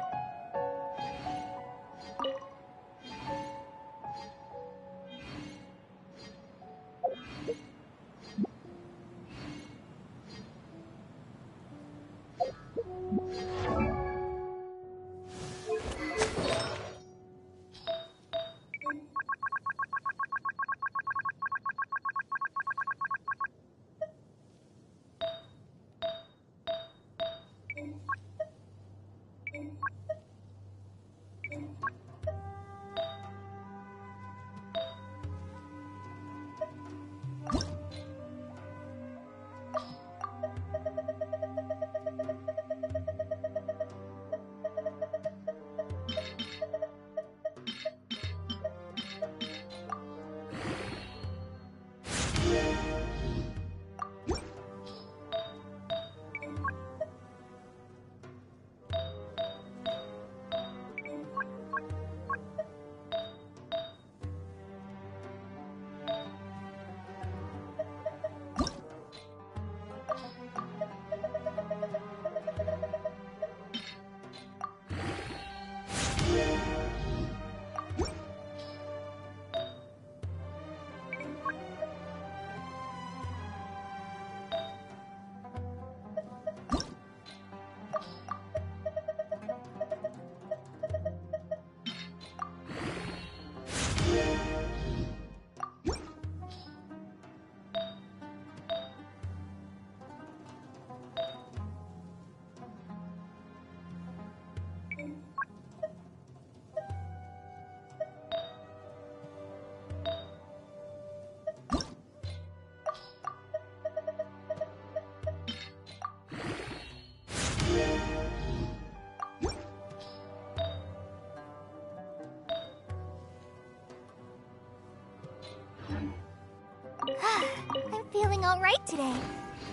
I'm feeling all right today.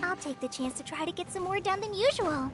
I'll take the chance to try to get some more done than usual.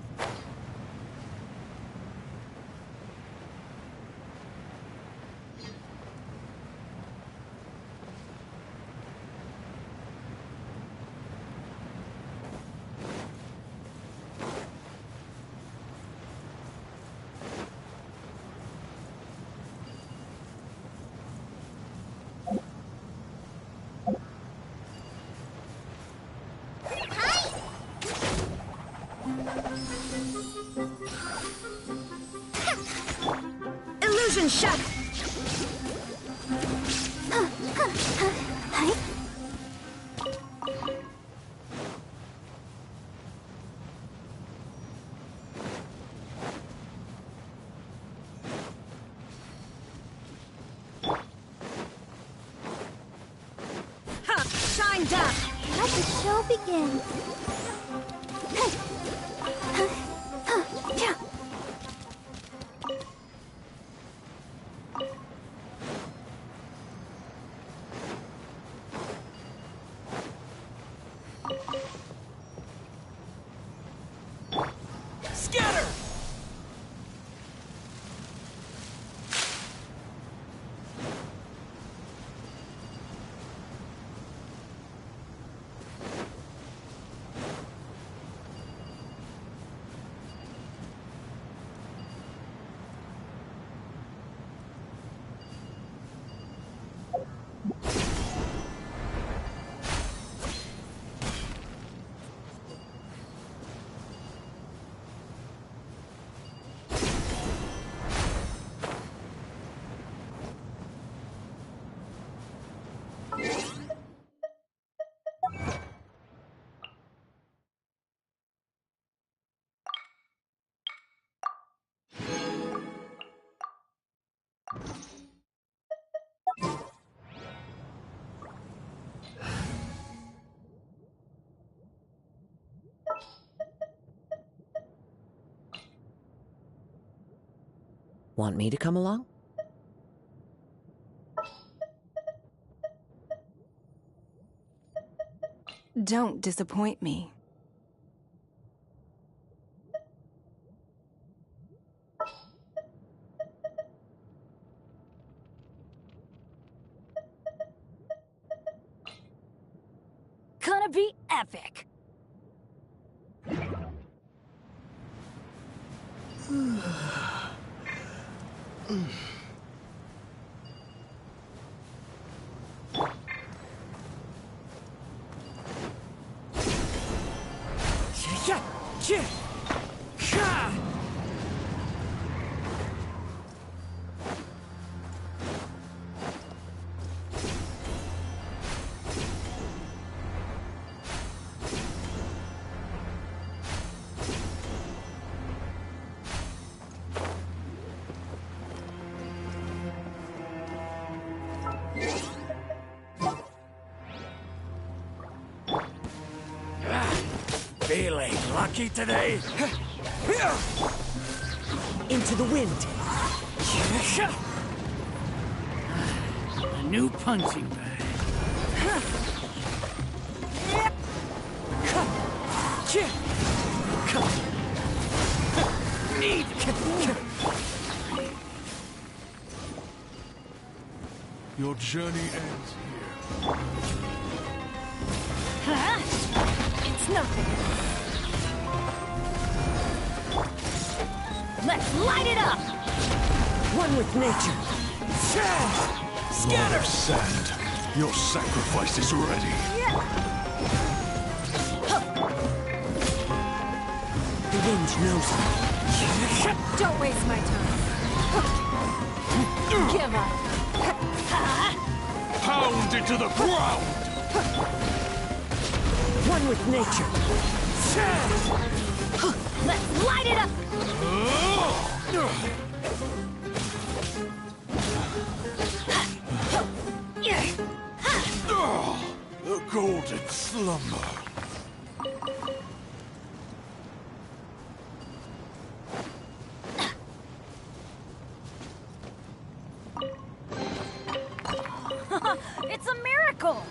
Illusion shut! Shine down! Let the show begin. Scatter! Want me to come along? Don't disappoint me. gonna be epic! Feeling lucky today? Into the wind. A new punching bag. Need. Your journey ends here. It's nothing. Let's light it up! One with nature. Lord of Sand, your sacrifice is ready. The wind knows me. Don't waste my time. Give up. Pound into the ground! One with nature. Let's light it up! The golden slumber. It's a miracle!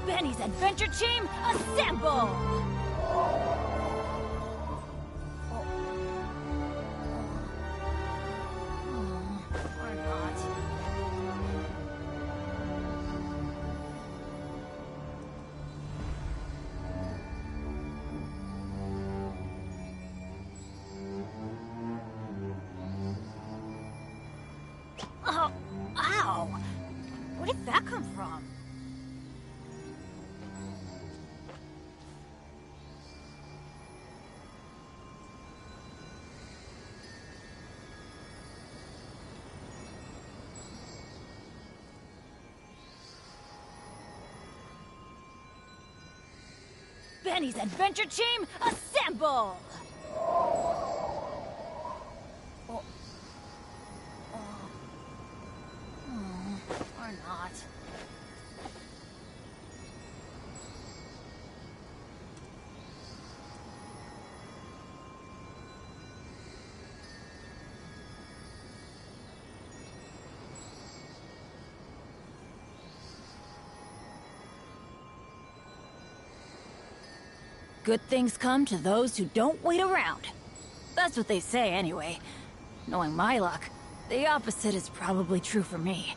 Benny's adventure team, assemble! Or not. Oh, ow! Where did that come from? Benny's adventure team, assemble! Or not. Good things come to those who don't wait around. That's what they say, anyway. Knowing my luck, the opposite is probably true for me.